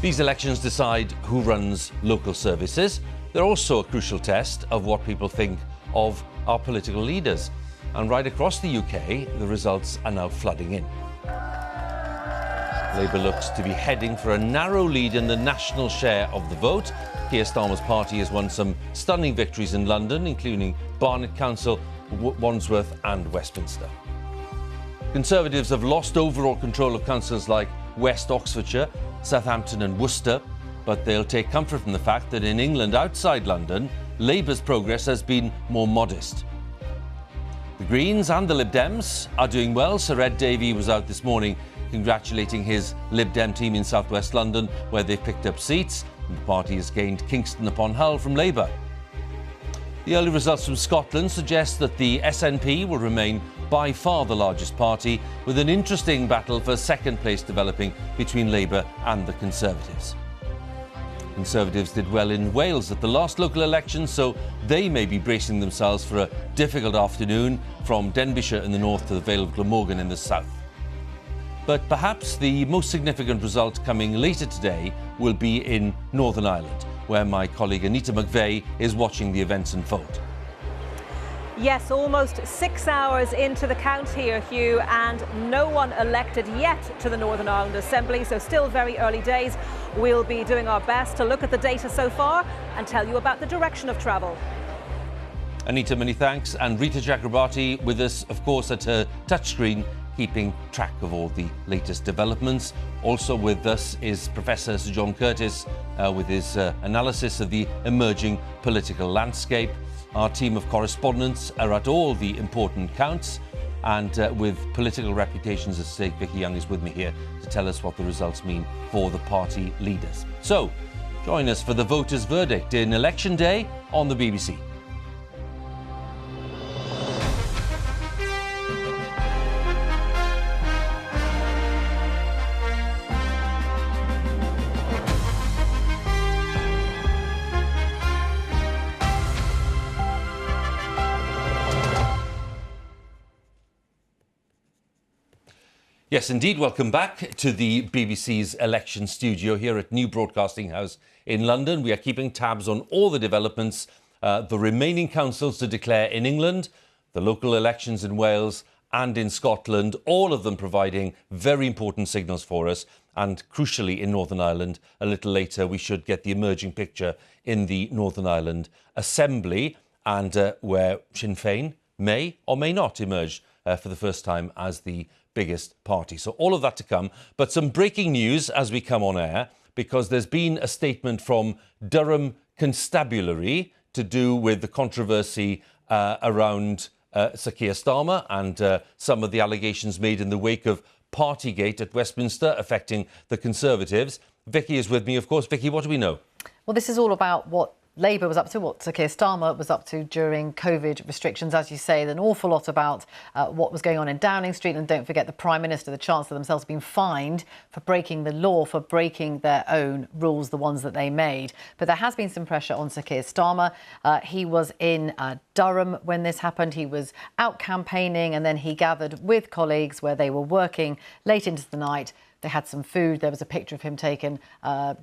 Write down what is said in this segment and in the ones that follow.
These elections decide who runs local services. They're also a crucial test of what people think of our political leaders. And right across the UK, the results are now flooding in. Labour looks to be heading for a narrow lead in the national share of the vote. Keir Starmer's party has won some stunning victories in London, including Barnet Council, Wandsworth and Westminster. Conservatives have lost overall control of councils like West Oxfordshire, Southampton and Worcester, but they'll take comfort from the fact that in England outside London, Labour's progress has been more modest. The Greens and the Lib Dems are doing well. Sir Ed Davey was out this morning congratulating his Lib Dem team in South West London, where they've picked up seats. And the party has gained Kingston upon Hull from Labour. The early results from Scotland suggest that the SNP will remain by far the largest party, with an interesting battle for second place developing between Labour and the Conservatives. Conservatives did well in Wales at the last local election, so they may be bracing themselves for a difficult afternoon from Denbighshire in the north to the Vale of Glamorgan in the south. But perhaps the most significant result coming later today will be in Northern Ireland, where my colleague Anita McVeigh is watching the events unfold. Yes, almost 6 hours into the count here, Huw, and no one elected yet to the Northern Ireland Assembly, so still very early days. We'll be doing our best to look at the data so far and tell you about the direction of travel. Anita, many thanks. And Reeta Chakrabarti with us, of course, at her touchscreen, keeping track of all the latest developments. Also with us is Professor Sir John Curtice with his analysis of the emerging political landscape. Our team of correspondents are at all the important counts, and with political reputations at stake, Vicki Young is with me here to tell us what the results mean for the party leaders. So, join us for the voters' verdict in Election Day on the BBC. Yes, indeed. Welcome back to the BBC's election studio here at New Broadcasting House in London. We are keeping tabs on all the developments, the remaining councils to declare in England, the local elections in Wales and in Scotland, all of them providing very important signals for us. And crucially in Northern Ireland, a little later, we should get the emerging picture in the Northern Ireland Assembly, and where Sinn Féin may or may not emerge for the first time as the biggest party. So all of that to come, but some breaking news as we come on air, because there's been a statement from Durham Constabulary to do with the controversy around Sir Keir Starmer and some of the allegations made in the wake of Partygate at Westminster affecting the Conservatives. Vicki is with me, of course. Vicki, what do we know? Well, this is all about what Labour was up to, what Sir Keir Starmer was up to during COVID restrictions. As you say, an awful lot about what was going on in Downing Street. And don't forget, the Prime Minister, the Chancellor themselves have been fined for breaking the law, for breaking their own rules, the ones that they made. But there has been some pressure on Sir Keir Starmer. He was in Durham when this happened. He was out campaigning, and then he gathered with colleagues where they were working late into the night. They had some food. There was a picture of him taken,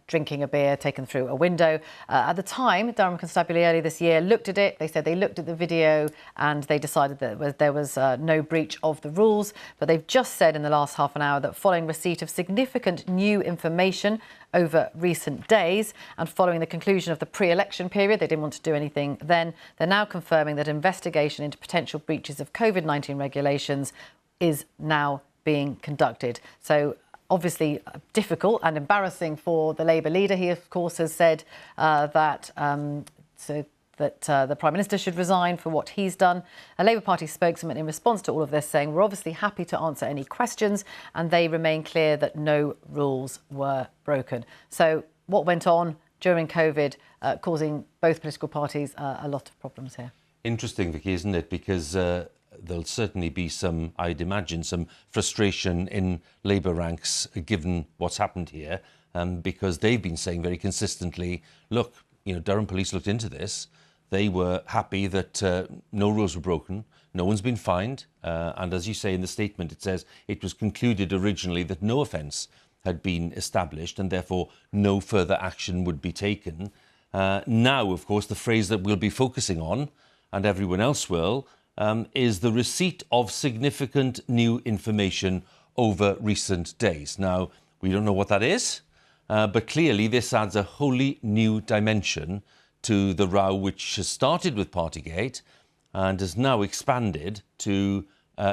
drinking a beer, taken through a window. At the time, Durham Constabulary earlier this year looked at it. They said they looked at the video and they decided that there was no breach of the rules. But they've just said in the last half an hour that following receipt of significant new information over recent days and following the conclusion of the pre-election period, they didn't want to do anything then. They're now confirming that investigation into potential breaches of COVID-19 regulations is now being conducted. So obviously difficult and embarrassing for the Labour leader. He, of course, has said that the Prime Minister should resign for what he's done. A Labour Party spokesman in response to all of this saying, we're obviously happy to answer any questions, and they remain clear that no rules were broken. So what went on during COVID causing both political parties a lot of problems here. Interesting, Vicki, isn't it? Because there'll certainly be some, I'd imagine, some frustration in Labour ranks given what's happened here, because they've been saying very consistently, look, Durham Police looked into this. They were happy that no rules were broken. No one's been fined. And as you say in the statement, it says it was concluded originally that no offence had been established, and therefore no further action would be taken. Now, of course, the phrase that we'll be focusing on, and everyone else will, is the receipt of significant new information over recent days. Now, we don't know what that is, but clearly this adds a wholly new dimension to the row which has started with Partygate and has now expanded to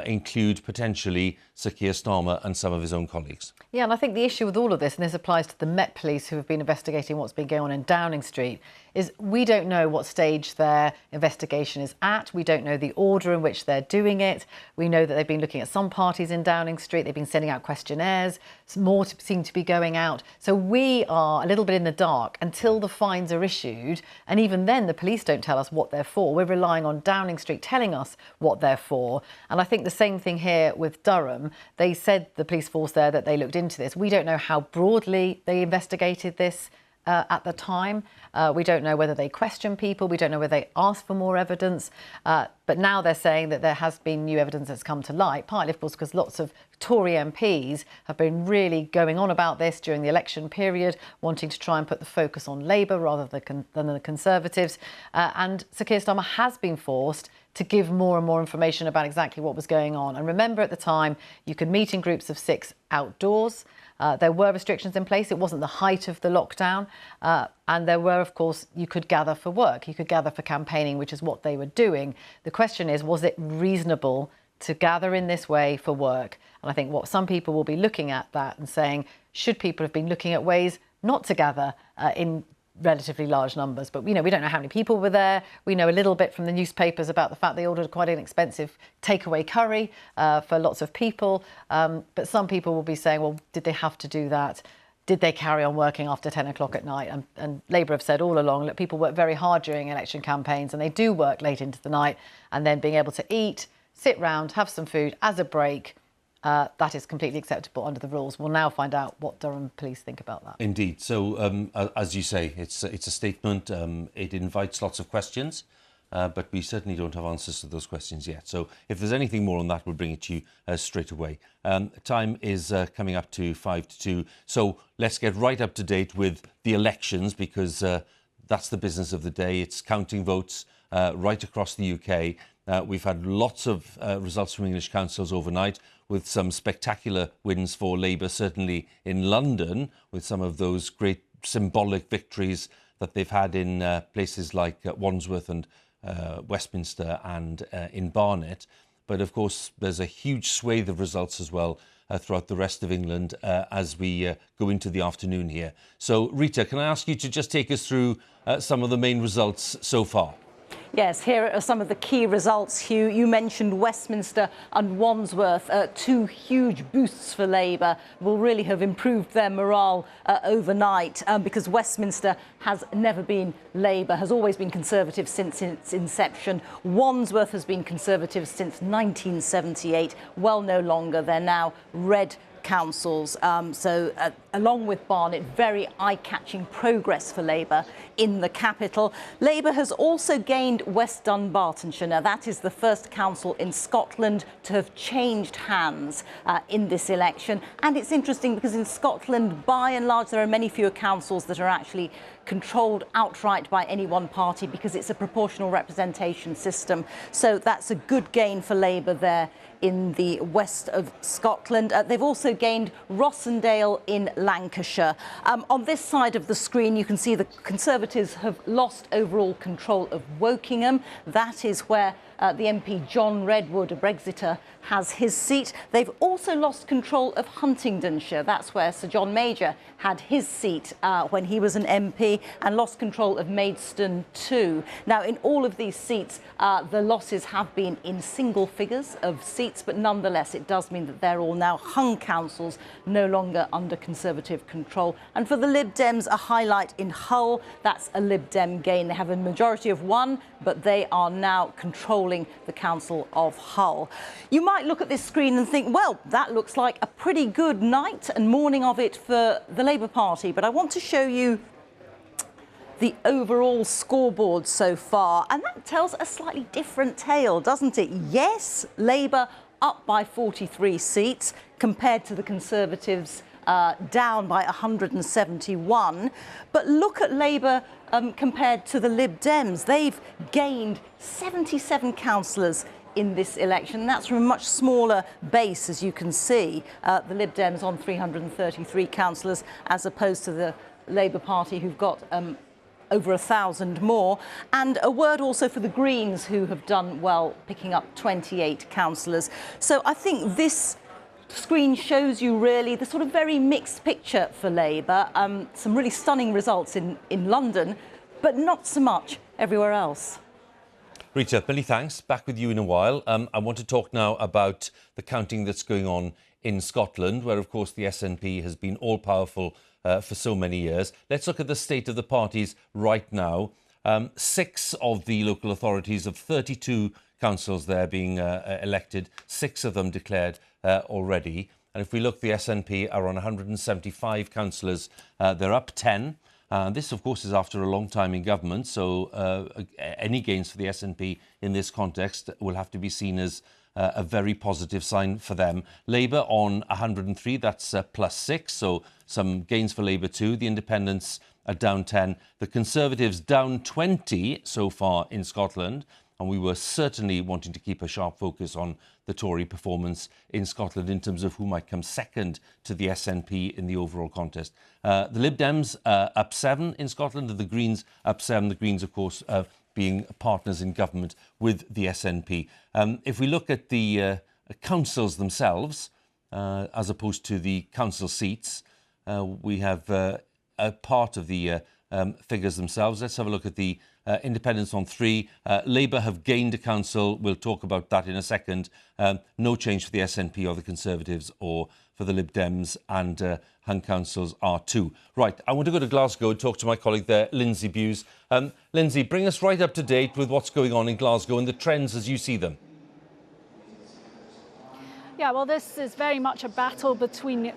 include potentially Sir Keir Starmer and some of his own colleagues. Yeah, and I think the issue with all of this, and this applies to the Met Police who have been investigating what's been going on in Downing Street, is we don't know what stage their investigation is at. We don't know the order in which they're doing it. We know that they've been looking at some parties in Downing Street. They've been sending out questionnaires. More seem to be going out. So we are a little bit in the dark until the fines are issued. And even then, the police don't tell us what they're for. We're relying on Downing Street telling us what they're for. And I think the same thing here with Durham. They said, the police force there, that they looked into this. We don't know how broadly they investigated this at the time. We don't know whether they questioned people. We don't know whether they asked for more evidence. But now they're saying that there has been new evidence that's come to light, partly, of course, because lots of Tory MPs have been really going on about this during the election period, wanting to try and put the focus on Labour rather than the Conservatives. And Sir Keir Starmer has been forced to give more and more information about exactly what was going on. And remember, at the time, you could meet in groups of 6 outdoors. There were restrictions in place. It wasn't the height of the lockdown. And there were, of course, you could gather for work. You could gather for campaigning, which is what they were doing. The question is, was it reasonable to gather in this way for work? And I think what some people will be looking at that and saying, should people have been looking at ways not to gather in relatively large numbers? But, we don't know how many people were there. We know a little bit from the newspapers about the fact they ordered quite an expensive takeaway curry for lots of people. But some people will be saying, well, did they have to do that? Did they carry on working after 10 o'clock at night? And Labour have said all along that people work very hard during election campaigns, and they do work late into the night, and then being able to eat, sit round, have some food as a break, that is completely acceptable under the rules. We'll now find out what Durham police think about that. Indeed. So, as you say, it's a statement. It invites lots of questions, but we certainly don't have answers to those questions yet. So if there's anything more on that, we'll bring it to you straight away. Time is coming up to 5 to 2. So let's get right up to date with the elections, because that's the business of the day. It's counting votes right across the UK. We've had lots of results from English councils overnight, with some spectacular wins for Labour, certainly in London, with some of those great symbolic victories that they've had in places like Wandsworth and Westminster and in Barnet. But of course, there's a huge swathe of results as well throughout the rest of England as we go into the afternoon here. So, Reeta, can I ask you to just take us through some of the main results so far? Yes, here are some of the key results, Huw. You mentioned Westminster and Wandsworth, 2 huge boosts for Labour, will really have improved their morale overnight, because Westminster has never been Labour, has always been Conservative since its inception. Wandsworth has been Conservative since 1978, well, no longer. They're now red councils. Along with Barnet, very eye-catching progress for Labour in the capital. Labour has also gained West Dunbartonshire. Now, that is the first council in Scotland to have changed hands in this election. And it's interesting because in Scotland, by and large, there are many fewer councils that are actually controlled outright by any one party, because it's a proportional representation system. So that's a good gain for Labour there in the west of Scotland. They've also gained Rossendale in Lancashire. On this side of the screen, you can see the Conservatives have lost overall control of Wokingham. That is where the MP John Redwood, a Brexiter, has his seat. They've also lost control of Huntingdonshire. That's where Sir John Major had his seat when he was an MP, and lost control of Maidstone too. Now, in all of these seats, the losses have been in single figures of seats, but nonetheless, it does mean that they're all now hung councils, no longer under Conservative control. And for the Lib Dems, a highlight in Hull. That's a Lib Dem gain. They have a majority of 1, but they are now controlling the Council of Hull. You might look at this screen and think, well, that looks like a pretty good night and morning of it for the Labour Party, but I want to show you the overall scoreboard so far, and that tells a slightly different tale, doesn't it? Yes, Labour up by 43 seats compared to the Conservatives down by 171. But look at Labour compared to the Lib Dems. They've gained 77 councillors in this election. That's from a much smaller base, as you can see. The Lib Dems on 333 councillors, as opposed to the Labour Party, who've got over 1,000 more. And a word also for the Greens, who have done well, picking up 28 councillors. So I think this screen shows you really the sort of very mixed picture for Labour. Some really stunning results in London, but not so much everywhere else. Reeta, many thanks. Back with you in a while. I want to talk now about the counting that's going on in Scotland, where, of course, the SNP has been all-powerful for so many years. Let's look at the state of the parties right now. 6 of the local authorities of 32 councils there being elected, 6 of them declared already. And if we look, the SNP are on 175 councillors. They're up 10. This, of course, is after a long time in government, so any gains for the SNP in this context will have to be seen as a very positive sign for them. Labour on 103, that's +6, so some gains for Labour too. The Independents are down 10. The Conservatives down 20 so far in Scotland, and we were certainly wanting to keep a sharp focus on the Tory performance in Scotland in terms of who might come second to the SNP in the overall contest. The Lib Dems up 7 in Scotland, and the Greens up 7. The Greens, of course, being partners in government with the SNP. If we look at the councils themselves, as opposed to the council seats, we have a part of the figures themselves. Let's have a look at the Independents on 3. Labour have gained a council. We'll talk about that in a second. No change for the SNP or the Conservatives or for the Lib Dems, and hung councils are 2. Right, I want to go to Glasgow and talk to my colleague there, Lindsay Bewes. Lindsay, bring us right up to date with what's going on in Glasgow and the trends as you see them. Yeah, well, this is very much a battle between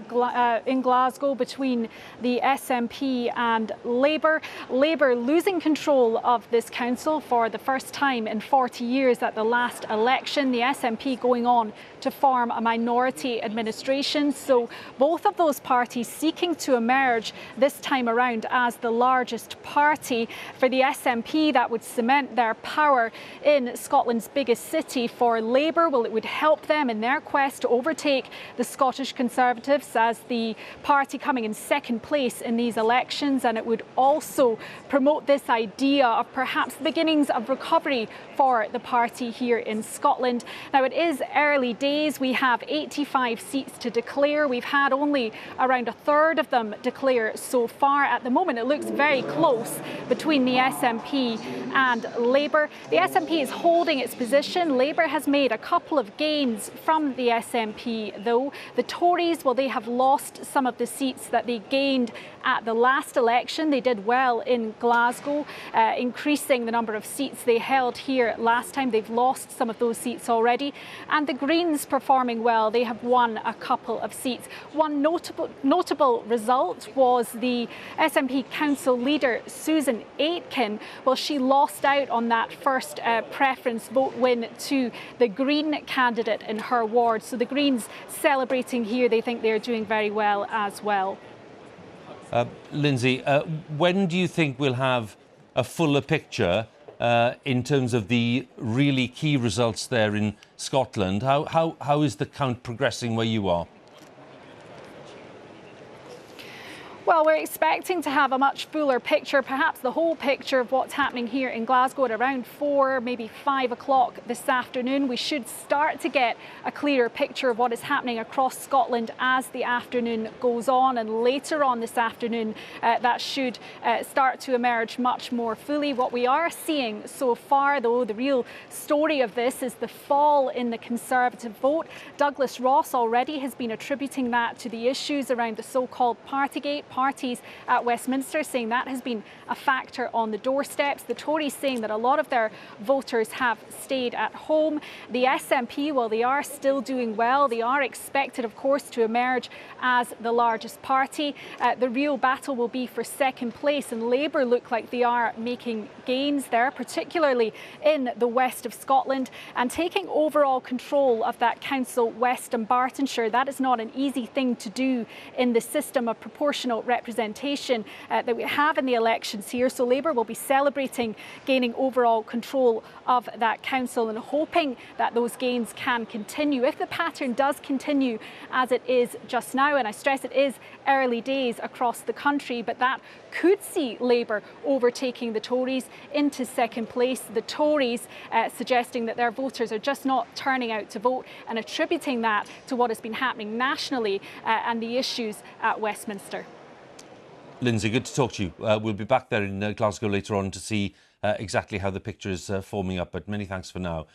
in Glasgow between the SNP and Labour. Labour losing control of this council for the first time in 40 years at the last election. The SNP going on to form a minority administration. So both of those parties seeking to emerge this time around as the largest party. For the SNP, that would cement their power in Scotland's biggest city. For Labour, well, it would help them in their quest to overtake the Scottish Conservatives as the party coming in second place in these elections, and it would also promote this idea of perhaps the beginnings of recovery for the party here in Scotland. Now, it is early days. We have 85 seats to declare. We've had only around a third of them declare so far. At the moment, it looks very close between the SNP and Labour. The SNP is holding its position. Labour has made a couple of gains from the SNP, though. The Tories, well, they have lost some of the seats that they gained at the last election. They did well in Glasgow, increasing the number of seats they held here last time. They've lost some of those seats already. And the Greens performing well. They have won a couple of seats. One notable result was the SNP council leader, Susan Aitken. Well, she lost out on that first preference vote win to the Green candidate in her ward. So the Greens celebrating here. They think they're doing very well as well. Lindsay, when do you think we'll have a fuller picture in terms of the really key results there in Scotland? How is the count progressing where you are? Well, we're expecting to have a much fuller picture, perhaps the whole picture of what's happening here in Glasgow at around 4, maybe 5 o'clock this afternoon. We should start to get a clearer picture of what is happening across Scotland as the afternoon goes on. And later on this afternoon, that should start to emerge much more fully. What we are seeing so far, though, the real story of this is the fall in the Conservative vote. Douglas Ross already has been attributing that to the issues around the so-called Partygate parties at Westminster, saying that has been a factor on the doorsteps. The Tories saying that a lot of their voters have stayed at home. The SNP, well, they are still doing well. They are expected, of course, to emerge as the largest party. The real battle will be for second place, and Labour look like they are making gains there, particularly in the west of Scotland, and taking overall control of that council west and Bartonshire. That is not an easy thing to do in the system of proportional representation that we have in the elections here. So Labour will be celebrating gaining overall control of that council and hoping that those gains can continue. If the pattern does continue as it is just now, and I stress it is early days across the country, but that could see Labour overtaking the Tories into second place. The Tories suggesting that their voters are just not turning out to vote and attributing that to what has been happening nationally and the issues at Westminster. Lindsay, good to talk to you. We'll be back there in Glasgow later on to see exactly how the picture is forming up, but many thanks for now.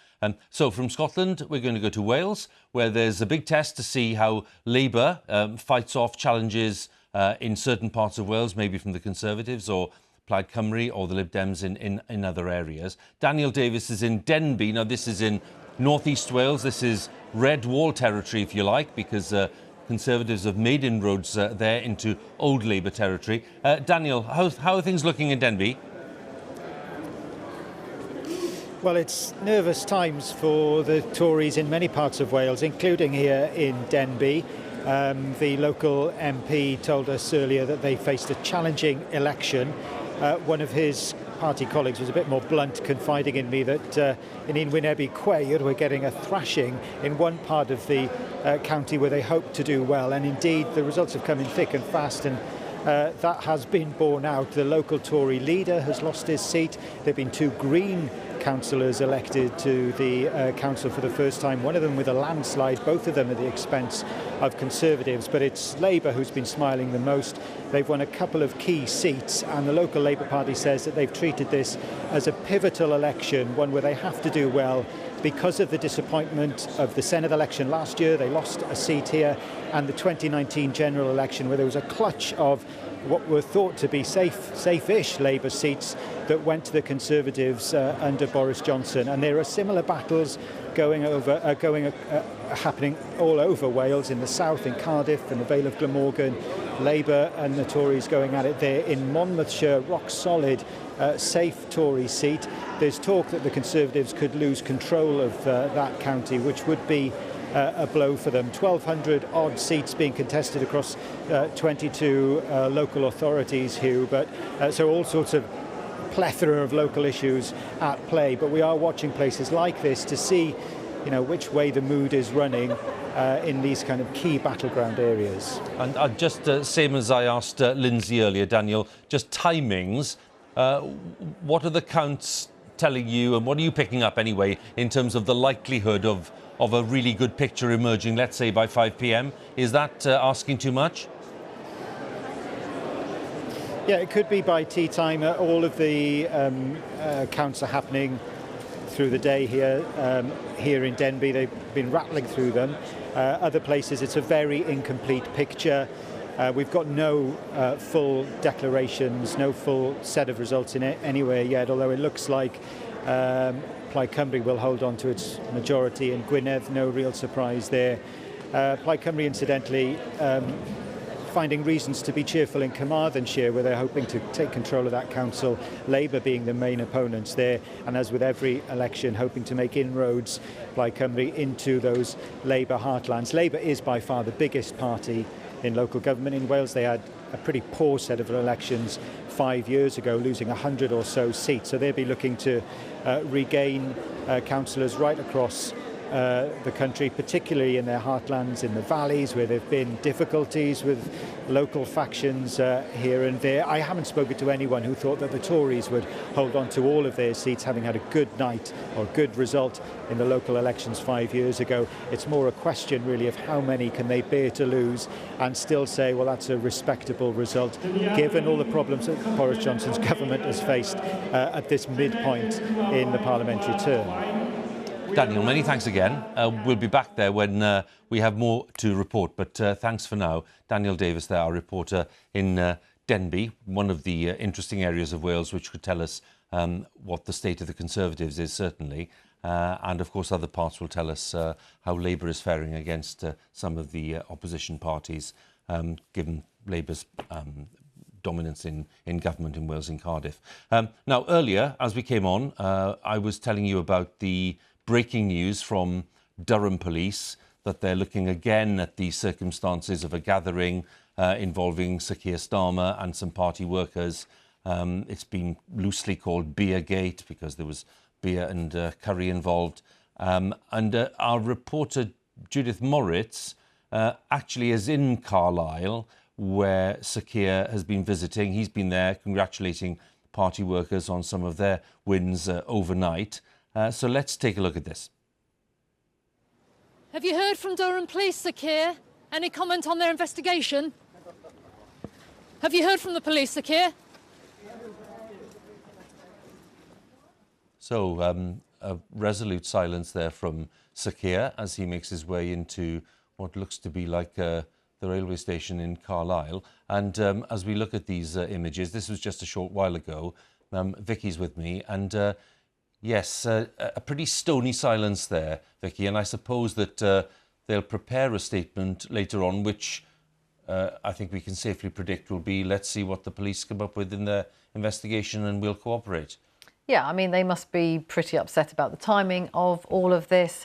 So from Scotland, we're going to go to Wales, where there's a big test to see how Labour fights off challenges in certain parts of Wales, maybe from the Conservatives or Plaid Cymru or the Lib Dems in other areas. Daniel Davies is in Denbigh. Now, this is in northeast Wales. This is red wall territory, if you like, because Conservatives have made inroads there into old Labour territory. Daniel, how are things looking in Denbigh? Well, it's nervous times for the Tories in many parts of Wales, including here in Denbigh. The local MP told us earlier that they faced a challenging election. One of his party colleagues was a bit more blunt, confiding in me that in Wynebu Quaid we're getting a thrashing in one part of the county where they hope to do well. And indeed, the results have come in thick and fast, and that has been borne out. The local Tory leader has lost his seat. There have been two Green councillors elected to the council for the first time, one of them with a landslide, both of them at the expense of Conservatives, but it's Labour who's been smiling the most. They've won a couple of key seats, and the local Labour Party says that they've treated this as a pivotal election, one where they have to do well because of the disappointment of the Senedd election last year. They lost a seat here, and the 2019 general election where there was a clutch of what were thought to be safe-ish Labour seats that went to the Conservatives under Boris Johnson. And there are similar battles happening all over Wales, in the south, in Cardiff and the Vale of Glamorgan. Labour and the Tories going at it there. In Monmouthshire, rock solid, safe Tory seat. There's talk that the Conservatives could lose control of that county, which would be a blow for them. 1,200 odd seats being contested across 22 local authorities, Huw, but so all sorts of plethora of local issues at play. But we are watching places like this to see, which way the mood is running in these kind of key battleground areas. And just same as I asked Lindsay earlier, Daniel, just timings. What are the counts telling you, and what are you picking up anyway in terms of the likelihood of a really good picture emerging, let's say by 5 p.m? Is that asking too much? Yeah, it could be by tea time. All of the counts are happening through the day here. Here in Denbigh, they've been rattling through them. Other places, it's a very incomplete picture. We've got no full declarations, no full set of results in it anywhere yet, although it looks like Plaid Cymru will hold on to its majority in Gwynedd. No real surprise there. Plaid Cymru, incidentally, finding reasons to be cheerful in Carmarthenshire, where they're hoping to take control of that council, Labour being the main opponents there, and as with every election, hoping to make inroads, Plaid Cymru, into those Labour heartlands. Labour is by far the biggest party in local government in Wales. They had a pretty poor set of elections 5 years ago, losing 100 or so seats, so they'll be looking to regain councillors right across the country, particularly in their heartlands, in the valleys, where there have been difficulties with local factions here and there. I haven't spoken to anyone who thought that the Tories would hold on to all of their seats, having had a good night or good result in the local elections 5 years ago. It's more a question, really, of how many can they bear to lose and still say, well, that's a respectable result, given all the problems that Boris Johnson's government has faced at this midpoint in the parliamentary term. Daniel, many thanks again. We'll be back there when we have more to report, but thanks for now. Daniel Davies there, our reporter in Denbigh, one of the interesting areas of Wales which could tell us what the state of the Conservatives is, certainly. And, of course, other parts will tell us how Labour is faring against some of the opposition parties, given Labour's dominance in government in Wales and Cardiff. Now, earlier, as we came on, I was telling you about the breaking news from Durham Police that they're looking again at the circumstances of a gathering involving Sir Keir Starmer and some party workers. It's been loosely called Beergate because there was beer and curry involved. And our reporter, Judith Moritz, actually is in Carlisle, where Sir Keir has been visiting. He's been there congratulating party workers on some of their wins overnight. So let's take a look at this. Have you heard from Durham Police, Sir Keir? Any comment on their investigation? Have you heard from the police, Sir Keir? So a resolute silence there from Sir Keir as he makes his way into what looks to be like the railway station in Carlisle. And as we look at these images, this was just a short while ago. Vicky's with me, and yes, a pretty stony silence there, Vicky. And I suppose that they'll prepare a statement later on, which I think we can safely predict will be, let's see what the police come up with in their investigation and we'll cooperate. Yeah, I mean, they must be pretty upset about the timing of all of this.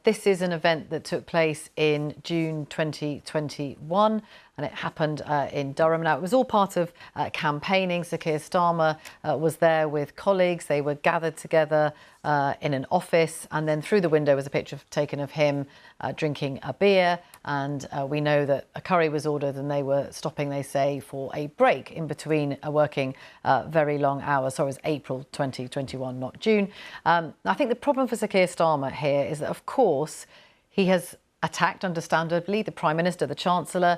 This is an event that took place in June 2021, and it happened in Durham. Now, it was all part of campaigning. Sir Keir Starmer was there with colleagues. They were gathered together in an office, and then through the window was a picture taken of him drinking a beer. And we know that a curry was ordered and they were stopping, they say, for a break in between working very long hours. So it was April 2021, not June. I think the problem for Sir Keir Starmer here is that, of course, he has attacked, understandably, the Prime Minister, the Chancellor,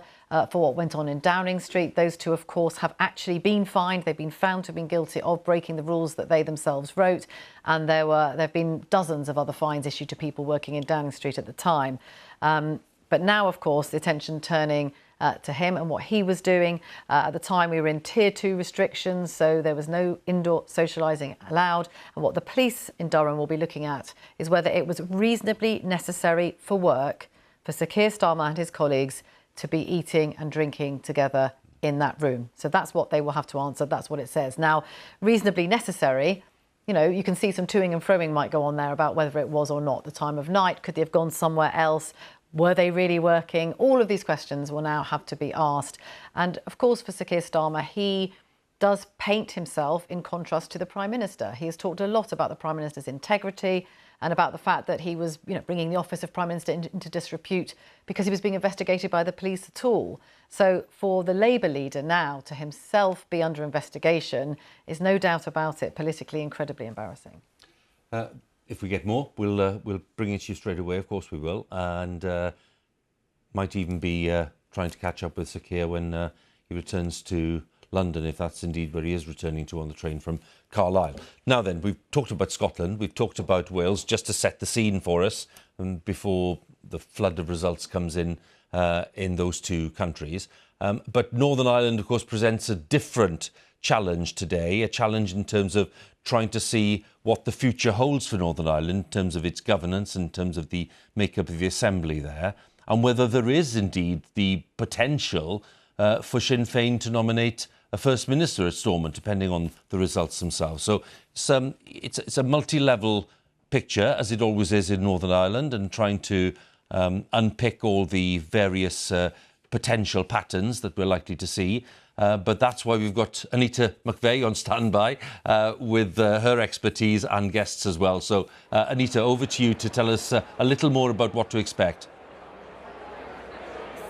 for what went on in Downing Street. Those two, of course, have actually been fined. They've been found to have been guilty of breaking the rules that they themselves wrote. And there have been dozens of other fines issued to people working in Downing Street at the time. But now, of course, the attention turning to him and what he was doing. At the time, we were in Tier 2 restrictions, so there was no indoor socialising allowed. And what the police in Durham will be looking at is whether it was reasonably necessary for work for Sir Keir Starmer and his colleagues to be eating and drinking together in that room. So that's what they will have to answer. That's what it says. Now, reasonably necessary, you know, you can see some toing and froing might go on there about whether it was or not the time of night. Could they have gone somewhere else? Were they really working? All of these questions will now have to be asked. And of course, for Sir Keir Starmer, he does paint himself in contrast to the Prime Minister. He has talked a lot about the Prime Minister's integrity and about the fact that he was, you know, bringing the office of Prime Minister into disrepute because he was being investigated by the police at all. So for the Labour leader now to himself be under investigation is, no doubt about it, politically incredibly embarrassing. If we get more, we'll bring it to you straight away. Of course we will, and might even be trying to catch up with Sir Keir when he returns to London, if that's indeed where he is returning to on the train from Carlisle. Now then, we've talked about Scotland, we've talked about Wales, just to set the scene for us before the flood of results comes in those two countries. But Northern Ireland, of course, presents a different challenge today, a challenge in terms of trying to see what the future holds for Northern Ireland in terms of its governance, in terms of the makeup of the Assembly there, and whether there is indeed the potential for Sinn Féin to nominate a First Minister at Stormont, depending on the results themselves. So it's a multi-level picture, as it always is in Northern Ireland, and trying to unpick all the various potential patterns that we're likely to see. But that's why we've got Anita McVeigh on standby with her expertise and guests as well. So, Anita, over to you to tell us a little more about what to expect.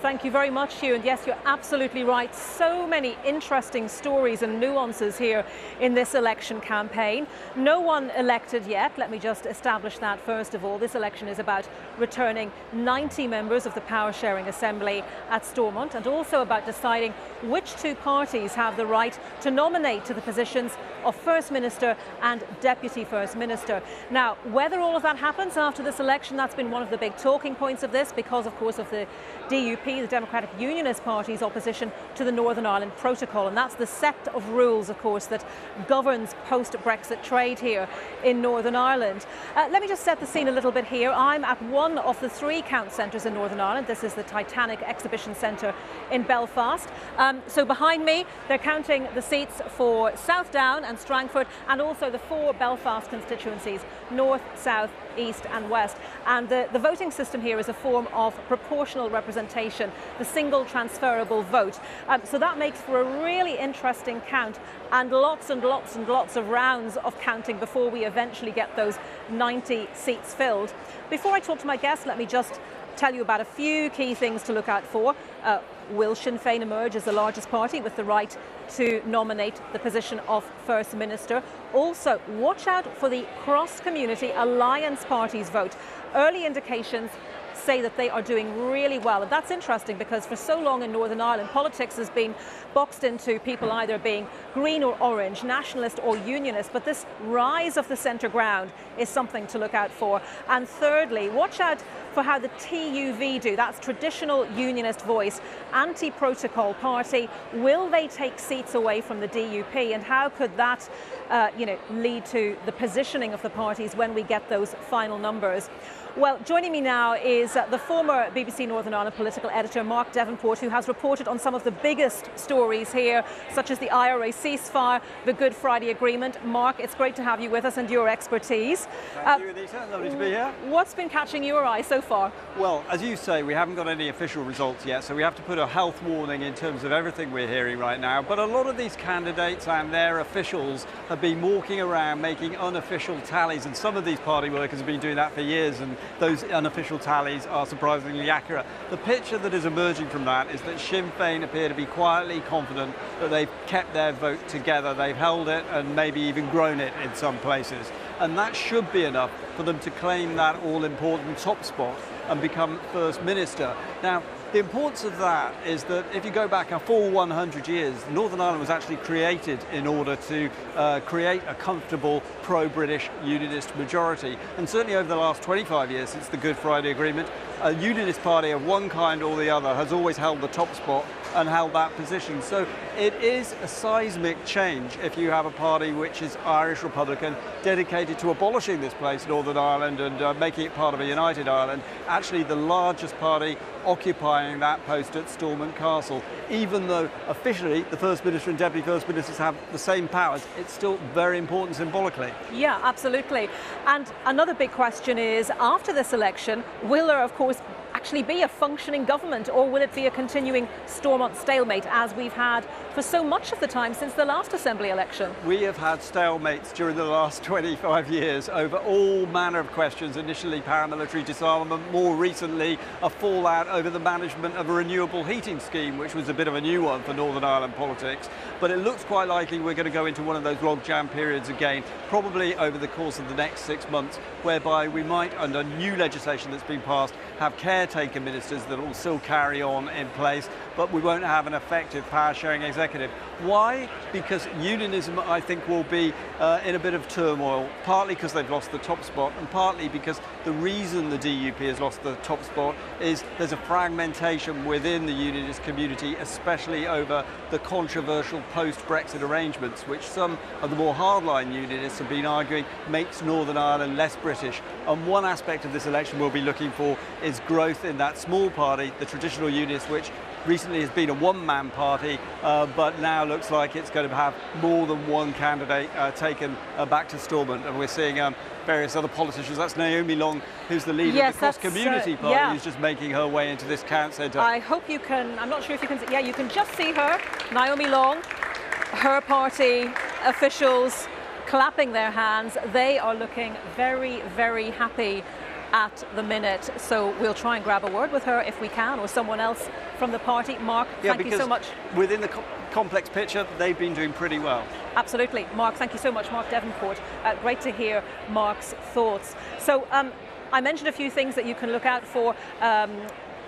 Thank you very much, Huw. And yes, you're absolutely right. So many interesting stories and nuances here in this election campaign. No one elected yet. Let me just establish that first of all. This election is about returning 90 members of the Power Sharing Assembly at Stormont, and also about deciding which two parties have the right to nominate to the positions of First Minister and Deputy First Minister. Now, whether all of that happens after this election, that's been one of the big talking points of this, because of course of the DUP, the Democratic Unionist Party's opposition to the Northern Ireland Protocol. And that's the set of rules, of course, that governs post-Brexit trade here in Northern Ireland. Let me just set the scene a little bit here. I'm at one of the three count centres in Northern Ireland. This is the Titanic Exhibition Centre in Belfast. So behind me, they're counting the seats for South Down and Strangford, and also the four Belfast constituencies, North, South, East and West. And the voting system here is a form of proportional representation, the single transferable vote. So that makes for a really interesting count, and lots and lots and lots of rounds of counting before we eventually get those 90 seats filled. Before I talk to my guest, let me just tell you about a few key things to look out for. Will Sinn Féin emerge as the largest party with the right to nominate the position of First Minister? Also, watch out for the cross-community alliance parties vote. Early indications say that they are doing really well. And that's interesting because for so long in Northern Ireland, politics has been boxed into people either being green or orange, nationalist or unionist. But this rise of the centre ground is something to look out for. And thirdly, watch out for how the TUV do. That's Traditional Unionist Voice, anti-protocol party. Will they take seats away from the DUP? And how could that lead to the positioning of the parties when we get those final numbers? Well, joining me now is the former BBC Northern Ireland political editor, Mark Devonport, who has reported on some of the biggest stories here, such as the IRA ceasefire, the Good Friday Agreement. Mark, it's great to have you with us and your expertise. Thank you, Anita. Lovely to be here. What's been catching your eye so far? Well, as you say, we haven't got any official results yet, so we have to put a health warning in terms of everything we're hearing right now. But a lot of these candidates and their officials have been walking around making unofficial tallies, and some of these party workers have been doing that for years, and those unofficial tallies are surprisingly accurate. The picture that is emerging from that is that Sinn Féin appear to be quietly confident that they've kept their vote together, they've held it and maybe even grown it in some places. And that should be enough for them to claim that all-important top spot and become First Minister. Now, the importance of that is that if you go back a full 100 years, Northern Ireland was actually created in order to create a comfortable pro-British unionist majority. And certainly over the last 25 years since the Good Friday Agreement, a unionist party of one kind or the other has always held the top spot and held that position. So it is a seismic change if you have a party which is Irish Republican, dedicated to abolishing this place, Northern Ireland, and making it part of a united Ireland, actually the largest party occupying that post at Stormont Castle. Even though officially the First Minister and Deputy First Ministers have the same powers, it's still very important symbolically. Yeah, absolutely. And another big question is, after this election, will there, of course, actually be a functioning government, or will it be a continuing Stormont stalemate as we've had for so much of the time since the last Assembly election? We have had stalemates during the last 25 years over all manner of questions, initially paramilitary disarmament, more recently a fallout over the management of a renewable heating scheme, which was a bit of a new one for Northern Ireland politics. But it looks quite likely we're going to go into one of those logjam periods again, probably over the course of the next 6 months, whereby we might, under new legislation that's been passed, have caretaker ministers that will still carry on in place, but we won't have an effective power-sharing executive. Why? Because unionism, I think, will be in a bit of turmoil, partly because they've lost the top spot, and partly because the reason the DUP has lost the top spot is there's a fragmentation within the unionist community, especially over the controversial post-Brexit arrangements, which some of the more hardline unionists have been arguing makes Northern Ireland less British. And one aspect of this election we'll be looking for is growth in that small party, the Traditional Unionists, which recently has been a one-man party, but now looks like it's going to have more than one candidate taken back to Stormont. And we're seeing various other politicians. That's Naomi Long, who's the leader of the cross-community party, who's just making her way into this count centre. I hope you can, I'm not sure if you can, yeah, you can just see her, Naomi Long, her party officials clapping their hands. They are looking very, very happy at the minute. So we'll try and grab a word with her if we can, or someone else from the party. Mark, thank you so much. Within the complex picture, they've been doing pretty well. Absolutely. Mark, thank you so much. Mark Devonport. Great to hear Mark's thoughts. So I mentioned a few things that you can look out for.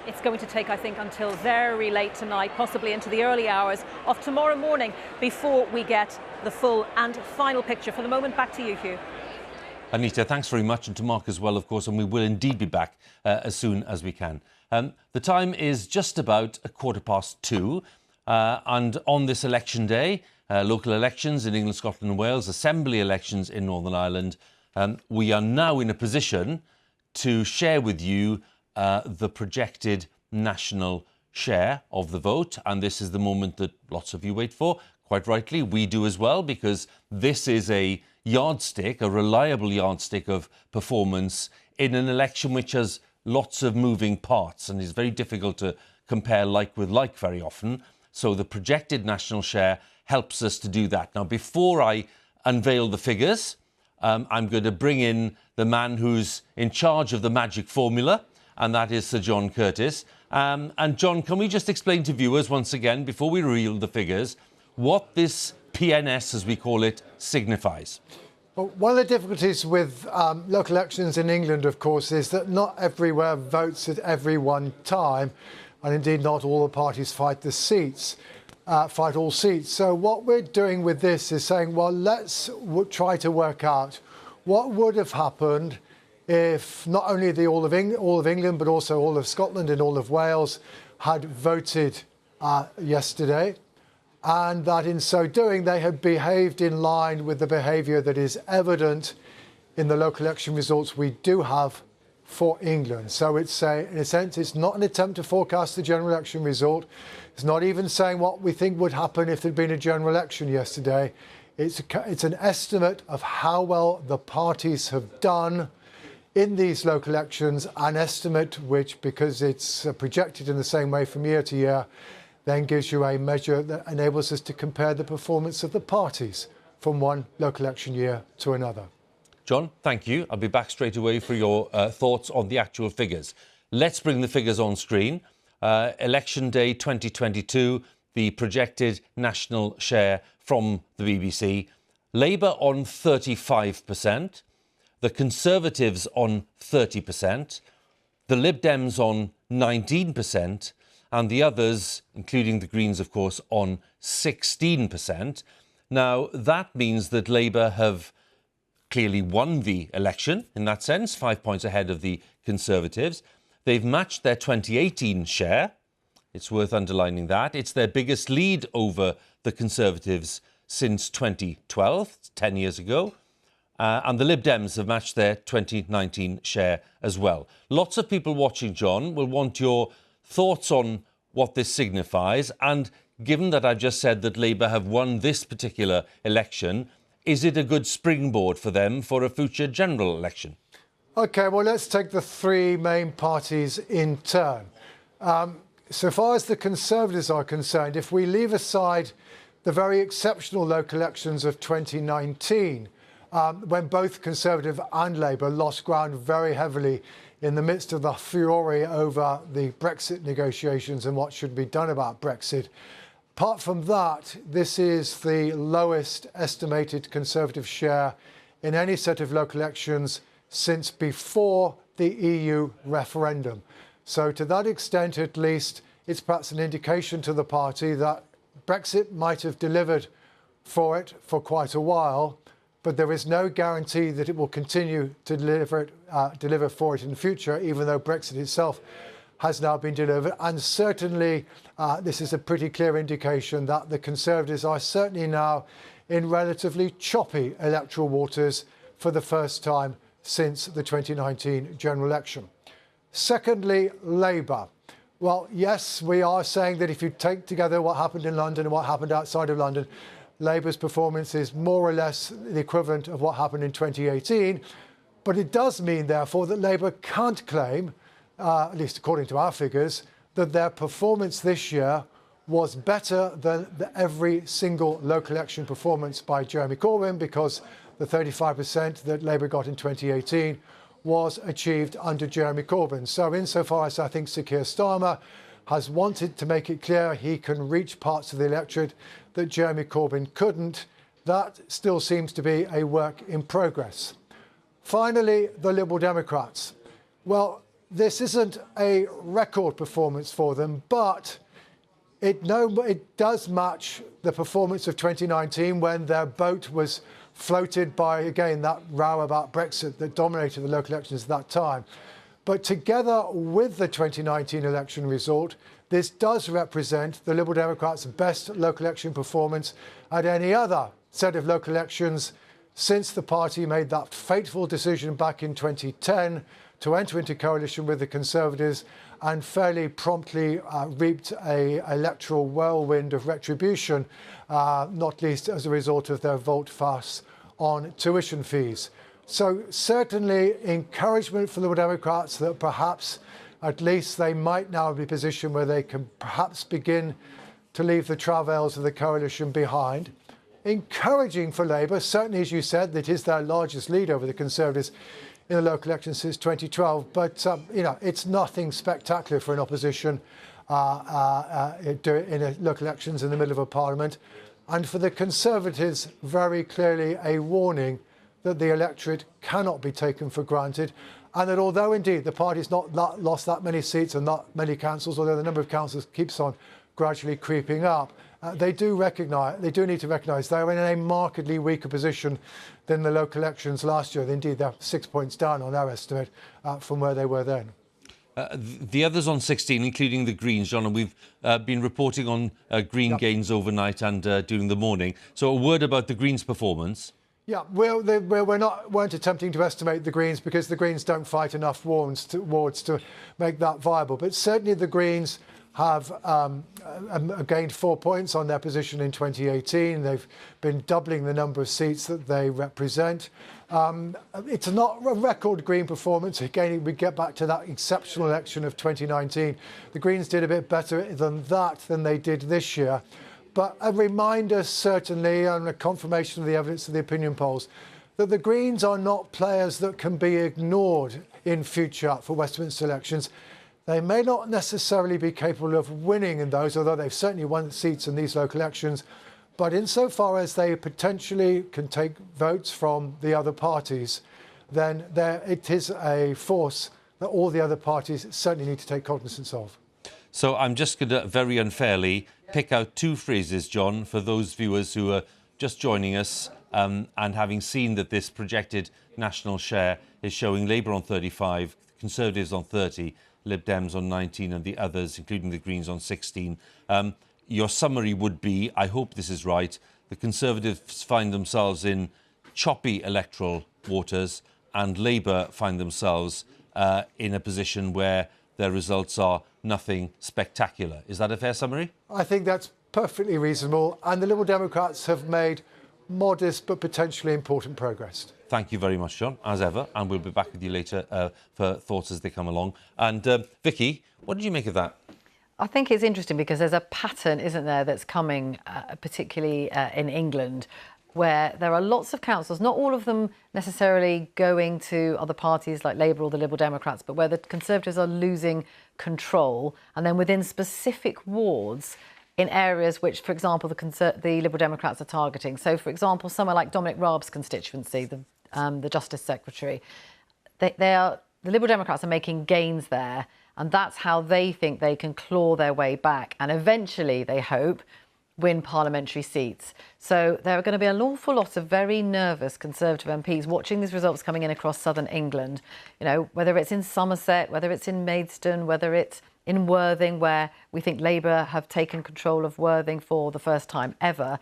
It's going to take, I think, until very late tonight, possibly into the early hours of tomorrow morning, before we get the full and final picture. For the moment, back to you, Huw. Anita, thanks very much, and to Mark as well, of course, and we will indeed be back as soon as we can. The time is just about 2:15, and on this election day, local elections in England, Scotland and Wales, Assembly elections in Northern Ireland, we are now in a position to share with you the projected national share of the vote. And this is the moment that lots of you wait for. Quite rightly, we do as well, because this is a yardstick, a reliable yardstick of performance in an election which has lots of moving parts and is very difficult to compare like with like very often. So the projected national share helps us to do that. Now, before I unveil the figures, I'm going to bring in the man who's in charge of the magic formula, and that is Sir John Curtice. And John, can we just explain to viewers once again, before we reveal the figures, what this PNS, as we call it, signifies? Well, one of the difficulties with local elections in England, of course, is that not everywhere votes at every one time, and indeed not all the parties fight all seats. So what we're doing with this is saying, well, let's try to work out what would have happened if not only the all of England, but also all of Scotland and all of Wales had voted yesterday, and that in so doing they had behaved in line with the behaviour that is evident in the local election results we do have for England. So it's in a sense, it's not an attempt to forecast the general election result. It's not even saying what we think would happen if there'd been a general election yesterday. It's an estimate of how well the parties have done in these local elections, an estimate which, because it's projected in the same way from year to year, then gives you a measure that enables us to compare the performance of the parties from one local election year to another. John, thank you. I'll be back straight away for your thoughts on the actual figures. Let's bring the figures on screen. Election day 2022, the projected national share from the BBC. Labour on 35%. The Conservatives on 30%, the Lib Dems on 19%, and the others, including the Greens, of course, on 16%. Now, that means that Labour have clearly won the election, in that sense, 5 points ahead of the Conservatives. They've matched their 2018 share. It's worth underlining that. It's their biggest lead over the Conservatives since 2012, 10 years ago. And the Lib Dems have matched their 2019 share as well. Lots of people watching, John, will want your thoughts on what this signifies. And given that I've just said that Labour have won this particular election, is it a good springboard for them for a future general election? OK, well, let's take the three main parties in turn. So far as the Conservatives are concerned, if we leave aside the very exceptional local elections of 2019, when both Conservative and Labour lost ground very heavily in the midst of the furore over the Brexit negotiations and what should be done about Brexit. Apart from that, this is the lowest estimated Conservative share in any set of local elections since before the EU referendum. So to that extent, at least, it's perhaps an indication to the party that Brexit might have delivered for it for quite a while, but there is no guarantee that it will continue to deliver for it in the future, even though Brexit itself has now been delivered. And certainly this is a pretty clear indication that the Conservatives are certainly now in relatively choppy electoral waters for the first time since the 2019 general election. Secondly, Labour. Well, yes, we are saying that if you take together what happened in London and what happened outside of London, Labour's performance is more or less the equivalent of what happened in 2018. But it does mean, therefore, that Labour can't claim, at least according to our figures, that their performance this year was better than every single local election performance by Jeremy Corbyn, because the 35% that Labour got in 2018 was achieved under Jeremy Corbyn. So insofar as I think Sir Keir Starmer has wanted to make it clear he can reach parts of the electorate that Jeremy Corbyn couldn't, that still seems to be a work in progress. Finally, the Liberal Democrats. Well, this isn't a record performance for them, but it does match the performance of 2019 when their boat was floated by, again, that row about Brexit that dominated the local elections at that time. But together with the 2019 election result, this does represent the Liberal Democrats' best local election performance at any other set of local elections since the party made that fateful decision back in 2010 to enter into coalition with the Conservatives and fairly promptly reaped an electoral whirlwind of retribution, not least as a result of their vote-fasts on tuition fees. So certainly encouragement for the Liberal Democrats that perhaps at least they might now be in a position where they can perhaps begin to leave the travails of the coalition behind. Encouraging for Labour, certainly as you said, that is their largest lead over the Conservatives in the local elections since 2012. But, it's nothing spectacular for an opposition in local elections in the middle of a parliament. And for the Conservatives, very clearly a warning that the electorate cannot be taken for granted. And that although indeed the party's not lost that many seats and not many councils, although the number of councils keeps on gradually creeping up, they do need to recognise they're in a markedly weaker position than the local elections last year. Indeed, they're 6 points down on our estimate from where they were then. The others on 16, including the Greens, John, and we've been reporting on Green gains overnight and during the morning. So a word about the Greens' performance. Yeah, we weren't attempting to estimate the Greens because the Greens don't fight enough wards to make that viable. But certainly the Greens have gained 4 points on their position in 2018. They've been doubling the number of seats that they represent. It's not a record Green performance. Again, we get back to that exceptional election of 2019. The Greens did a bit better than they did this year. But a reminder, certainly, and a confirmation of the evidence of the opinion polls, that the Greens are not players that can be ignored in future for Westminster elections. They may not necessarily be capable of winning in those, although they've certainly won seats in these local elections. But insofar as they potentially can take votes from the other parties, then it is a force that all the other parties certainly need to take cognizance of. So I'm just going to, very unfairly, pick out two phrases, John, for those viewers who are just joining us and having seen that this projected national share is showing Labour on 35, Conservatives on 30, Lib Dems on 19 and the others, including the Greens, on 16. Your summary would be, I hope this is right, the Conservatives find themselves in choppy electoral waters and Labour find themselves in a position where their results are nothing spectacular. Is that a fair summary? I think that's perfectly reasonable. And the Liberal Democrats have made modest but potentially important progress. Thank you very much, John, as ever. And we'll be back with you later for thoughts as they come along. And Vicki, what did you make of that? I think it's interesting because there's a pattern, isn't there, that's coming, particularly in England, where there are lots of councils, not all of them necessarily going to other parties like Labour or the Liberal Democrats, but where the Conservatives are losing control, and then within specific wards in areas which, for example, the Liberal Democrats are targeting. So, for example, somewhere like Dominic Raab's constituency, the Justice Secretary, the Liberal Democrats are making gains there, and that's how they think they can claw their way back and eventually, they hope, win parliamentary seats. So there are going to be an awful lot of very nervous Conservative MPs watching these results coming in across southern England. You know, whether it's in Somerset, whether it's in Maidstone, whether it's in Worthing, where we think Labour have taken control of Worthing for the first time ever.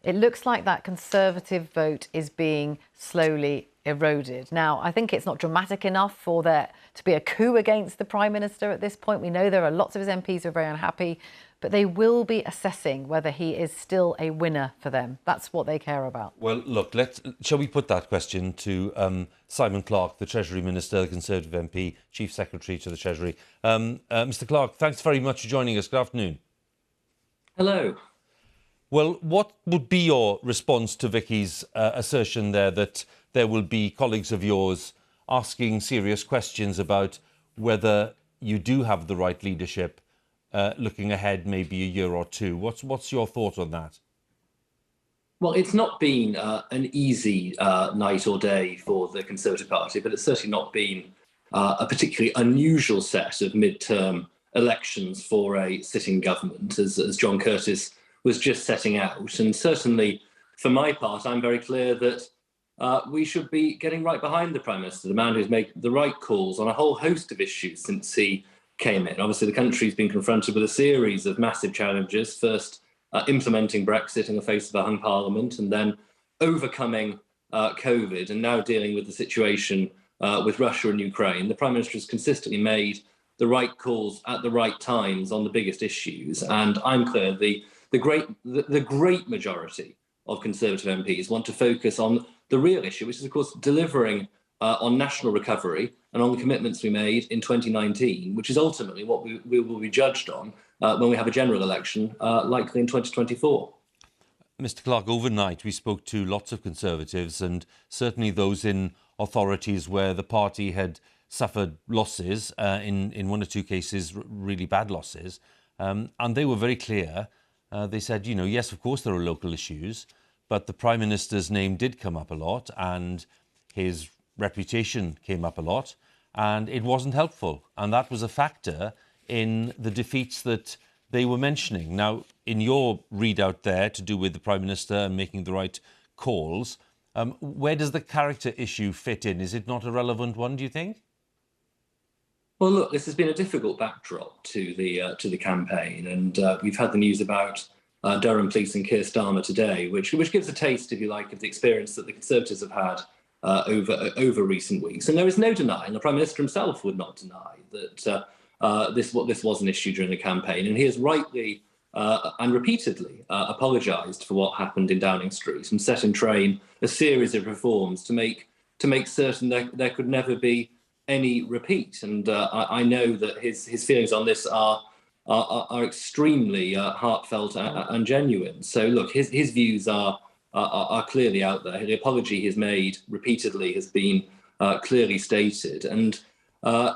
It looks like that Conservative vote is being slowly eroded. Now, I think it's not dramatic enough for there to be a coup against the Prime Minister at this point. We know there are lots of his MPs who are very unhappy, but they will be assessing whether he is still a winner for them. That's what they care about. Well, look, shall we put that question to Simon Clarke, the Treasury Minister, the Conservative MP, Chief Secretary to the Treasury. Mr Clarke, thanks very much for joining us. Good afternoon. Hello. Well, what would be your response to Vicki's assertion there that there will be colleagues of yours asking serious questions about whether you do have the right leadership looking ahead maybe a year or two. What's your thought on that? Well, it's not been an easy night or day for the Conservative Party, but it's certainly not been a particularly unusual set of mid-term elections for a sitting government, as John Curtice was just setting out. And certainly, for my part, I'm very clear that we should be getting right behind the Prime Minister, the man who's made the right calls on a whole host of issues since he came in. Obviously, the country's been confronted with a series of massive challenges, first implementing Brexit in the face of a hung parliament, and then overcoming COVID, and now dealing with the situation with Russia and Ukraine. The Prime Minister has consistently made the right calls at the right times on the biggest issues, and I'm clear the great majority of Conservative MPs want to focus on the real issue, which is, of course, delivering on national recovery and on the commitments we made in 2019, which is ultimately what we will be judged on when we have a general election, likely in 2024. Mr. Clark, overnight we spoke to lots of Conservatives, and certainly those in authorities where the party had suffered losses, in one or two cases, really bad losses. And they were very clear. They said, you know, yes, of course there are local issues, but the Prime Minister's name did come up a lot and his reputation came up a lot, and it wasn't helpful. And that was a factor in the defeats that they were mentioning. Now, in your readout there to do with the Prime Minister and making the right calls, where does the character issue fit in? Is it not a relevant one, do you think? Well, look, this has been a difficult backdrop to the campaign, and we've had the news about Durham Police and Keir Starmer today, which gives a taste, if you like, of the experience that the Conservatives have had over recent weeks. And there is no denying, the Prime Minister himself would not deny that this was an issue during the campaign, and he has rightly and repeatedly apologised for what happened in Downing Street and set in train a series of reforms to make certain there could never be any repeat. And I know that his feelings on this are extremely heartfelt and genuine. So look, his views are clearly out there. The apology he's made repeatedly has been clearly stated, and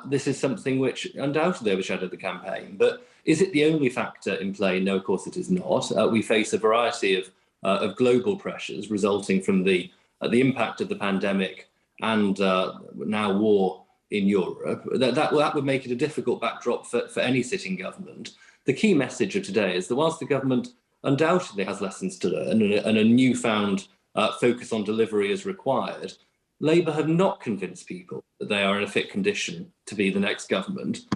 this is something which undoubtedly overshadowed the campaign. But is it the only factor in play? No, of course it is not. We face a variety of global pressures resulting from the impact of the pandemic and now war in Europe. That would make it a difficult backdrop for any sitting government. The key message of today is that whilst the government undoubtedly has lessons to learn and a newfound focus on delivery is required, Labour have not convinced people that they are in a fit condition to be the next government.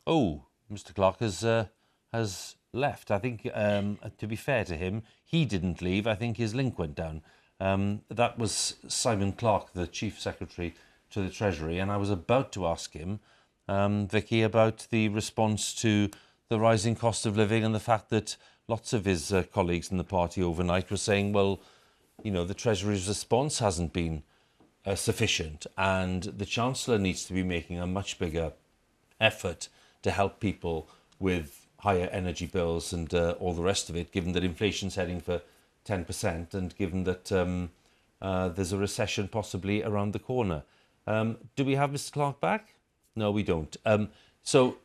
Oh, Mr. Clark has left. I think, to be fair to him, he didn't leave. I think his link went down. That was Simon Clarke, the Chief Secretary to the Treasury, and I was about to ask him, Vicki, about the response to the rising cost of living and the fact that lots of his colleagues in the party overnight were saying, well, you know, the Treasury's response hasn't been sufficient, and the Chancellor needs to be making a much bigger effort to help people with higher energy bills and all the rest of it, given that inflation's heading for 10% and given that there's a recession possibly around the corner. Do we have Mr. Clark back? No, we don't. So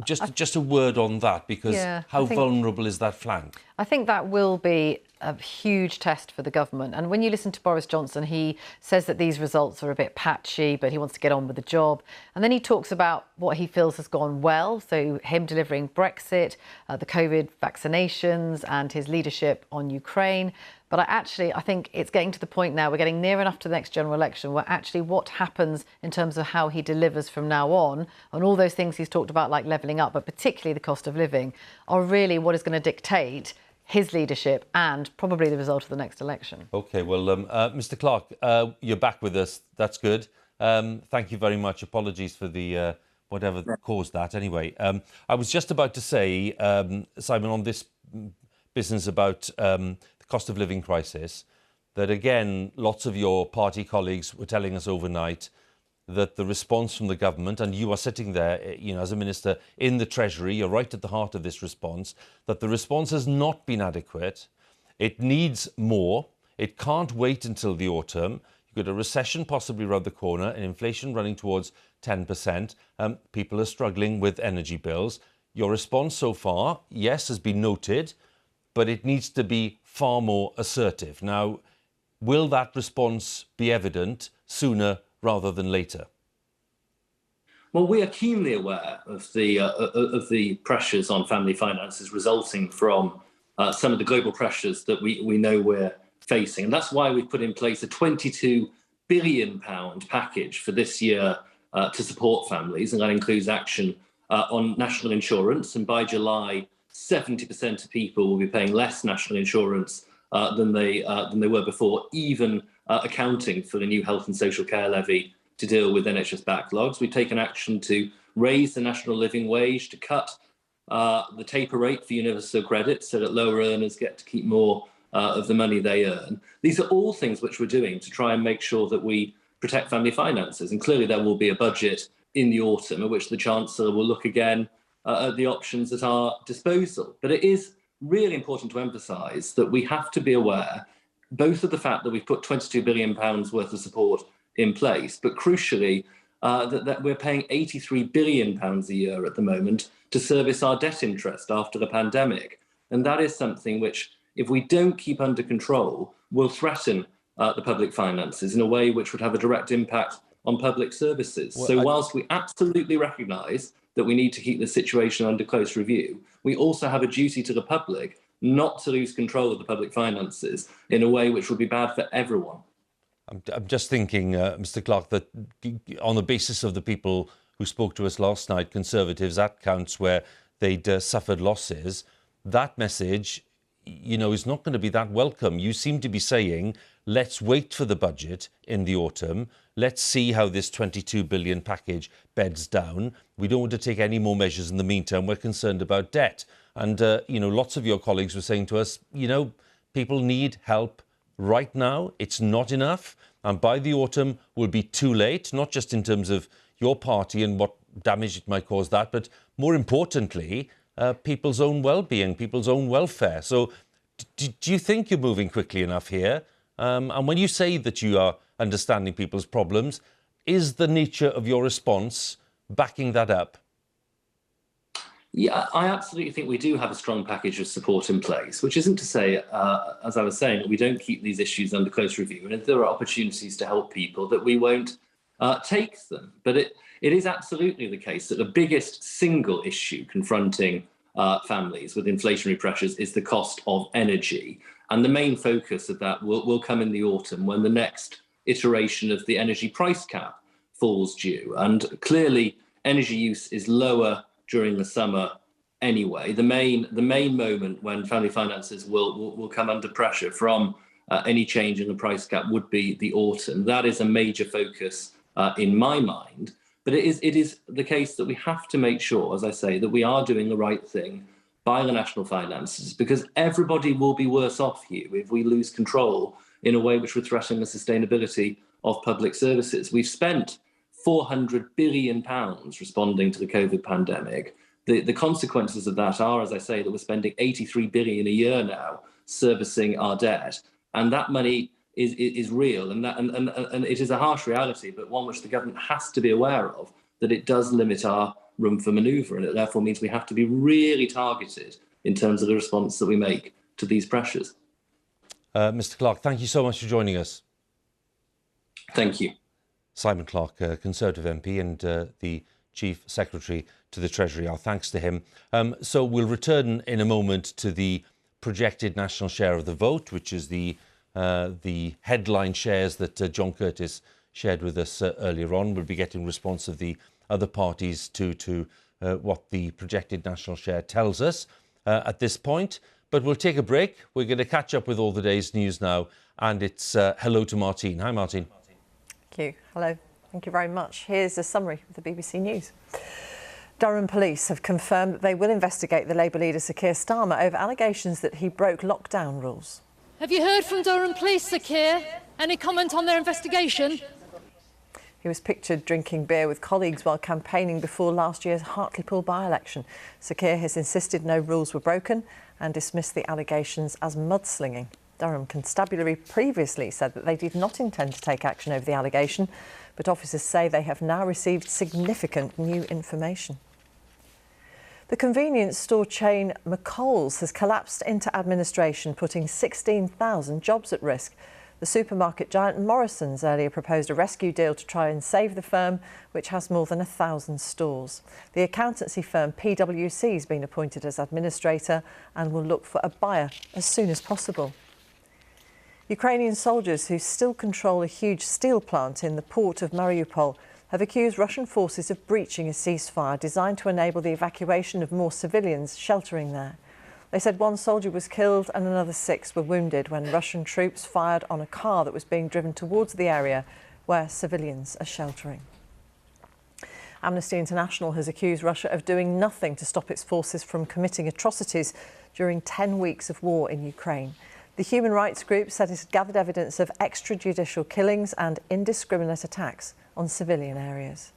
just a word on that, because how vulnerable is that flank? I think that will be a huge test for the government. And when you listen to Boris Johnson, he says that these results are a bit patchy, but he wants to get on with the job. And then he talks about what he feels has gone well. So him delivering Brexit, the COVID vaccinations and his leadership on Ukraine. But I think it's getting to the point now, we're getting near enough to the next general election, where actually what happens in terms of how he delivers from now on, and all those things he's talked about, like levelling up, but particularly the cost of living, are really what is going to dictate his leadership and probably the result of the next election. OK, well, Mr. Clark, you're back with us. That's good. Thank you very much. Apologies for the whatever caused that. Anyway, I was just about to say, Simon, on this business about cost of living crisis, that again, lots of your party colleagues were telling us overnight that the response from the government, and you are sitting there, you know, as a minister in the Treasury, you're right at the heart of this response, that the response has not been adequate. It needs more. It can't wait until the autumn. You've got a recession possibly around the corner and inflation running towards 10%. People are struggling with energy bills. Your response so far, yes, has been noted, but it needs to be far more assertive. Now, will that response be evident sooner rather than later? Well, we are keenly aware of the pressures on family finances resulting from some of the global pressures that we know we're facing. And that's why we've put in place a £22 billion package for this year to support families. And that includes action on national insurance. And by July, 70% of people will be paying less national insurance than they were before, even accounting for the new health and social care levy to deal with NHS backlogs. We've taken action to raise the national living wage, to cut the taper rate for universal credit so that lower earners get to keep more of the money they earn. These are all things which we're doing to try and make sure that we protect family finances. And clearly there will be a budget in the autumn at which the Chancellor will look again at the options at our disposal. But it is really important to emphasise that we have to be aware both of the fact that we've put £22 billion worth of support in place, but crucially that we're paying £83 billion a year at the moment to service our debt interest after the pandemic. And that is something which, if we don't keep under control, will threaten the public finances in a way which would have a direct impact on public services. So whilst we absolutely recognise that we need to keep the situation under close review, we also have a duty to the public not to lose control of the public finances in a way which would be bad for everyone. I'm just thinking, Mr. Clark, that on the basis of the people who spoke to us last night, Conservatives at counts where they'd suffered losses, that message, is not going to be that welcome. You seem to be saying, let's wait for the budget in the autumn. Let's see how this £22 billion package beds down. We don't want to take any more measures in the meantime. We're concerned about debt. And, lots of your colleagues were saying to us, people need help right now. It's not enough. And by the autumn will be too late, not just in terms of your party and what damage it might cause that, but more importantly, people's own well-being, people's own welfare. So do you think you're moving quickly enough here? And when you say that you are understanding people's problems, is the nature of your response backing that up? Yeah, I absolutely think we do have a strong package of support in place, which isn't to say, as I was saying, that we don't keep these issues under close review. And if there are opportunities to help people, that we won't take them. But it is absolutely the case that the biggest single issue confronting families with inflationary pressures is the cost of energy. And the main focus of that will come in the autumn when the next iteration of the energy price cap falls due. And clearly, energy use is lower during the summer anyway. The main moment when family finances will come under pressure from any change in the price cap would be the autumn. That is a major focus in my mind. But it is the case that we have to make sure, as I say, that we are doing the right thing by the national finances, because everybody will be worse off, Huw, if we lose control in a way which would threaten the sustainability of public services. We've spent £400 billion responding to the COVID pandemic. The consequences of that are, as I say, that we're spending £83 billion a year now servicing our debt. And that money is real. And it is a harsh reality, but one which the government has to be aware of, that it does limit our room for manoeuvre. And it therefore means we have to be really targeted in terms of the response that we make to these pressures. Mr. Clark, thank you so much for joining us. Thank you. Simon Clark, Conservative MP and the Chief Secretary to the Treasury. Our thanks to him. So we'll return in a moment to the projected national share of the vote, which is the headline shares that John Curtice shared with us earlier on. We'll be getting response of the other parties to what the projected national share tells us at this point. But we'll take a break. We're going to catch up with all the day's news now. And it's hello to Martine. Hi, Martine. Thank you. Hello. Thank you very much. Here's a summary of the BBC News. Durham police have confirmed that they will investigate the Labour leader Sir Keir Starmer over allegations that he broke lockdown rules. Have you heard from Durham police, Sir Keir? Any comment on their investigation? He was pictured drinking beer with colleagues while campaigning before last year's Hartlepool by-election. Sir Keir has insisted no rules were broken and dismissed the allegations as mudslinging. Durham Constabulary previously said that they did not intend to take action over the allegation, but officers say they have now received significant new information. The convenience store chain McColl's has collapsed into administration, putting 16,000 jobs at risk. The supermarket giant Morrison's earlier proposed a rescue deal to try and save the firm, which has more than 1,000 stores. The accountancy firm PwC has been appointed as administrator and will look for a buyer as soon as possible. Ukrainian soldiers who still control a huge steel plant in the port of Mariupol have accused Russian forces of breaching a ceasefire designed to enable the evacuation of more civilians sheltering there. They said one soldier was killed and another 6 were wounded when Russian troops fired on a car that was being driven towards the area where civilians are sheltering. Amnesty International has accused Russia of doing nothing to stop its forces from committing atrocities during 10 weeks of war in Ukraine. The human rights group said it had gathered evidence of extrajudicial killings and indiscriminate attacks on civilian areas.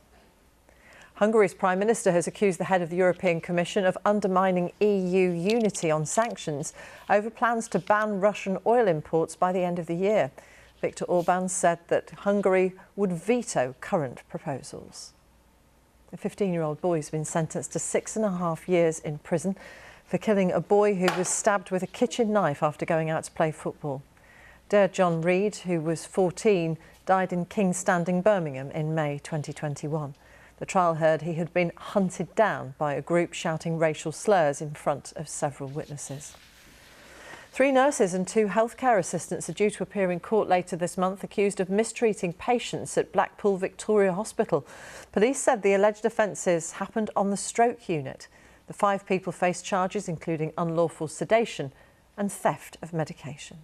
Hungary's Prime Minister has accused the head of the European Commission of undermining EU unity on sanctions over plans to ban Russian oil imports by the end of the year. Viktor Orbán said that Hungary would veto current proposals. A 15-year-old boy has been sentenced to 6.5 years in prison for killing a boy who was stabbed with a kitchen knife after going out to play football. Dare John Reid, who was 14, died in King's Standing, Birmingham in May 2021. The trial heard he had been hunted down by a group shouting racial slurs in front of several witnesses. 3 nurses and 2 healthcare assistants are due to appear in court later this month, accused of mistreating patients at Blackpool Victoria Hospital. Police said the alleged offences happened on the stroke unit. The 5 people face charges including unlawful sedation and theft of medication.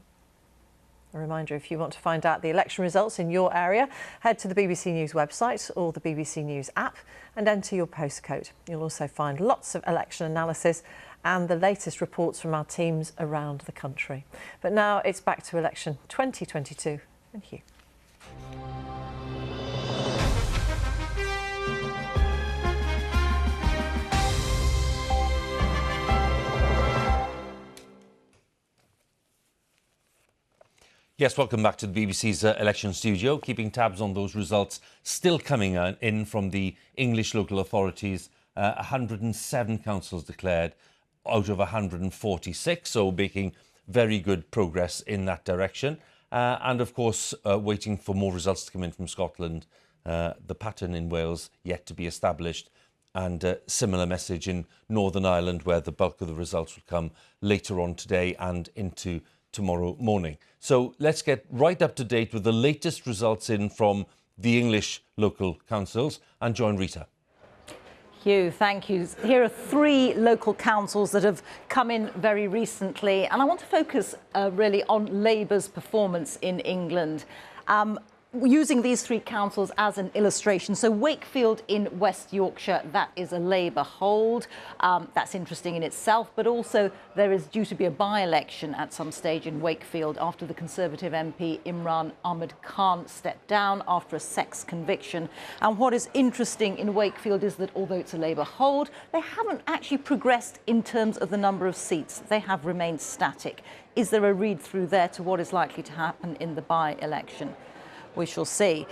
A reminder, if you want to find out the election results in your area, head to the BBC News website or the BBC News app and enter your postcode. You'll also find lots of election analysis and the latest reports from our teams around the country. But now it's back to election 2022 and Huw. Yes, welcome back to the BBC's election studio. Keeping tabs on those results still coming in from the English local authorities. 107 councils declared out of 146, so making very good progress in that direction. And of course, waiting for more results to come in from Scotland. The pattern in Wales yet to be established. And a similar message in Northern Ireland, where the bulk of the results will come later on today and into tomorrow morning. So let's get right up to date with the latest results in from the English local councils and join Reeta. Huw, thank you. Here are 3 local councils that have come in very recently, and I want to focus really on Labour's performance in England. Using these 3 councils as an illustration. So Wakefield in West Yorkshire, that is a Labour hold. That's interesting in itself, but also there is due to be a by-election at some stage in Wakefield after the Conservative MP Imran Ahmed Khan stepped down after a sex conviction. And what is interesting in Wakefield is that although it's a Labour hold, they haven't actually progressed in terms of the number of seats. They have remained static. Is there a read-through there to what is likely to happen in the by-election? We shall see.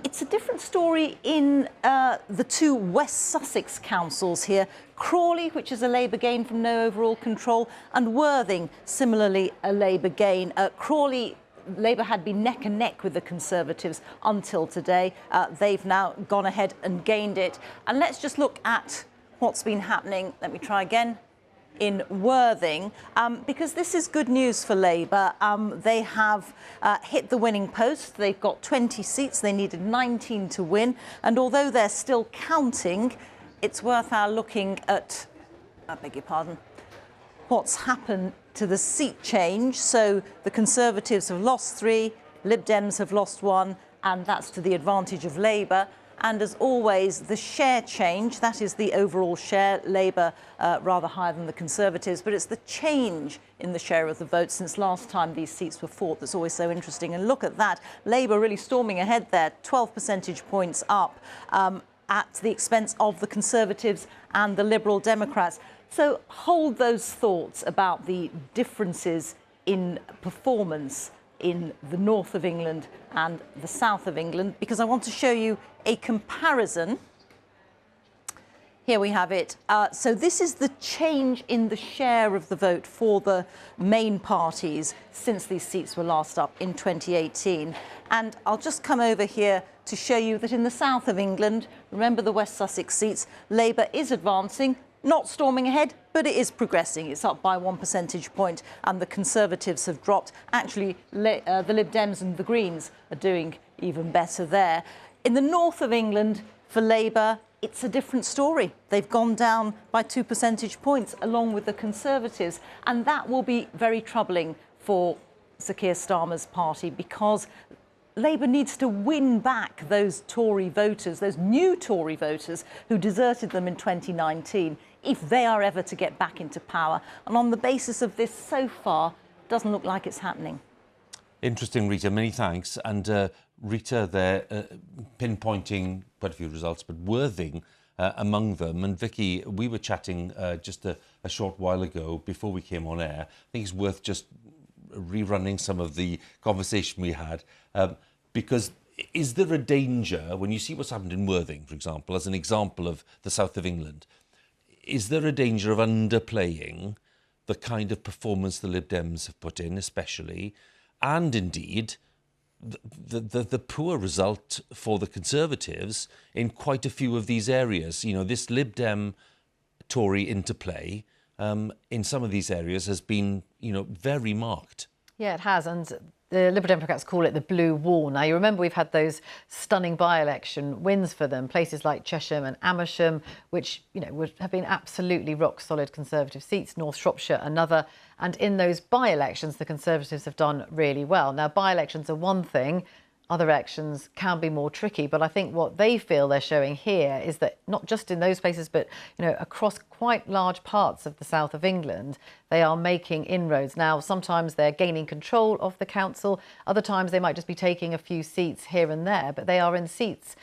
It's a different story in the 2 West Sussex councils here. Crawley, which is a Labour gain from no overall control, and Worthing, similarly a Labour gain. Crawley, Labour had been neck and neck with the Conservatives until today. They've now gone ahead and gained it. And let's just look at what's been happening. Let me try again. In Worthing, because this is good news for Labour. They have hit the winning post. They've got 20 seats. They needed 19 to win. And although they're still counting, it's worth our looking at, I beg your pardon, what's happened to the seat change. So the Conservatives have lost 3, Lib Dems have lost 1, and that's to the advantage of Labour. And as always, the share change, that is the overall share, Labour rather higher than the Conservatives, but it's the change in the share of the vote since last time these seats were fought that's always so interesting. And look at that, Labour really storming ahead there, 12 percentage points up at the expense of the Conservatives and the Liberal Democrats. So hold those thoughts about the differences in performance in the north of England and the south of England, because I want to show you a comparison. Here we have it. So this is the change in the share of the vote for the main parties since these seats were last up in 2018. And I'll just come over here to show you that in the south of England, remember the West Sussex seats, Labour is advancing, not storming ahead, but it is progressing. It's up by 1 percentage point, and the Conservatives have dropped. Actually, the Lib Dems and the Greens are doing even better there. In the north of England, for Labour, it's a different story. They've gone down by 2 percentage points along with the Conservatives, and that will be very troubling for Sir Keir Starmer's party, because Labour needs to win back those Tory voters, those new Tory voters who deserted them in 2019, if they are ever to get back into power. And on the basis of this, so far, doesn't look like it's happening. Interesting, Reeta. Many thanks. And Reeta there pinpointing quite a few results, but Worthing among them. And Vicki, we were chatting just a short while ago before we came on air. I think it's worth just rerunning some of the conversation we had, because is there a danger, when you see what's happened in Worthing, for example, as an example of the south of England, is there a danger of underplaying the kind of performance the Lib Dems have put in, especially, and indeed the poor result for the Conservatives in quite a few of these areas? You know, this Lib Dem Tory interplay in some of these areas has been, you know, very marked. Yeah, it has. And the Liberal Democrats call it the blue wall. Now, you remember we've had those stunning by-election wins for them, places like Chesham and Amersham, which, you know, would have been absolutely rock-solid Conservative seats, North Shropshire another. And in those by-elections, the Conservatives have done really well. Now, by-elections are one thing. Other elections can be more tricky, but I think what they feel they're showing here is that not just in those places, but, you know, across quite large parts of the south of England, they are making inroads. Now, sometimes they're gaining control of the council. Other times they might just be taking a few seats here and there, but they are in seats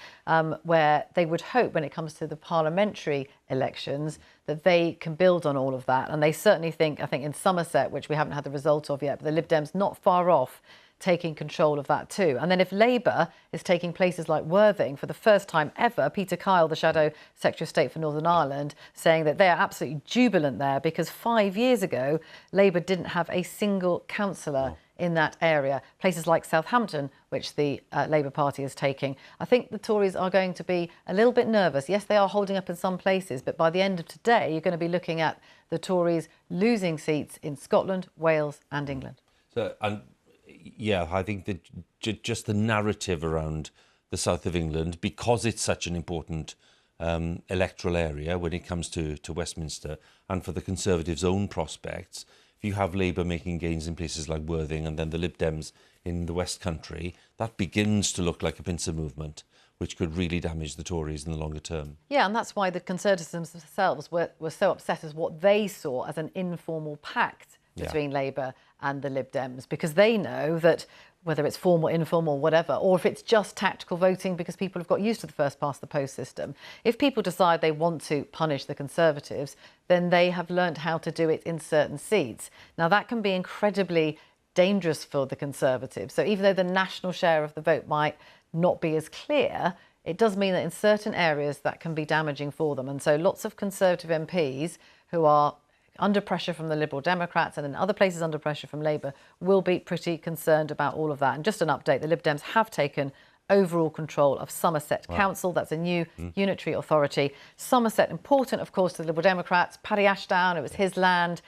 where they would hope, when it comes to the parliamentary elections, that they can build on all of that. And they certainly think, I think in Somerset, which we haven't had the result of yet, but the Lib Dems not far off taking control of that too. And then if Labour is taking places like Worthing for the first time ever, Peter Kyle, the Shadow Secretary of State for Northern Ireland, saying that they are absolutely jubilant there because 5 years ago, Labour didn't have a single councillor in that area. Places like Southampton, which the Labour Party is taking. I think the Tories are going to be a little bit nervous. Yes, they are holding up in some places, but by the end of today, you're going to be looking at the Tories losing seats in Scotland, Wales and England. So, yeah, I think that just the narrative around the south of England, because it's such an important electoral area when it comes to Westminster and for the Conservatives' own prospects, if you have Labour making gains in places like Worthing and then the Lib Dems in the West Country, that begins to look like a pincer movement, which could really damage the Tories in the longer term. Yeah, and that's why the Conservatives themselves were so upset as what they saw as an informal pact between Labour and the Lib Dems, because they know that whether it's formal, informal, whatever, or if it's just tactical voting because people have got used to the first past the post system, if people decide they want to punish the Conservatives, then they have learnt how to do it in certain seats. Now, that can be incredibly dangerous for the Conservatives. So even though the national share of the vote might not be as clear, it does mean that in certain areas that can be damaging for them. And so lots of Conservative MPs who are under pressure from the Liberal Democrats and in other places under pressure from Labour will be pretty concerned about all of that. And just an update, the Lib Dems have taken overall control of Somerset Council. That's a new unitary authority. Somerset, important, of course, to the Liberal Democrats. Paddy Ashdown, it was his land.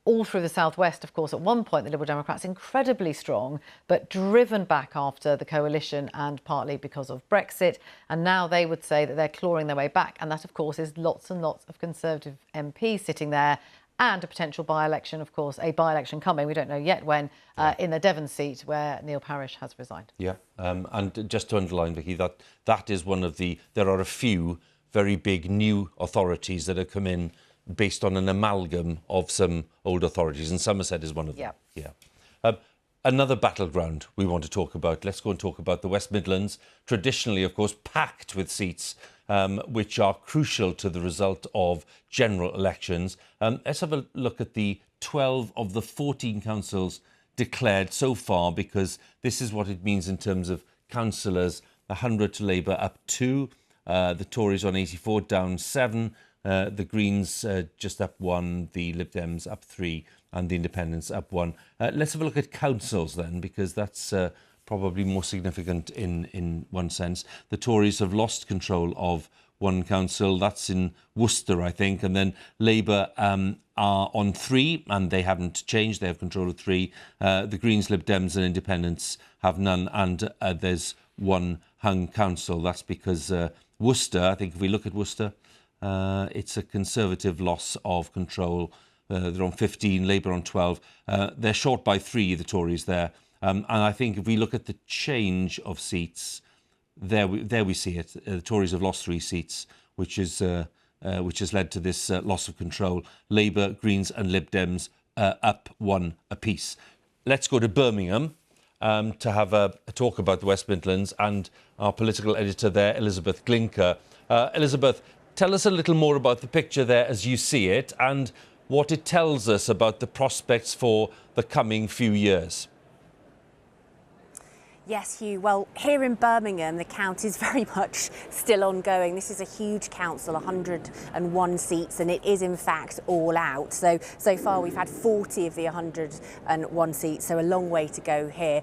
All through the southwest, of course, at one point, the Liberal Democrats incredibly strong, but driven back after the coalition and partly because of Brexit. And now they would say that they're clawing their way back. And that, of course, is lots and lots of Conservative MPs sitting there and a potential by-election, of course, a by-election coming. We don't know yet when, in the Devon seat where Neil Parish has resigned. Yeah, and just to underline, Vicki, that is one of the... There are a few very big new authorities that have come in based on an amalgam of some old authorities, and Somerset is one of them. Yeah. Another battleground we want to talk about. Let's go and talk about the West Midlands. Traditionally, of course, packed with seats which are crucial to the result of general elections. Let's have a look at the 12 of the 14 councils declared so far, because this is what it means in terms of councillors. 100 to Labour, up 2. The Tories on 84, down 7. The Greens just up 1. The Lib Dems up 3. And the Independents up 1. Let's have a look at councils then, because that's probably more significant in one sense. The Tories have lost control of one council. That's in Worcester, I think. And then Labour are on 3, and they haven't changed. They have control of 3. The Greens, Lib Dems and Independents have none. And there's one hung council. That's because Worcester, I think if we look at Worcester, it's a Conservative loss of control. They're on 15, Labour on 12. They're short by 3, the Tories there. And I think if we look at the change of seats, there we see it. The Tories have lost 3 seats, which has led to this loss of control. Labour, Greens and Lib Dems up 1 apiece. Let's go to Birmingham to have a talk about the West Midlands, and our political editor there, Elizabeth Glinker. Elizabeth, tell us a little more about the picture there as you see it, and what it tells us about the prospects for the coming few years. Yes, Huw. Well, here in Birmingham, the count is very much still ongoing. This is a huge council, 101 seats, and it is in fact all out. So far we've had 40 of the 101 seats, so a long way to go here.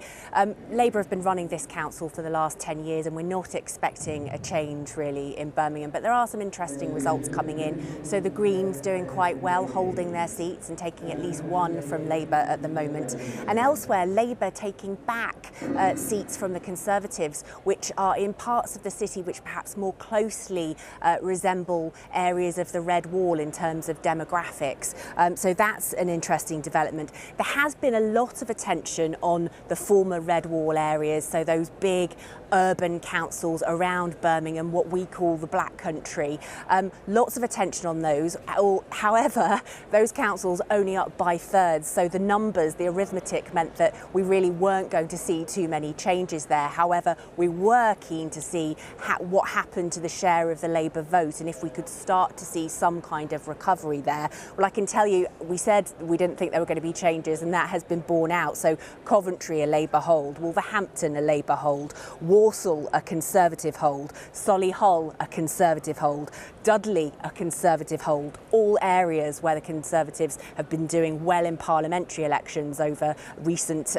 Labour have been running this council for the last 10 years, and we're not expecting a change really in Birmingham. But there are some interesting results coming in. So the Greens doing quite well, holding their seats and taking at least 1 from Labour at the moment. And elsewhere, Labour taking back seats from the Conservatives, which are in parts of the city which perhaps more closely resemble areas of the Red Wall in terms of demographics. So that's an interesting development. There has been a lot of attention on the former Red Wall areas, so those big urban councils around Birmingham, what we call the Black Country. Lots of attention on those. However, those councils only up by thirds, so the numbers, the arithmetic meant that we really weren't going to see too many changes there. However, we were keen to see what happened to the share of the Labour vote, and if we could start to see some kind of recovery there. Well, I can tell you, we said we didn't think there were going to be changes, and that has been borne out. So Coventry, a Labour hold. Wolverhampton, a Labour hold. Walsall, a Conservative hold. Solihull, a Conservative hold. Dudley, a Conservative hold. All areas where the Conservatives have been doing well in parliamentary elections over recent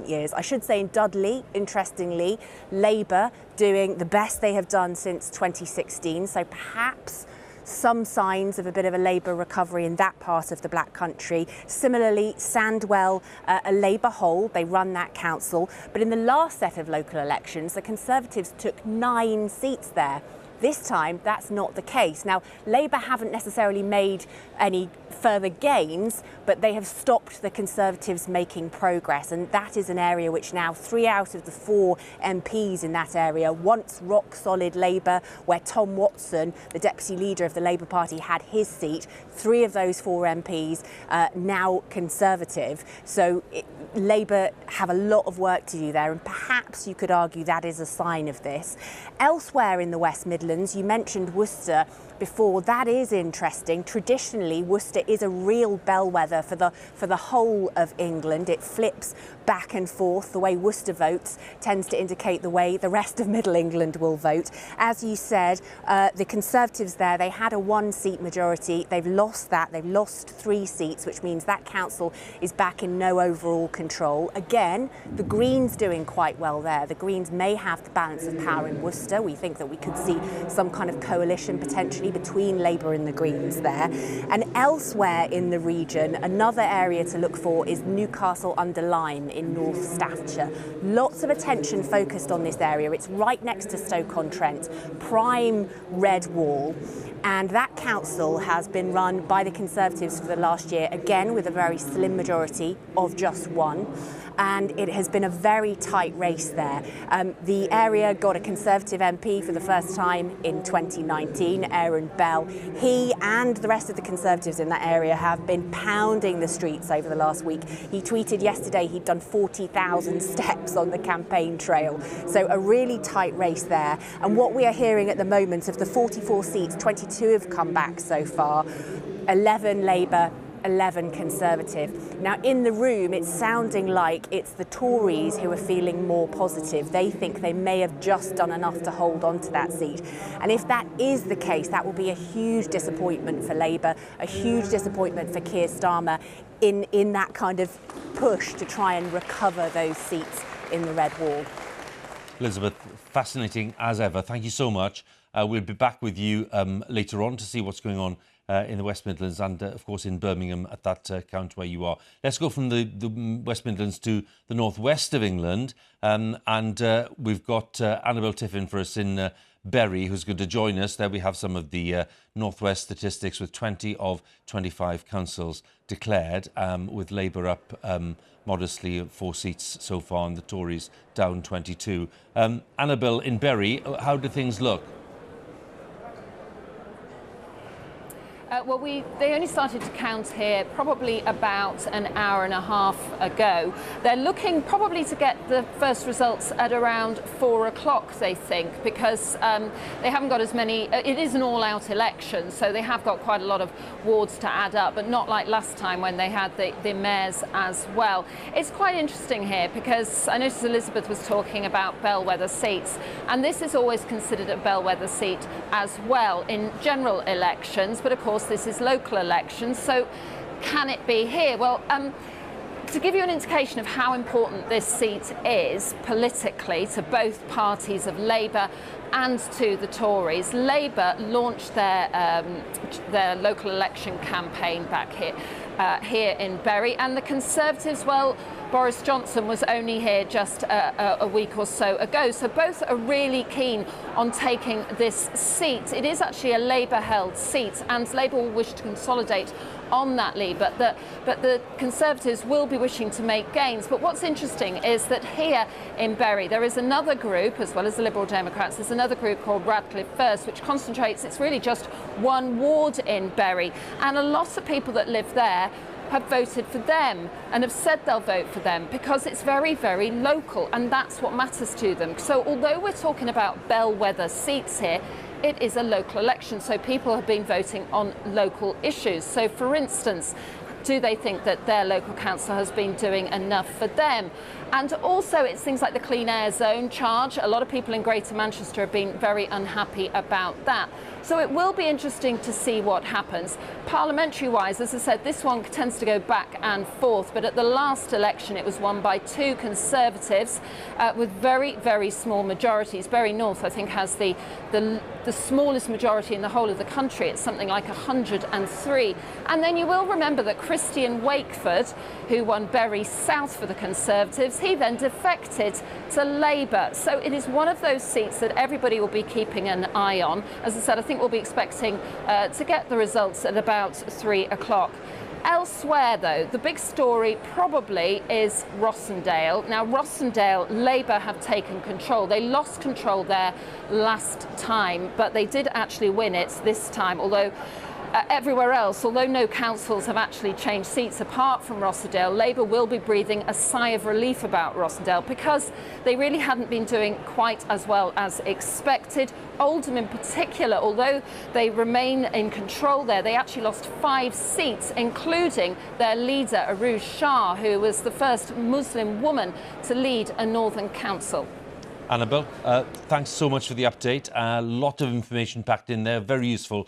years. I should say in Dudley, interestingly, Labour doing the best they have done since 2016. So perhaps some signs of a bit of a Labour recovery in that part of the Black Country. Similarly, Sandwell, a Labour hold, they run that council. But in the last set of local elections, the Conservatives took 9 seats there. This time, that's not the case. Now, Labour haven't necessarily made any further gains, but they have stopped the Conservatives making progress, and that is an area which now 3 out of the 4 MPs in that area, once rock-solid Labour, where Tom Watson, the Deputy Leader of the Labour Party, had his seat, 3 of those 4 MPs now Conservative. So Labour have a lot of work to do there, and perhaps you could argue that is a sign of this. Elsewhere in the West Midlands, you mentioned Worcester before. That is interesting. Traditionally, Worcester is a real bellwether for the whole of England. It flips back and forth. The way Worcester votes tends to indicate the way the rest of Middle England will vote. As you said, the Conservatives there, they had a 1-seat majority. They've lost that. They've lost 3 seats, which means that council is back in no overall control. Again, the Greens doing quite well there. The Greens may have the balance of power in Worcester. We think that we could see some kind of coalition potentially between Labour and the Greens there. And elsewhere in the region, another area to look for is Newcastle-under-Lyme in North Staffordshire. Lots of attention focused on this area. It's right next to Stoke-on-Trent, prime Red Wall. And that council has been run by the Conservatives for the last year, again with a very slim majority of just 1. And it has been a very tight race there. The area got a Conservative MP for the first time in 2019, Worcester and Bell. He and the rest of the Conservatives in that area have been pounding the streets over the last week. He tweeted yesterday he'd done 40,000 steps on the campaign trail. So a really tight race there. And what we are hearing at the moment, of the 44 seats, 22 have come back so far, 11 Labour, 11 Conservative. Now, in the room, it's sounding like it's the Tories who are feeling more positive. They think they may have just done enough to hold on to that seat. And if that is the case, that will be a huge disappointment for Labour, a huge disappointment for Keir Starmer in that kind of push to try and recover those seats in the Red Wall. Elizabeth, fascinating as ever. Thank you so much. We'll be back with you later on to see what's going on in the West Midlands and, of course, in Birmingham at that count where you are. Let's go from the West Midlands to the northwest of England. We've got Annabel Tiffin for us in Bury, who's going to join us. There we have some of the northwest statistics with 20 of 25 councils declared, with Labour up modestly 4 seats so far and the Tories down 22. Annabel, in Bury, how do things look? Well, they only started to count here probably about an hour and a half ago. They're looking probably to get the first results at around 4 o'clock, they think, because they haven't got as many. It is an all-out election, so they have got quite a lot of wards to add up, but not like last time when they had the mayors as well. It's quite interesting here because I noticed Elizabeth was talking about bellwether seats, and this is always considered a bellwether seat as well in general elections, but of course this is local elections, so can it be here? Well, to give you an indication of how important this seat is politically to both parties of Labour and to the Tories, Labour launched their local election campaign back here in Bury, and the Conservatives, well, Boris Johnson was only here just a week or so ago, so both are really keen on taking this seat. It is actually a Labour-held seat, and Labour will wish to consolidate on that lead, but the Conservatives will be wishing to make gains. But what's interesting is that here in Bury there is another group, as well as the Liberal Democrats, there's another group called Radcliffe First, which concentrates, it's really just one ward in Bury, and a lot of people that live there have voted for them and have said they'll vote for them because it's very, very local, and that's what matters to them. So although we're talking about bellwether seats here, it is a local election, so people have been voting on local issues. So for instance, do they think that their local council has been doing enough for them? And also it's things like the clean air zone charge. A lot of people in Greater Manchester have been very unhappy about that. So it will be interesting to see what happens. Parliamentary-wise, as I said, this one tends to go back and forth, but at the last election it was won by 2 Conservatives with very, very small majorities. Bury North, I think, has the smallest majority in the whole of the country. It's something like 103. And then you will remember that Christian Wakeford, who won Bury South for the Conservatives, he then defected to Labour. So it is one of those seats that everybody will be keeping an eye on. As I said, I think we'll be expecting to get the results at about 3 o'clock. Elsewhere, though, the big story probably is Rossendale. Now, Rossendale, Labour have taken control. They lost control there last time, but they did actually win it this time, although everywhere else, although no councils have actually changed seats apart from Rossendale, Labour will be breathing a sigh of relief about Rossendale because they really hadn't been doing quite as well as expected. Oldham in particular, although they remain in control there, they actually lost 5 seats, including their leader, Aruj Shah, who was the first Muslim woman to lead a northern council. Annabel, thanks so much for the update. A lot of information packed in there, very useful.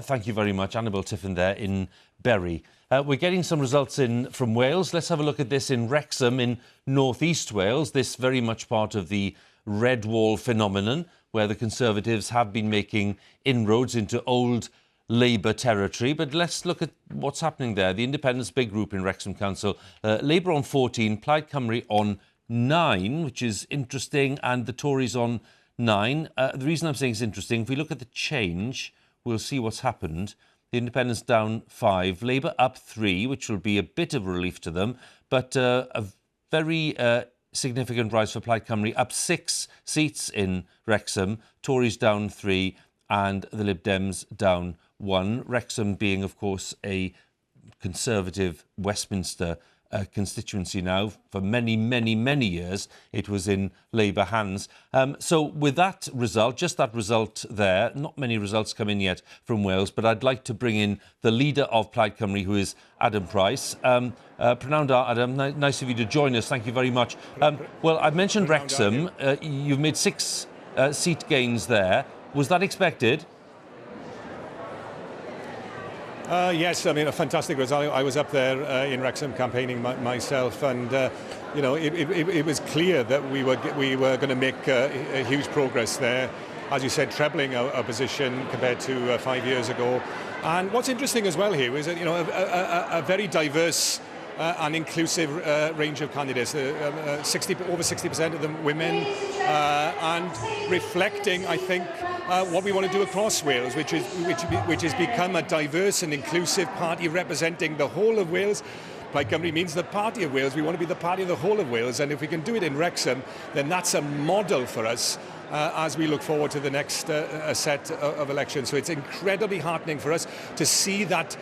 Thank you very much. Annabel Tiffin there in Bury. We're getting some results in from Wales. Let's have a look at this in Wrexham in North East Wales. This very much part of the Red Wall phenomenon, where the Conservatives have been making inroads into old Labour territory. But let's look at what's happening there. The Independents' big group in Wrexham Council, Labour on 14, Plaid Cymru on 9, which is interesting, and the Tories on 9. The reason I'm saying it's interesting, if we look at the change, we'll see what's happened. The Independents down 5, Labour up 3, which will be a bit of relief to them, but a very significant rise for Plaid Cymru, up 6 seats in Wrexham, Tories down 3, and the Lib Dems down 1. Wrexham being, of course, a Conservative Westminster constituency now. For many, many, many years, it was in Labour hands. So with that result, just that result there, not many results come in yet from Wales, but I'd like to bring in the leader of Plaid Cymru, who is Adam Price. Prynawn da, Adam, nice of you to join us. Thank you very much. Well, I've mentioned Wrexham. You've made 6 seat gains there. Was that expected? Yes, I mean, a fantastic result. I was up there in Wrexham campaigning myself, and you know, it was clear that we were going to make a huge progress there. As you said, trebling our position compared to 5 years ago. And what's interesting as well here is that, you know, a very diverse and inclusive range of candidates. Over 60% of them women, and reflecting, I think, what we want to do across Wales, which has become a diverse and inclusive party representing the whole of Wales. Plaid Cymru means the party of Wales. We want to be the party of the whole of Wales, and if we can do it in Wrexham, then that's a model for us as we look forward to the next set of elections. So it's incredibly heartening for us to see that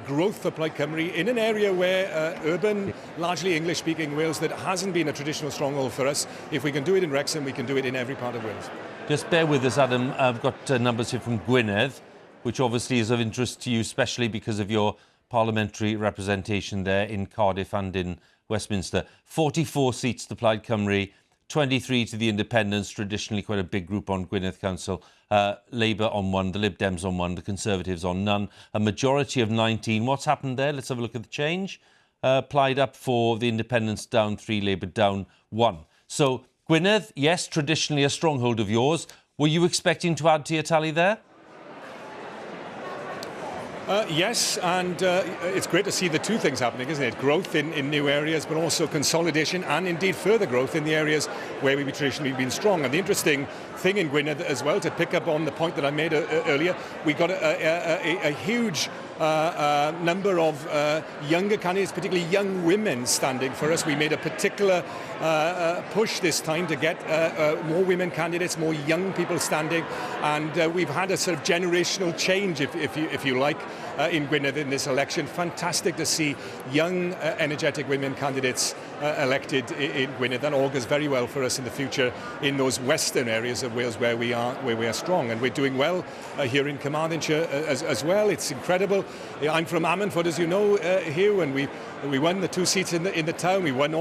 growth for Plaid Cymru in an area where urban, largely English-speaking Wales, that hasn't been a traditional stronghold for us. If we can do it in Wrexham, we can do it in every part of Wales. Just bear with us, Adam. I've got numbers here from Gwynedd, which obviously is of interest to you, especially because of your parliamentary representation there in Cardiff and in Westminster. 44 seats to Plaid Cymru, 23 to the Independents, traditionally quite a big group on Gwynedd Council. Labour on 1, the Lib Dems on 1, the Conservatives on none. A majority of 19. What's happened there? Let's have a look at the change. Plaid up 4, the Independents down 3, Labour down 1. So Gwynedd, yes, traditionally a stronghold of yours. Were you expecting to add to your tally there? Yes, and it's great to see the two things happening, isn't it? Growth in new areas, but also consolidation and indeed further growth in the areas where we've traditionally been strong. And the interesting thing in Gwynedd as well, to pick up on the point that I made earlier, we got a huge number of younger candidates, particularly young women, standing for us. We made a particular push this time to get more women candidates, more young people standing, and we've had a sort of generational change, if you like, in Gwynedd in this election. Fantastic to see young, energetic women candidates elected in Gwynedd. That augurs very well for us in the future in those western areas of Wales where we are strong, and we're doing well here in Carmarthenshire as well. It's incredible. I'm from Ammanford, as you know, Huw, and we won the 2 seats in the town. We won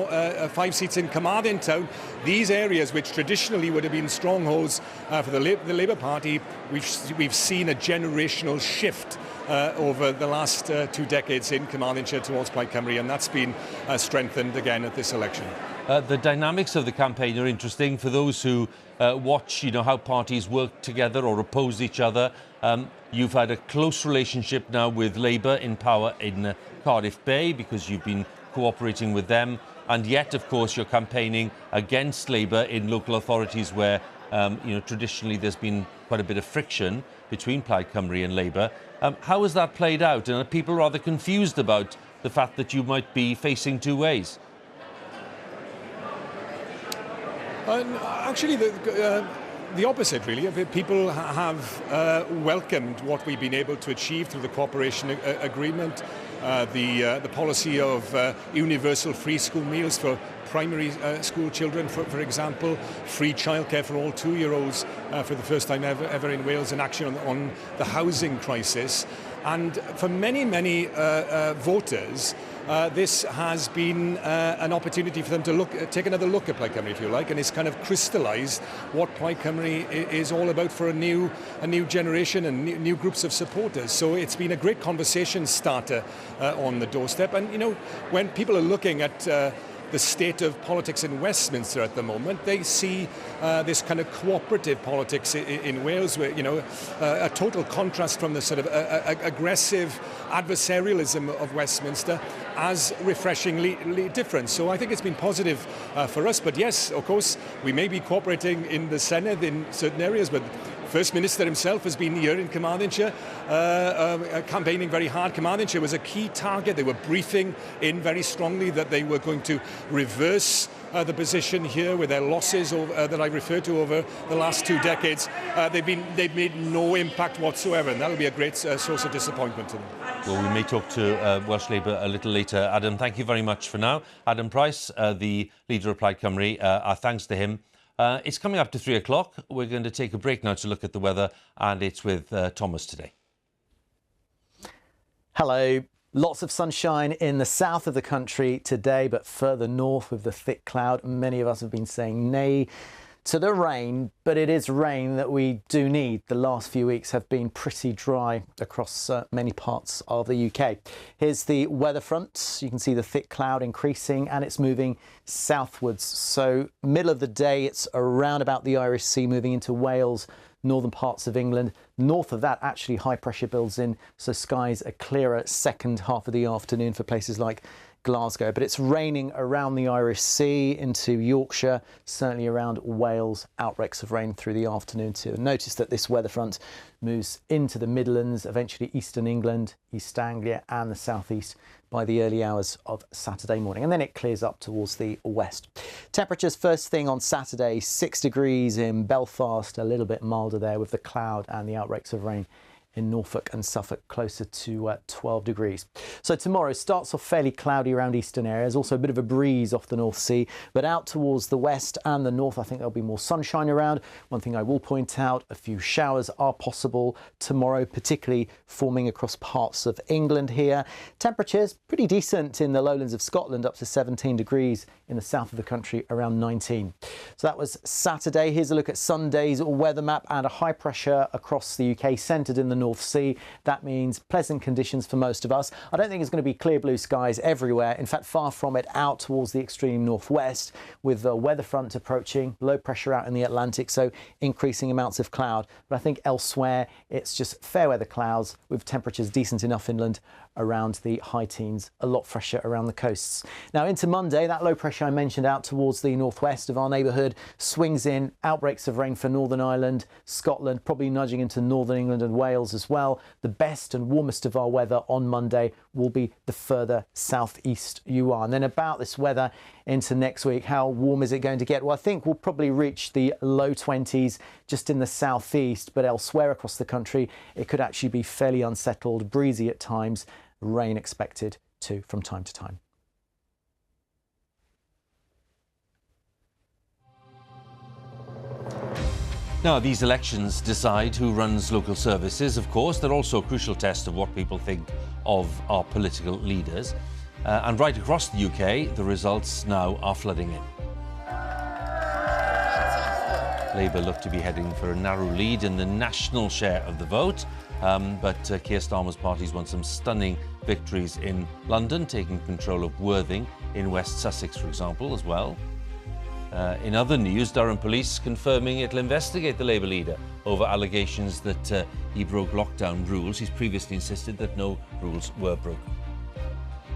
5 seats in Carmarthen town. These areas, which traditionally would have been strongholds for the Labour Party, we've seen a generational shift over the last 2 decades in Carmarthenshire towards Plaid Cymru, and that's been strengthened again at this election. The dynamics of the campaign are interesting for those who watch, you know, how parties work together or oppose each other. You've had a close relationship now with Labour in power in Cardiff Bay because you've been cooperating with them, and yet, of course, you're campaigning against Labour in local authorities where, you know, traditionally there's been quite a bit of friction between Plaid Cymru and Labour. How has that played out? And are people rather confused about the fact that you might be facing 2 ways? Actually, the opposite, really. People have welcomed what we've been able to achieve through the cooperation agreement, the policy of universal free school meals for primary school children, for example, free childcare for all 2-year-olds for the first time ever in Wales, and action on the housing crisis. And for many, many voters, this has been an opportunity for them to take another look at Plaid Cymru, if you like, and it's kind of crystallised what Plaid Cymru is all about for a new generation and new groups of supporters. So it's been a great conversation starter on the doorstep. And, you know, when people are looking at the state of politics in Westminster at the moment, they see this kind of cooperative politics in Wales, where, you know, a total contrast from the sort of aggressive adversarialism of Westminster as refreshingly different. So I think it's been positive for us. But yes, of course, we may be cooperating in the Senedd in certain areas, but First Minister himself has been here in Carmarthenshire, campaigning very hard. Carmarthenshire was a key target. They were briefing in very strongly that they were going to reverse the position here with their losses that I referred to over the last 2 decades. They've made no impact whatsoever, and that'll be a great source of disappointment to them. Well, we may talk to Welsh Labour a little later. Adam, thank you very much for now. Adam Price, the leader of Plaid Cymru, our thanks to him. It's coming up to 3 o'clock. We're going to take a break now to look at the weather, and it's with Thomas today. Hello. Lots of sunshine in the south of the country today, but further north with the thick cloud, many of us have been saying nay to the rain, but it is rain that we do need. The last few weeks have been pretty dry across many parts of the UK. Here's the weather front. You can see the thick cloud increasing and it's moving southwards. So middle of the day, it's around about the Irish Sea, moving into Wales, northern parts of England. North of that, actually, high pressure builds in, so skies are clearer second half of the afternoon for places like Glasgow. But it's raining around the Irish Sea into Yorkshire, certainly around Wales, outbreaks of rain through the afternoon too. And notice that this weather front moves into the Midlands, eventually eastern England, East Anglia and the southeast by the early hours of Saturday morning, and then it clears up towards the west. Temperatures first thing on Saturday, 6 degrees in Belfast, a little bit milder there with the cloud and the outbreaks of rain in Norfolk and Suffolk, closer to 12 degrees. So tomorrow starts off fairly cloudy around eastern areas, also a bit of a breeze off the North Sea, but out towards the west and the north, I think there'll be more sunshine around. One thing I will point out, a few showers are possible tomorrow, particularly forming across parts of England here. Temperatures pretty decent in the lowlands of Scotland, up to 17 degrees, in the south of the country around 19. So that was Saturday. Here's a look at Sunday's weather map, and a high pressure across the UK centred in the North Sea. That means pleasant conditions for most of us. I don't think it's going to be clear blue skies everywhere. In fact, far from it, out towards the extreme northwest with the weather front approaching, low pressure out in the Atlantic, so increasing amounts of cloud. But I think elsewhere it's just fair weather clouds with temperatures decent enough inland around the high teens, a lot fresher around the coasts. Now into Monday, that low pressure I mentioned out towards the northwest of our neighbourhood swings in, outbreaks of rain for Northern Ireland, Scotland, probably nudging into Northern England and Wales as well. The best and warmest of our weather on Monday will be the further southeast you are. And then about this weather into next week, how warm is it going to get? Well, I think we'll probably reach the low 20s just in the southeast, but elsewhere across the country, it could actually be fairly unsettled, breezy at times, rain expected too from time to time. Now, these elections decide who runs local services. Of course, they're also a crucial test of what people think of our political leaders. And right across the UK, the results now are flooding in. Labour look to be heading for a narrow lead in the national share of the vote, but Keir Starmer's party's won some stunning victories in London, taking control of Worthing in West Sussex, for example, as well. In other news, Durham police confirming it'll investigate the Labour leader over allegations that he broke lockdown rules. He's previously insisted that no rules were broken.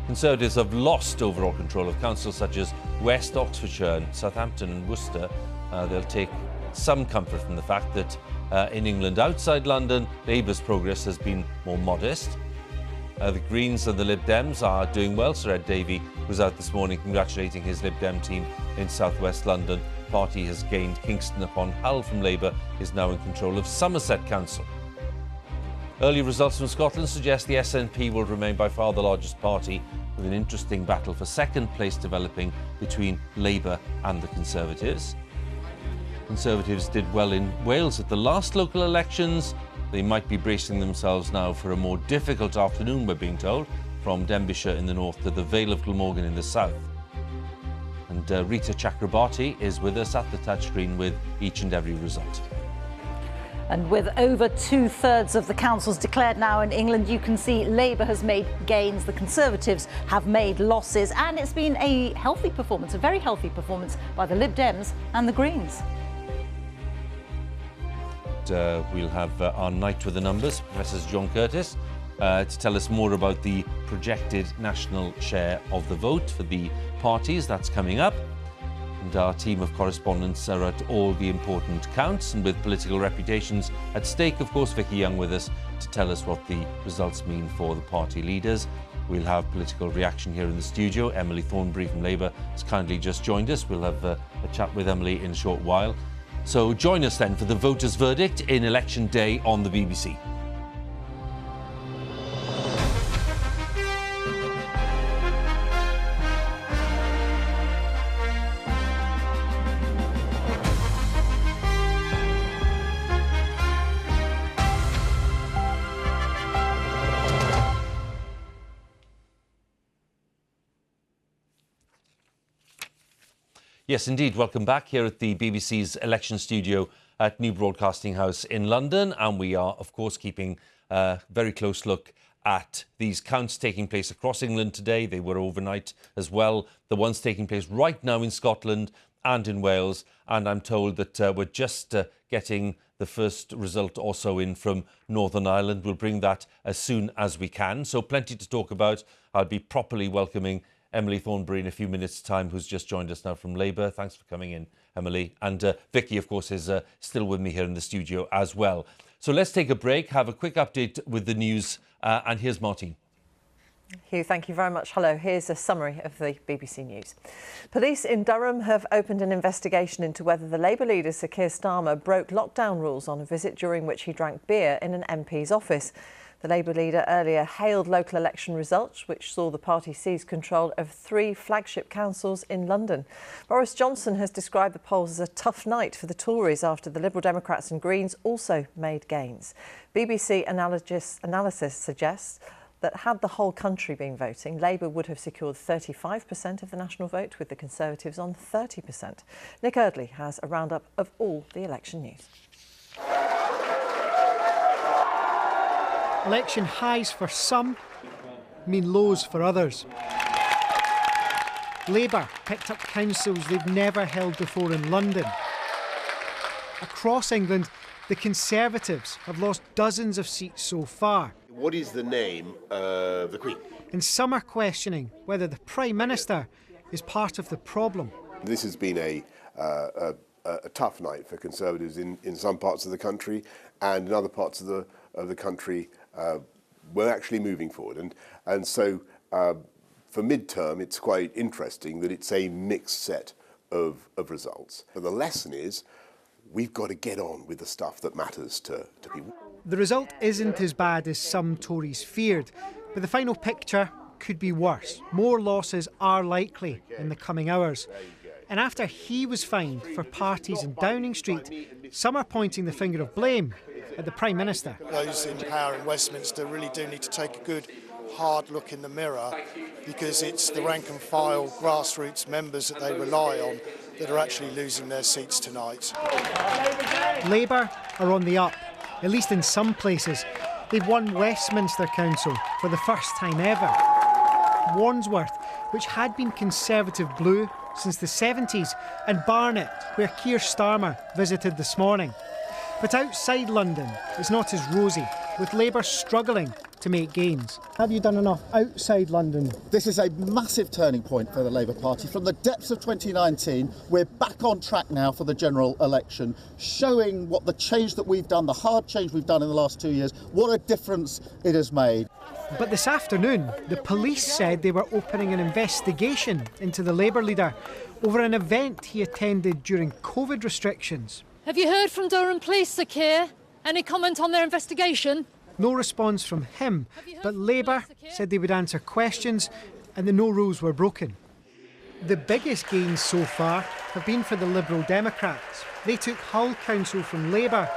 Conservatives have lost overall control of councils such as West Oxfordshire and Southampton and Worcester. They'll take some comfort from the fact that in England outside London, Labour's progress has been more modest. The Greens and the Lib Dems are doing well. Sir Ed Davey was out this morning congratulating his Lib Dem team in southwest London. The party has gained Kingston upon Hull from Labour, is now in control of Somerset Council. Early results from Scotland suggest the SNP will remain by far the largest party, with an interesting battle for second place developing between Labour and the Conservatives. Conservatives did well in Wales at the last local elections. They might be bracing themselves now for a more difficult afternoon, we're being told, from Denbighshire in the north to the Vale of Glamorgan in the south. And Reeta Chakrabarti is with us at the touchscreen with each and every result. And with over 2/3 of the councils declared now in England, you can see Labour has made gains, the Conservatives have made losses, and it's been a healthy performance, a very healthy performance by the Lib Dems and the Greens. We'll have our night with the numbers, Professor Sir John Curtice, to tell us more about the projected national share of the vote for the parties. That's coming up. And our team of correspondents are at all the important counts, and with political reputations at stake, of course, Vicki Young with us to tell us what the results mean for the party leaders. We'll have political reaction here in the studio. Emily Thornberry from Labour has kindly just joined us. We'll have a chat with Emily in a short while. So join us then for the voters' verdict in Election Day on the BBC. Yes, indeed. Welcome back here at the BBC's election studio at New Broadcasting House in London. And we are, of course, keeping a very close look at these counts taking place across England today. They were overnight as well. The ones taking place right now in Scotland and in Wales. And I'm told that we're just getting the first result also in from Northern Ireland. We'll bring that as soon as we can. So plenty to talk about. I'll be properly welcoming Emily Thornberry in a few minutes' time, who's just joined us now from Labour. Thanks for coming in, Emily. And Vicki, of course, is still with me here in the studio as well. So let's take a break, have a quick update with the news, and here's Martine. Huw, thank you very much. Hello, here's a summary of the BBC News. Police in Durham have opened an investigation into whether the Labour leader Sir Keir Starmer broke lockdown rules on a visit during which he drank beer in an MP's office. The Labour leader earlier hailed local election results, which saw the party seize control of 3 flagship councils in London. Boris Johnson has described the polls as a tough night for the Tories after the Liberal Democrats and Greens also made gains. BBC analysis suggests that had the whole country been voting, Labour would have secured 35% of the national vote, with the Conservatives on 30%. Nick Eardley has a roundup of all the election news. Election highs for some mean lows for others. Labour picked up councils they've never held before in London. Across England, the Conservatives have lost dozens of seats so far. What is the name of the Queen? And some are questioning whether the Prime Minister is part of the problem. This has been a tough night for Conservatives in some parts of the country, and in other parts of the country we're actually moving forward. And so for midterm, it's quite interesting that it's a mixed set of results. But the lesson is we've got to get on with the stuff that matters to people. The result isn't as bad as some Tories feared, but the final picture could be worse. More losses are likely in the coming hours. And after he was fined for parties in Downing Street, some are pointing the finger of blame at the Prime Minister. Those in power in Westminster really do need to take a good, hard look in the mirror, because it's the rank and file grassroots members that they rely on that are actually losing their seats tonight. Labour are on the up, at least in some places. They've won Westminster Council for the first time ever. Wandsworth, which had been Conservative blue since the 70s, and Barnet, where Keir Starmer visited this morning. But outside London, it's not as rosy, with Labour struggling to make gains. Have you done enough outside London? This is a massive turning point for the Labour Party. From the depths of 2019, we're back on track now for the general election, showing what the change that we've done, the hard change we've done in the last 2 years, what a difference it has made. But this afternoon, the police said they were opening an investigation into the Labour leader over an event he attended during COVID restrictions. Have you heard from Durham Police, Sir Keir? Any comment on their investigation? No response from him, but Labour said they would answer questions and that no rules were broken. The biggest gains so far have been for the Liberal Democrats. They took Hull Council from Labour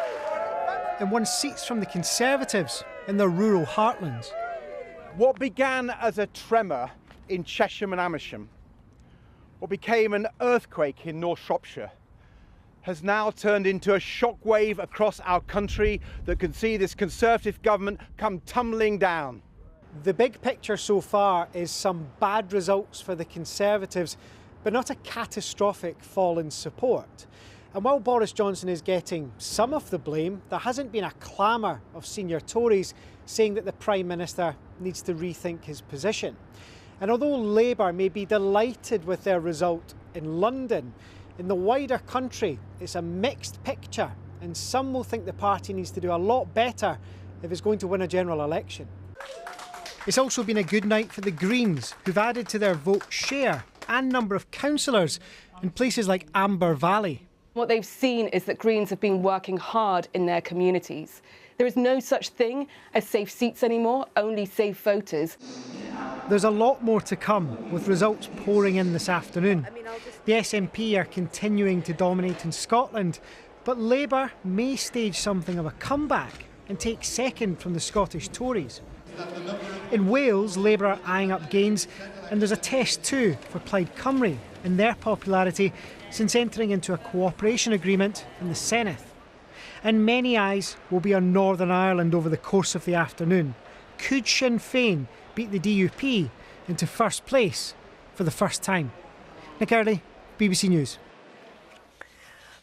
and won seats from the Conservatives in their rural heartlands. What began as a tremor in Chesham and Amersham, what became an earthquake in North Shropshire, has now turned into a shockwave across our country that can see this Conservative government come tumbling down. The big picture so far is some bad results for the Conservatives, but not a catastrophic fall in support. And while Boris Johnson is getting some of the blame, there hasn't been a clamour of senior Tories saying that the Prime Minister needs to rethink his position. And although Labour may be delighted with their result in London, in the wider country it's a mixed picture, and some will think the party needs to do a lot better if it's going to win a general election. It's also been a good night for the Greens, who've added to their vote share and number of councillors in places like Amber Valley. What they've seen is that Greens have been working hard in their communities. There is no such thing as safe seats anymore, only safe voters. There's a lot more to come, with results pouring in this afternoon. The SNP are continuing to dominate in Scotland, but Labour may stage something of a comeback and take second from the Scottish Tories. In Wales, Labour are eyeing up gains, and there's a test too for Plaid Cymru in their popularity since entering into a cooperation agreement in the Senedd. And many eyes will be on Northern Ireland over the course of the afternoon. Could Sinn Féin beat the DUP into first place for the first time? Nick Early, BBC News.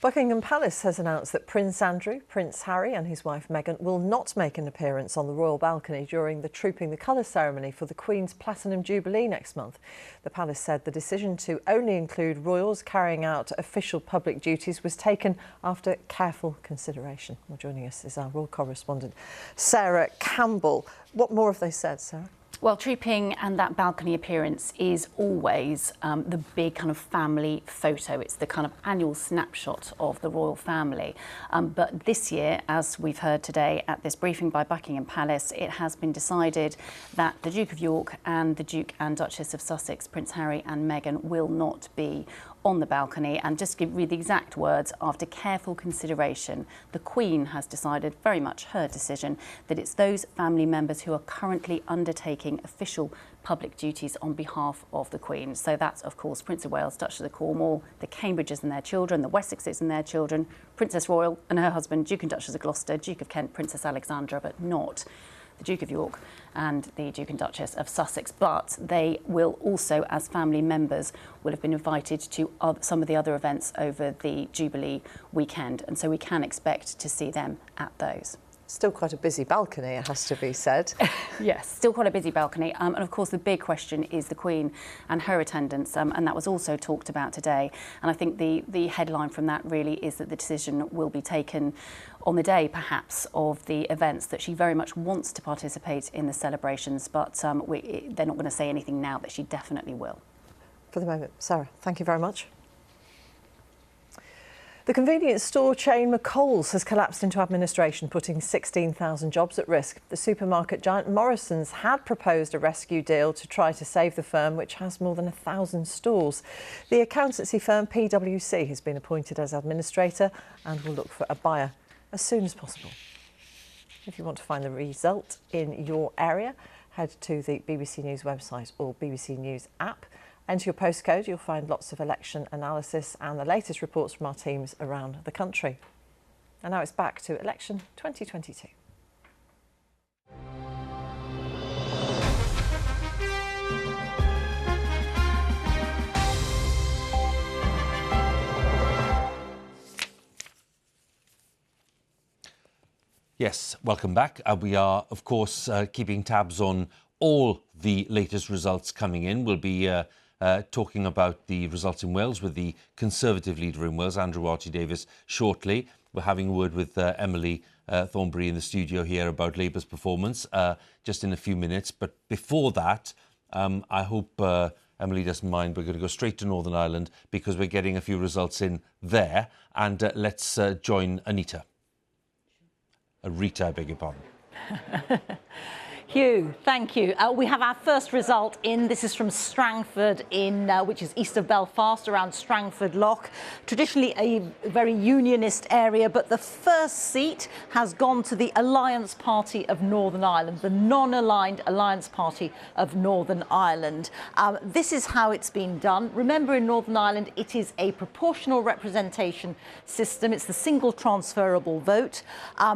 Buckingham Palace has announced that Prince Andrew, Prince Harry and his wife Meghan will not make an appearance on the royal balcony during the Trooping the Colours ceremony for the Queen's Platinum Jubilee next month. The palace said the decision to only include royals carrying out official public duties was taken after careful consideration. Well, joining us is our royal correspondent, Sarah Campbell. What more have they said, Sarah? Well, trooping and that balcony appearance is always the big kind of family photo. It's the kind of annual snapshot of the royal family. But this year, as we've heard today at this briefing by Buckingham Palace, it has been decided that the Duke of York and the Duke and Duchess of Sussex, Prince Harry and Meghan, will not be on the balcony. And just to read the exact words, after careful consideration, the Queen has decided, very much her decision, that it's those family members who are currently undertaking official public duties on behalf of the Queen. So that's, of course, Prince of Wales, Duchess of Cornwall, the Cambridges and their children, the Wessexes and their children, Princess Royal and her husband, Duke and Duchess of Gloucester, Duke of Kent, Princess Alexandra, but not the Duke of York and the Duke and Duchess of Sussex. But they will also, as family members, will have been invited to some of the other events over the Jubilee weekend. And so we can expect to see them at those. Still quite a busy balcony, it has to be said. Yes, still quite a busy balcony. And of course, the big question is the Queen and her attendance. And that was also talked about today. And I think the headline from that really is that the decision will be taken on the day, perhaps, of the events, that she very much wants to participate in the celebrations. But they're not going to say anything now that she definitely will. For the moment. Sarah, thank you very much. The convenience store chain McColl's has collapsed into administration, putting 16,000 jobs at risk. The supermarket giant Morrison's had proposed a rescue deal to try to save the firm, which has more than 1,000 stores. The accountancy firm PwC has been appointed as administrator and will look for a buyer as soon as possible. If you want to find the result in your area, head to the BBC News website or BBC News app. Enter your postcode, you'll find lots of election analysis and the latest reports from our teams around the country. And now it's back to election 2022. Yes, welcome back. We are, of course, keeping tabs on all the latest results coming in. We'll be talking about the results in Wales with the Conservative leader in Wales, Andrew RT Davies, shortly. We're having a word with Emily Thornberry in the studio here about Labour's performance just in a few minutes. But before that, I hope Emily doesn't mind. We're going to go straight to Northern Ireland because we're getting a few results in there. And let's join Anita. Reeta, I beg your pardon. Huw, thank you. We have our first result in. This is from Strangford, which is east of Belfast, around Strangford Lough. Traditionally a very unionist area, but the first seat has gone to the Alliance Party of Northern Ireland, the non-aligned Alliance Party of Northern Ireland. This is how it's been done. Remember, in Northern Ireland, it is a proportional representation system. It's the single transferable vote.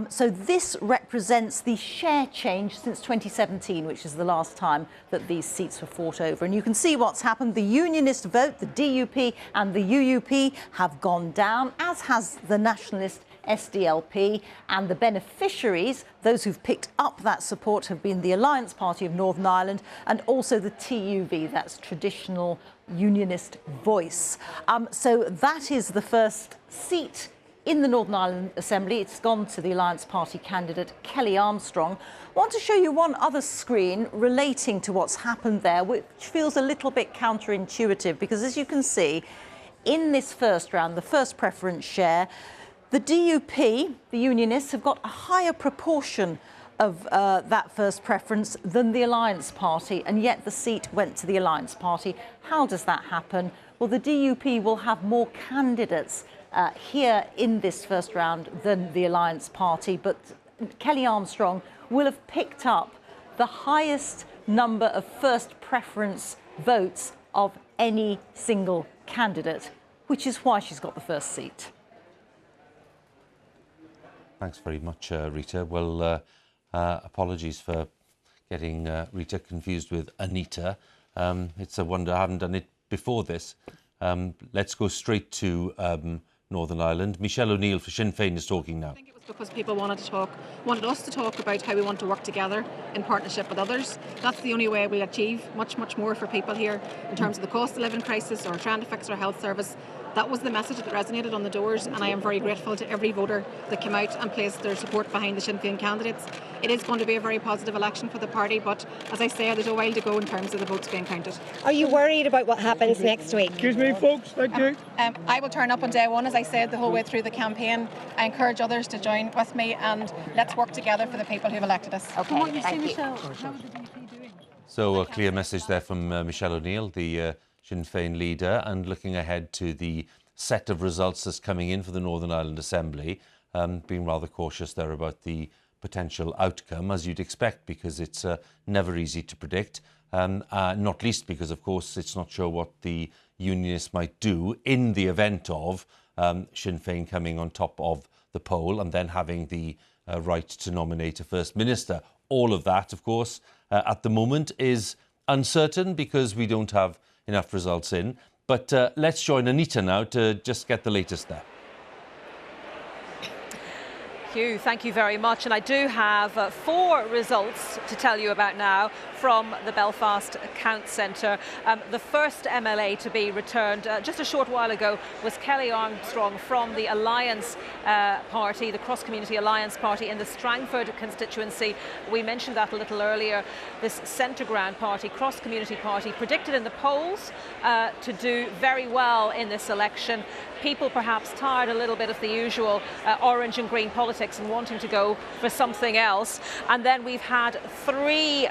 So this represents the share change since 2017, which is the last time that these seats were fought over. And you can see what's happened. The unionist vote, the DUP and the UUP have gone down, as has the nationalist SDLP, and the beneficiaries, those who've picked up that support, have been the Alliance Party of Northern Ireland and also the TUV, that's Traditional Unionist Voice. So that is the first seat in the Northern Ireland Assembly. It's gone to the Alliance Party candidate Kelly Armstrong. I want to show you one other screen relating to what's happened there, which feels a little bit counterintuitive, because as you can see, in this first round, the first preference share, the DUP, the Unionists, have got a higher proportion of that first preference than the Alliance Party, and yet the seat went to the Alliance Party. How does that happen? Well, the DUP will have more candidates here in this first round than the Alliance Party, but Kelly Armstrong will have picked up the highest number of first preference votes of any single candidate, which is why she's got the first seat. Thanks very much, Rita. Well, apologies for getting Rita confused with Anita. It's a wonder I haven't done it before this. Let's go straight to Northern Ireland. Michelle O'Neill for Sinn Féin is talking now. Because people wanted us to talk about how we want to work together in partnership with others. That's the only way we'll achieve much more for people here in terms of the cost of living crisis or trying to fix our health service. That was the message that resonated on the doors, and I am very grateful to every voter that came out and placed their support behind the Sinn Féin candidates. It is going to be a very positive election for the party, but as I say, there's a while to go in terms of the votes being counted. Are you worried about what happens next week? Excuse me, folks, thank you. I will turn up on day one, as I said, the whole way through the campaign. I encourage others to join with me, and let's work together for the people who've elected us. Okay, thank you. Michelle, how is the DP doing? So a clear message there from Michelle O'Neill, the Sinn Féin leader, and looking ahead to the set of results that's coming in for the Northern Ireland Assembly, being rather cautious there about the potential outcome, as you'd expect, because it's never easy to predict, not least because, of course, it's not sure what the Unionists might do in the event of Sinn Féin coming on top of the poll and then having the right to nominate a First Minister. All of that, of course, at the moment is uncertain because we don't have enough results in. But let's join Anita now to just get the latest there. Huw, thank you very much. And I do have 4 results to tell you about now from the Belfast Count Centre. The first MLA to be returned just a short while ago was Kelly Armstrong from the Alliance Party, the Cross Community Alliance Party in the Strangford constituency. We mentioned that a little earlier. This centre ground party, Cross Community Party, predicted in the polls to do very well in this election. People perhaps tired a little bit of the usual orange and green politics and wanting to go for something else. And then we've had 3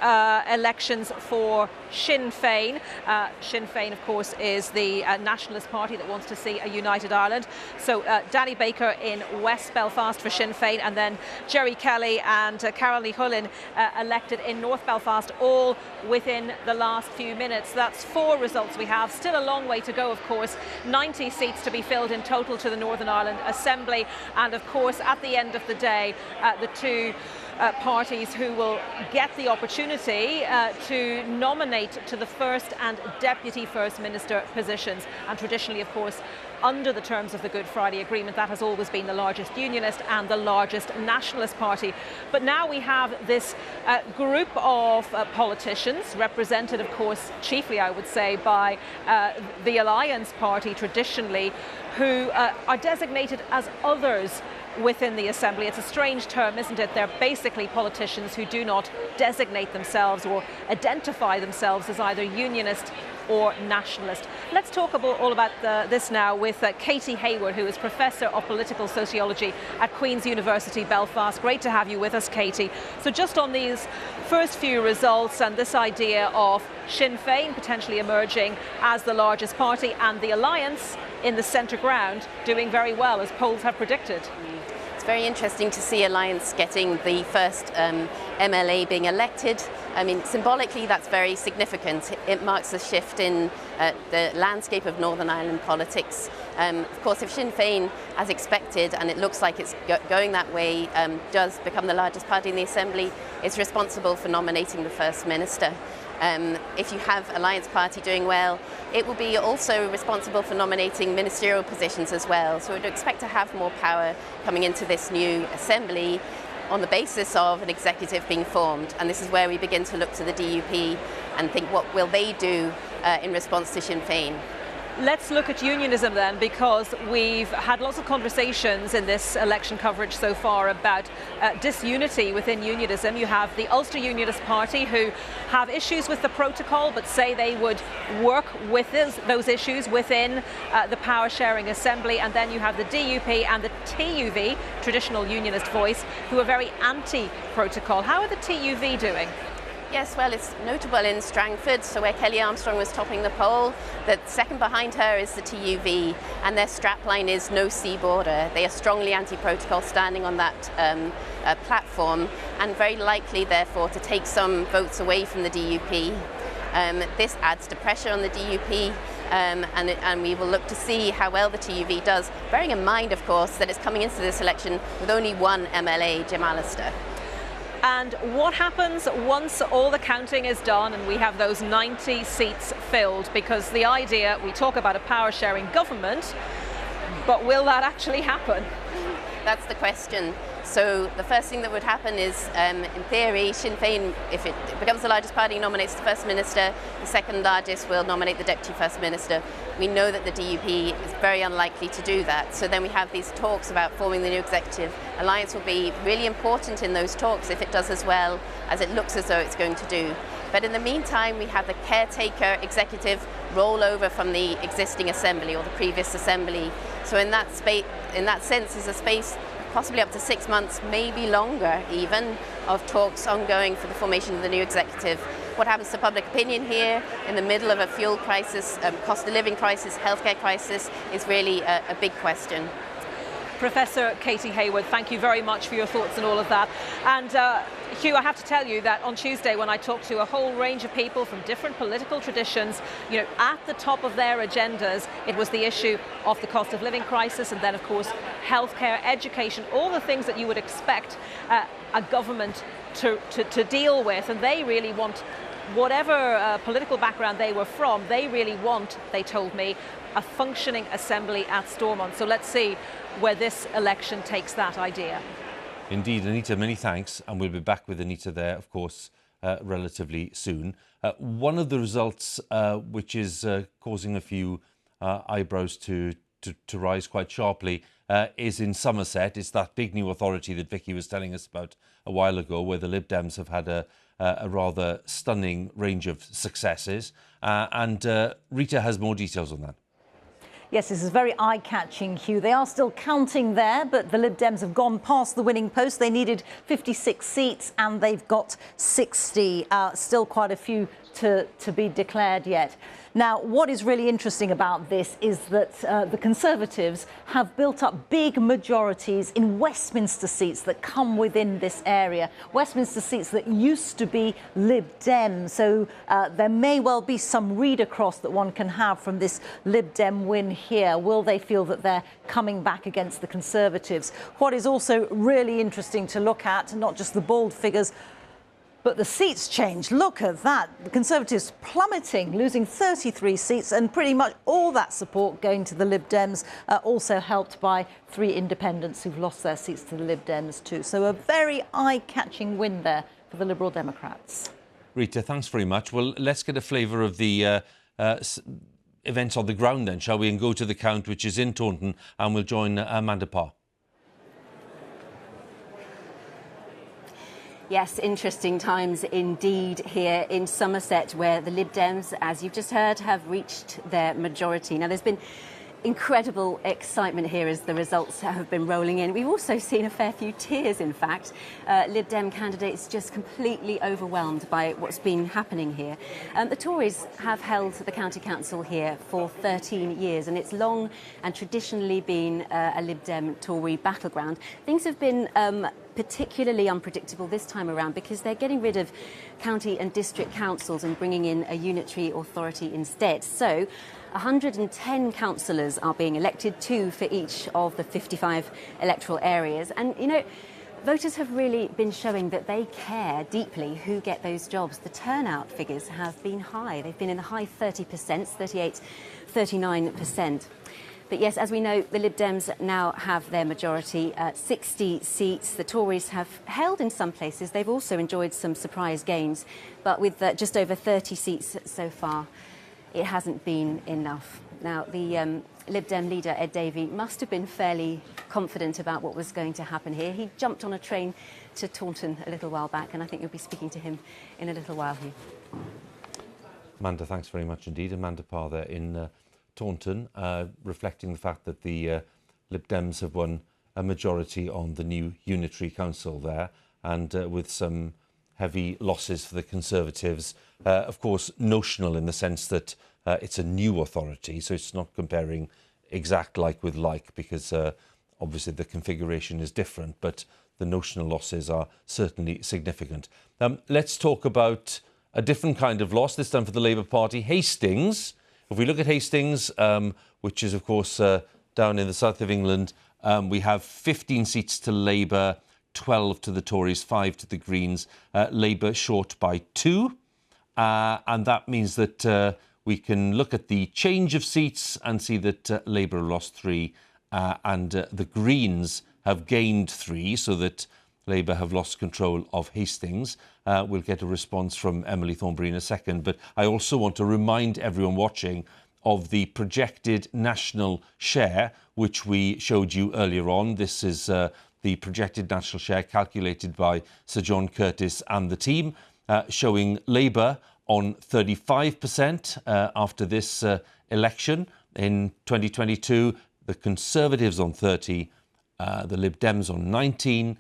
elections for Sinn Féin. Sinn Féin, of course, is the nationalist party that wants to see a united Ireland. So Danny Baker in West Belfast for Sinn Féin, and then Jerry Kelly and Carol Hullin elected in North Belfast, all within the last few minutes. That's 4 results we have. Still a long way to go, of course. 90 seats to be filled in total to the Northern Ireland Assembly, and of course at the end of the day the 2 parties who will get the opportunity to nominate to the First and Deputy First Minister positions. And traditionally, of course, under the terms of the Good Friday Agreement, that has always been the largest unionist and the largest nationalist party. But now we have this group of politicians, represented, of course, chiefly, I would say, by the Alliance Party traditionally, who are designated as others within the Assembly. It's a strange term, isn't it? They're basically politicians who do not designate themselves or identify themselves as either unionist or nationalist. Let's talk all about this now with Katie Hayward, who is Professor of Political Sociology at Queen's University Belfast. Great to have you with us, Katie. So just on these first few results and this idea of Sinn Féin potentially emerging as the largest party and the Alliance in the centre ground doing very well, as polls have predicted. It's very interesting to see Alliance getting the first MLA being elected. I mean, symbolically, that's very significant. It marks a shift in the landscape of Northern Ireland politics. Of course, if Sinn Féin, as expected, and it looks like it's going that way, does become the largest party in the Assembly, it's responsible for nominating the First Minister. If you have Alliance Party doing well, it will be also responsible for nominating ministerial positions as well. So we'd expect to have more power coming into this new assembly on the basis of an executive being formed. And this is where we begin to look to the DUP and think, what will they do in response to Sinn Féin? Let's look at unionism then, because we've had lots of conversations in this election coverage so far about disunity within unionism. You have the Ulster Unionist Party, who have issues with the protocol but say they would work with those issues within the power sharing assembly. And then you have the DUP and the TUV, Traditional Unionist Voice, who are very anti-protocol. How are the TUV doing? Yes, well, it's notable in Strangford, so where Kelly Armstrong was topping the poll, that second behind her is the TUV, and their strapline is No Sea Border. They are strongly anti-protocol, standing on that platform, and very likely, therefore, to take some votes away from the DUP. This adds to pressure on the DUP, and we will look to see how well the TUV does, bearing in mind, of course, that it's coming into this election with only one MLA, Jim Allister. And what happens once all the counting is done and we have those 90 seats filled? Because the idea, we talk about a power-sharing government, but will that actually happen? That's the question. So the first thing that would happen is, in theory, Sinn Féin, if it becomes the largest party, nominates the First Minister. The second largest will nominate the Deputy First Minister. We know that the DUP is very unlikely to do that. So then we have these talks about forming the new executive. Alliance will be really important in those talks if it does as well as it looks as though it's going to do. But in the meantime, we have the caretaker executive rollover from the existing assembly or the previous assembly. So in that sense, there's a space possibly up to 6 months, maybe longer even, of talks ongoing for the formation of the new executive. What happens to public opinion here in the middle of a fuel crisis, cost of living crisis, healthcare crisis is really a big question. Professor Katie Hayward, thank you very much for your thoughts on all of that. And Huw, I have to tell you that on Tuesday, when I talked to a whole range of people from different political traditions, you know, at the top of their agendas, it was the issue of the cost of living crisis, and then, of course, healthcare, education, all the things that you would expect a government to deal with. And they really want, whatever political background they were from, they really want, they told me, a functioning assembly at Stormont. So let's see where this election takes that idea. Indeed, Anita, many thanks. And we'll be back with Anita there, of course, relatively soon. One of the results which is causing a few eyebrows to rise quite sharply is in Somerset. It's that big new authority that Vicki was telling us about a while ago, where the Lib Dems have had a rather stunning range of successes. And Reeta has more details on that. Yes, this is very eye-catching, Huw. They are still counting there, but the Lib Dems have gone past the winning post. They needed 56 seats and they've got 60. Still quite a few to be declared yet. Now, what is really interesting about this is that the Conservatives have built up big majorities in Westminster seats that come within this area. Westminster seats that used to be Lib Dem. So there may well be some read across that one can have from this Lib Dem win here. Will they feel that they're coming back against the Conservatives? What is also really interesting to look at, not just the bald figures, but the seats change. Look at that. The Conservatives plummeting, losing 33 seats, and pretty much all that support going to the Lib Dems, also helped by 3 independents who've lost their seats to the Lib Dems too. So a very eye-catching win there for the Liberal Democrats. Reeta, thanks very much. Well, let's get a flavour of the events on the ground then, shall we, and go to the count, which is in Taunton, and we'll join Amanda Parr. Yes, interesting times indeed here in Somerset, where the Lib Dems, as you've just heard, have reached their majority. Now, there's been incredible excitement here as the results have been rolling in. We've also seen a fair few tears, in fact. Lib Dem candidates just completely overwhelmed by what's been happening here. The Tories have held the county council here for 13 years, and it's long and traditionally been a Lib Dem Tory battleground. Things have been particularly unpredictable this time around because they're getting rid of county and district councils and bringing in a unitary authority instead. So 110 councillors are being elected, 2 for each of the 55 electoral areas. And, you know, Voters have really been showing that they care deeply who get those jobs. The turnout figures have been high. They've been in the high 30%, 38, 39%. But yes, as we know, the Lib Dems now have their majority, 60 seats. The Tories have held in some places. They've also enjoyed some surprise gains. But with just over 30 seats so far, it hasn't been enough. Now, the Lib Dem leader, Ed Davey, must have been fairly confident about what was going to happen here. He jumped on a train to Taunton a little while back, and I think you'll be speaking to him in a little while, Huw. Amanda, thanks very much indeed. Amanda Parr there in Taunton, reflecting the fact that the Lib Dems have won a majority on the new unitary council there, and with some heavy losses for the Conservatives. Of course, notional in the sense that it's a new authority, so it's not comparing exact like with like, because obviously the configuration is different, but the notional losses are certainly significant. Let's talk about a different kind of loss, this time for the Labour Party. Hastings. If we look at Hastings, which is, of course, down in the south of England, we have 15 seats to Labour, 12 to the Tories, 5 to the Greens. Labour short by 2. And that means that we can look at the change of seats and see that Labour lost 3 and the Greens have gained 3, so that Labour have lost control of Hastings. We'll get a response from Emily Thornberry in a second, but I also want to remind everyone watching of the projected national share, which we showed you earlier on. This is the projected national share calculated by Sir John Curtice and the team, showing Labour on 35% after this election in 2022, the Conservatives on 30%, the Lib Dems on 19%,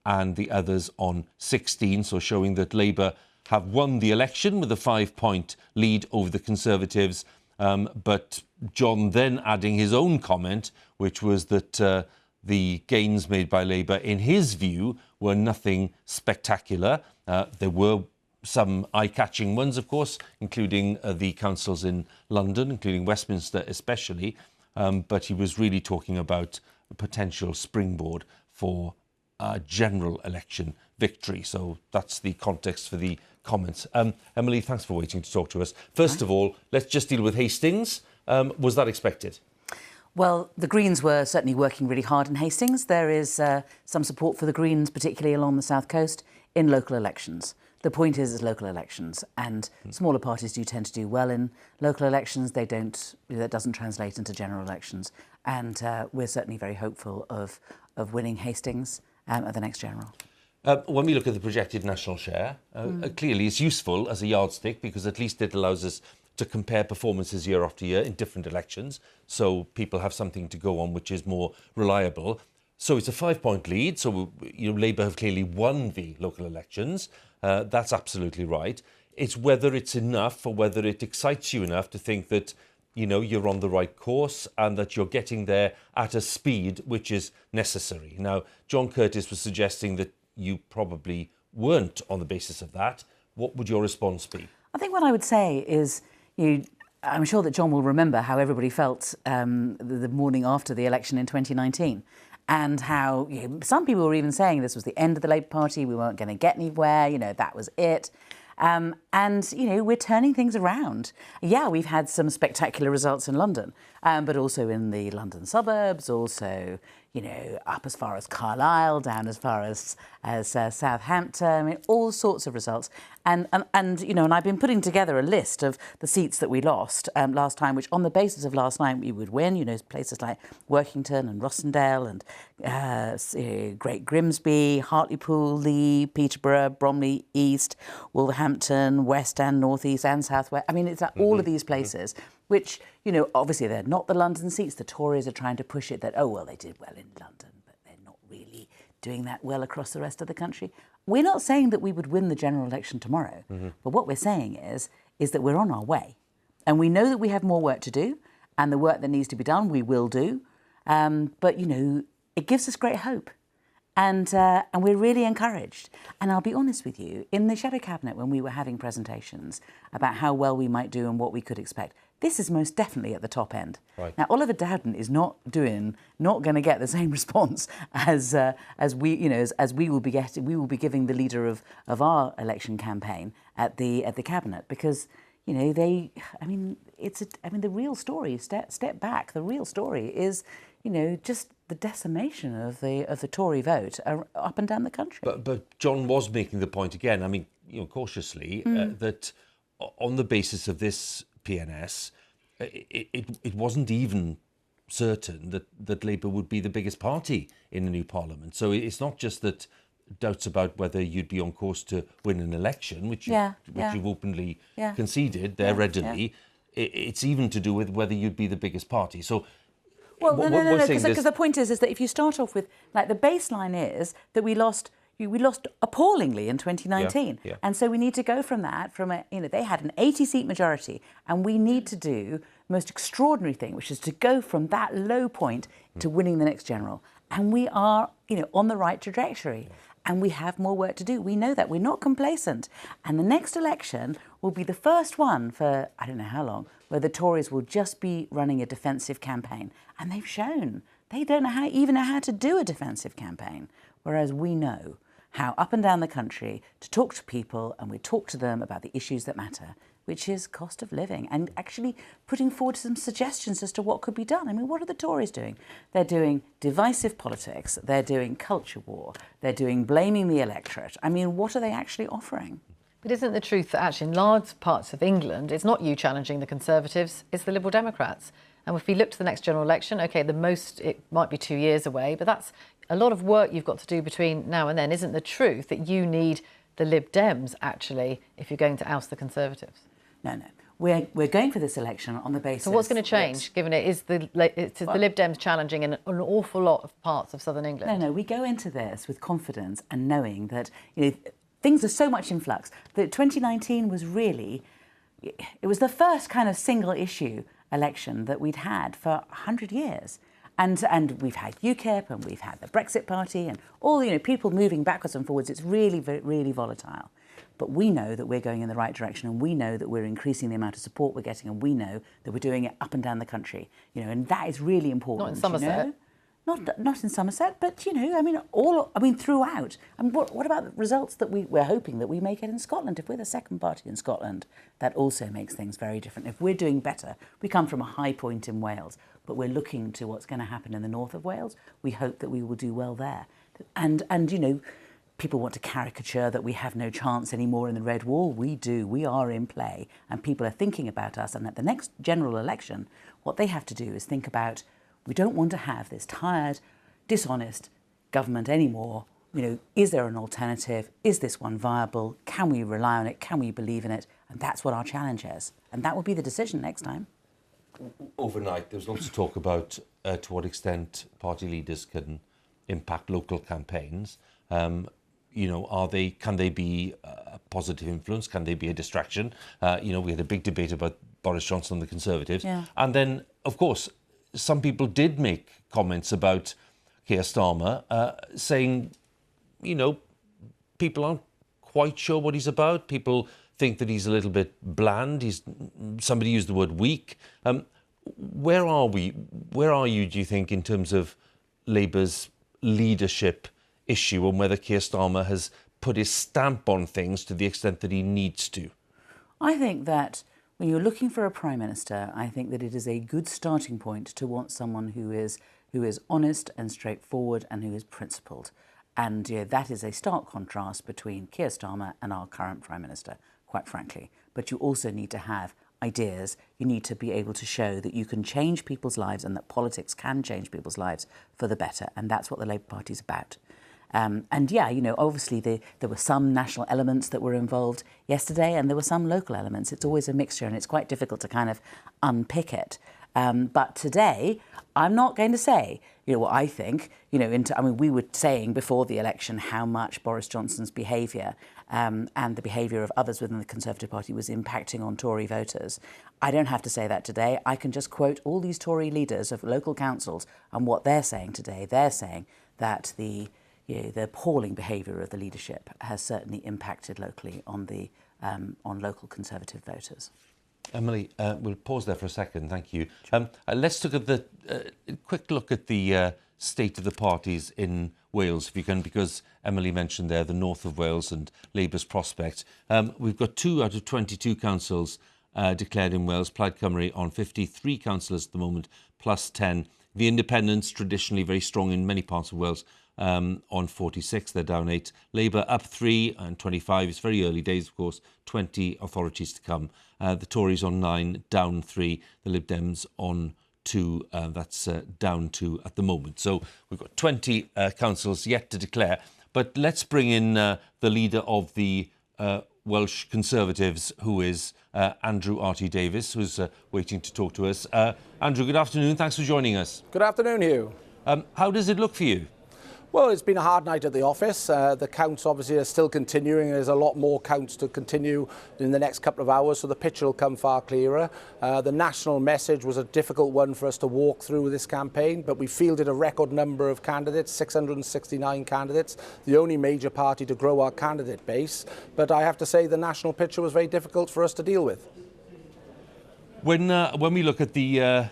and the others on 16%, so showing that Labour have won the election with a 5-point lead over the Conservatives. But John then adding his own comment, which was that the gains made by Labour, in his view, were nothing spectacular. There were some eye-catching ones, of course, including the councils in London, including Westminster especially. But he was really talking about a potential springboard for general election victory. So that's the context for the comments. Emily, thanks for waiting to talk to us. First of all, let's just deal with Hastings. Was that expected? Well, the Greens were certainly working really hard in Hastings. There is some support for the Greens, particularly along the south coast, in local elections. The point is, it's local elections, and smaller parties do tend to do well in local elections. They don't. That doesn't translate into general elections, and we're certainly very hopeful of winning Hastings at the next general. When we look at the projected national share, clearly it's useful as a yardstick, because at least it allows us to compare performances year after year in different elections, so people have something to go on which is more reliable. So it's a 5-point lead, so Labour have clearly won the local elections. That's absolutely right. It's whether it's enough, or whether it excites you enough to think that you're on the right course and that you're getting there at a speed which is necessary. Now, John Curtice was suggesting that you probably weren't on the basis of that. What would your response be? I think what I would say is, I'm sure that John will remember how everybody felt the morning after the election in 2019. And how some people were even saying this was the end of the Labour Party, we weren't going to get anywhere, that was it. And we're turning things around. Yeah, we've had some spectacular results in London, but also in the London suburbs, also, up as far as Carlisle, down as far as Southampton, all sorts of results. And I've been putting together a list of the seats that we lost last time, which on the basis of last night we would win, places like Workington and Rossendale and Great Grimsby, Hartlepool, Lee, Peterborough, Bromley East, Wolverhampton, West and North East and South West. I mean, it's all of these places, which, obviously they're not the London seats. The Tories are trying to push it that, they did well in London, but they're not really doing that well across the rest of the country. We're not saying that we would win the general election tomorrow, but what we're saying is that we're on our way. And we know that we have more work to do, and the work that needs to be done, we will do. But, it gives us great hope. And we're really encouraged. And I'll be honest with you, in the Shadow Cabinet, when we were having presentations about how well we might do and what we could expect, This is most definitely at the top end. Right. Now, Oliver Dowden is not going to get the same response as we will be getting. We will be giving the leader of our election campaign at the cabinet, because the real story. Step back. The real story is just the decimation of the Tory vote up and down the country. But John was making the point again. I mean, cautiously that on the basis of this PNS, it wasn't even certain that Labour would be the biggest party in the new parliament. So it's not just that doubts about whether you'd be on course to win an election, which you've openly conceded there readily. It's even to do with whether you'd be the biggest party. So. Well, no, because the point is that if you start off with, like, the baseline is that we lost appallingly in 2019. And so we need to go from that, they had an 80-seat majority, and we need to do the most extraordinary thing, which is to go from that low point to winning the next general. And we are, on the right trajectory. And we have more work to do. We know that. We're not complacent. And the next election will be the first one for, I don't know how long, where the Tories will just be running a defensive campaign. And they've shown they don't even know how to do a defensive campaign. Whereas we know how up and down the country to talk to people, and we talk to them about the issues that matter, which is cost of living, and actually putting forward some suggestions as to what could be done. I mean, what are the Tories doing? They're doing divisive politics, they're doing culture war, they're doing blaming the electorate. I mean, what are they actually offering? But isn't the truth that actually in large parts of England, it's not you challenging the Conservatives, it's the Liberal Democrats? And if we look to the next general election, OK, the most, it might be 2 years away, but that's a lot of work you've got to do between now and then. Isn't the truth that you need the Lib Dems, actually, if you're going to oust the Conservatives? No. We're going for this election on the basis. So what's going to change, given it's the Lib Dems challenging in an awful lot of parts of southern England? No. We go into this with confidence and knowing that things are so much in flux. That 2019 was really, it was the first kind of single issue election that we'd had for 100 years. And we've had UKIP and we've had the Brexit Party and all, people moving backwards and forwards. It's really, really volatile. But we know that we're going in the right direction, and we know that we're increasing the amount of support we're getting, and we know that we're doing it up and down the country. And that is really important. Not in Somerset. Not in Somerset, but throughout. And what about the results that we're hoping that we may get in Scotland? If we're the second party in Scotland, that also makes things very different. If we're doing better, we come from a high point in Wales, but we're looking to what's going to happen in the north of Wales. We hope that we will do well there. And people want to caricature that we have no chance anymore in the Red Wall. We do. We are in play, and people are thinking about us. And at the next general election, what they have to do is think about, we don't want to have this tired, dishonest government anymore. Is there an alternative? Is this one viable? Can we rely on it? Can we believe in it? And that's what our challenge is. And that will be the decision next time. Overnight, there was lots of talk about to what extent party leaders can impact local campaigns. Can they be a positive influence? Can they be a distraction? We had a big debate about Boris Johnson and the Conservatives. Yeah. And then, of course, some people did make comments about Keir Starmer, saying, people aren't quite sure what he's about. People think that he's a little bit bland. Somebody used the word weak. Where are we? Where are you, do you think, in terms of Labour's leadership issue, and whether Keir Starmer has put his stamp on things to the extent that he needs to? I think that when you're looking for a Prime Minister, I think that it is a good starting point to want someone who is honest and straightforward and who is principled. And that is a stark contrast between Keir Starmer and our current Prime Minister, quite frankly. But you also need to have ideas. You need to be able to show that you can change people's lives and that politics can change people's lives for the better. And that's what the Labour Party is about. Obviously there were some national elements that were involved yesterday, and there were some local elements. It's always a mixture, and it's quite difficult to kind of unpick it. But today, I'm not going to say, what I think. We were saying before the election how much Boris Johnson's behaviour and the behaviour of others within the Conservative Party was impacting on Tory voters. I don't have to say that today. I can just quote all these Tory leaders of local councils and what they're saying today. They're saying that the appalling behaviour of the leadership has certainly impacted locally on local Conservative voters. Emily, we'll pause there for a second. Thank you. Let's look at the quick look at the state of the parties in Wales, if you can, because Emily mentioned there the north of Wales and Labour's prospect. We've got 2 out of 22 councils declared in Wales. Plaid Cymru on 53 councillors at the moment, plus 10. The Independents, traditionally very strong in many parts of Wales, on 46, they're down 8. Labour up 3 and 25. It's very early days, of course, 20 authorities to come. The Tories on 9, down 3. The Lib Dems on 2, that's down 2 at the moment. So we've got 20 councils yet to declare. But let's bring in the leader of the Welsh Conservatives, who is Andrew RT Davies, who's waiting to talk to us. Andrew, good afternoon. Thanks for joining us. Good afternoon, Huw. How does it look for you? Well, it's been a hard night at the office. The counts obviously are still continuing. There's a lot more counts to continue in the next couple of hours, so the picture will come far clearer. The national message was a difficult one for us to walk through this campaign, but we fielded a record number of candidates, 669 candidates, the only major party to grow our candidate base. But I have to say the national picture was very difficult for us to deal with. When we look at the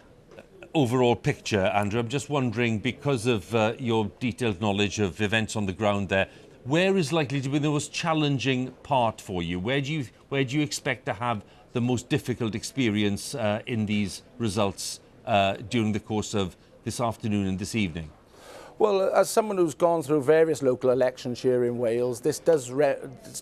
overall picture, Andrew, I'm just wondering, because of your detailed knowledge of events on the ground there, where is likely to be the most challenging part for you? Where do you expect to have the most difficult experience in these results during the course of this afternoon and this evening? Well, as someone who's gone through various local elections here in Wales, this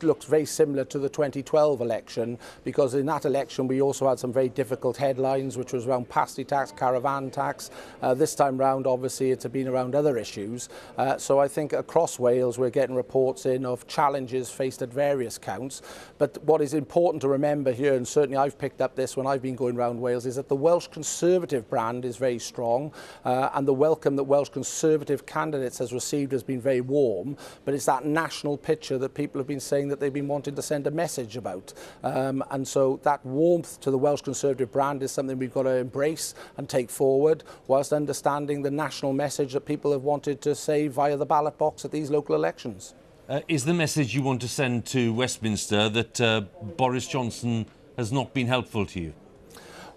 looks very similar to the 2012 election, because in that election we also had some very difficult headlines, which was around pasty tax, caravan tax. This time round, obviously, it's been around other issues. So I think across Wales we're getting reports in of challenges faced at various counts. But what is important to remember here, and certainly I've picked up this when I've been going around Wales, is that the Welsh Conservative brand is very strong, and the welcome that Welsh Conservative candidates has received has been very warm, but it's that national picture that people have been saying that they've been wanting to send a message about. And so that warmth to the Welsh Conservative brand is something we've got to embrace and take forward, whilst understanding the national message that people have wanted to say via the ballot box at these local elections. Is the message you want to send to Westminster that Boris Johnson has not been helpful to you?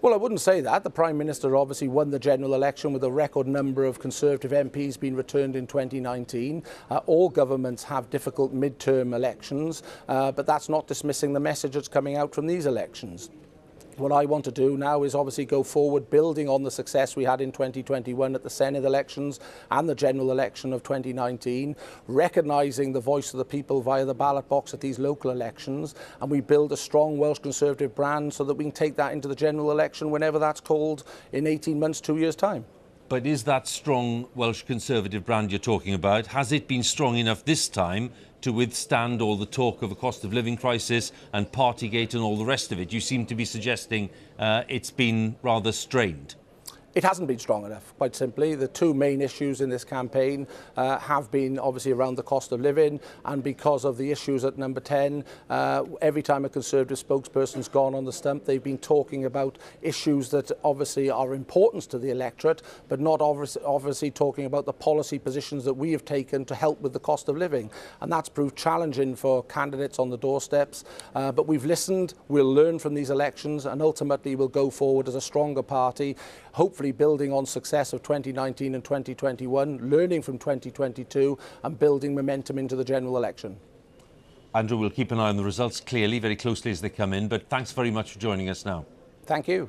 Well, I wouldn't say that. The Prime Minister obviously won the general election with a record number of Conservative MPs being returned in 2019. All governments have difficult mid-term elections, but that's not dismissing the message that's coming out from these elections. What I want to do now is obviously go forward, building on the success we had in 2021 at the Senedd elections and the general election of 2019, recognising the voice of the people via the ballot box at these local elections, and we build a strong Welsh Conservative brand so that we can take that into the general election whenever that's called in 18 months, 2 years' time. But is that strong Welsh Conservative brand you're talking about, has it been strong enough this time to withstand all the talk of a cost of living crisis and Partygate and all the rest of it? You seem to be suggesting it's been rather strained. It hasn't been strong enough, quite simply. The two main issues in this campaign have been obviously around the cost of living, and because of the issues at number 10, every time a Conservative spokesperson's gone on the stump, they've been talking about issues that obviously are important to the electorate, but not obviously talking about the policy positions that we have taken to help with the cost of living. And that's proved challenging for candidates on the doorsteps. But we've listened, we'll learn from these elections, and ultimately we'll go forward as a stronger party, hopefully building on success of 2019 and 2021, learning from 2022 and building momentum into the general election. Andrew, we'll keep an eye on the results clearly, very closely as they come in, but thanks very much for joining us now. Thank you.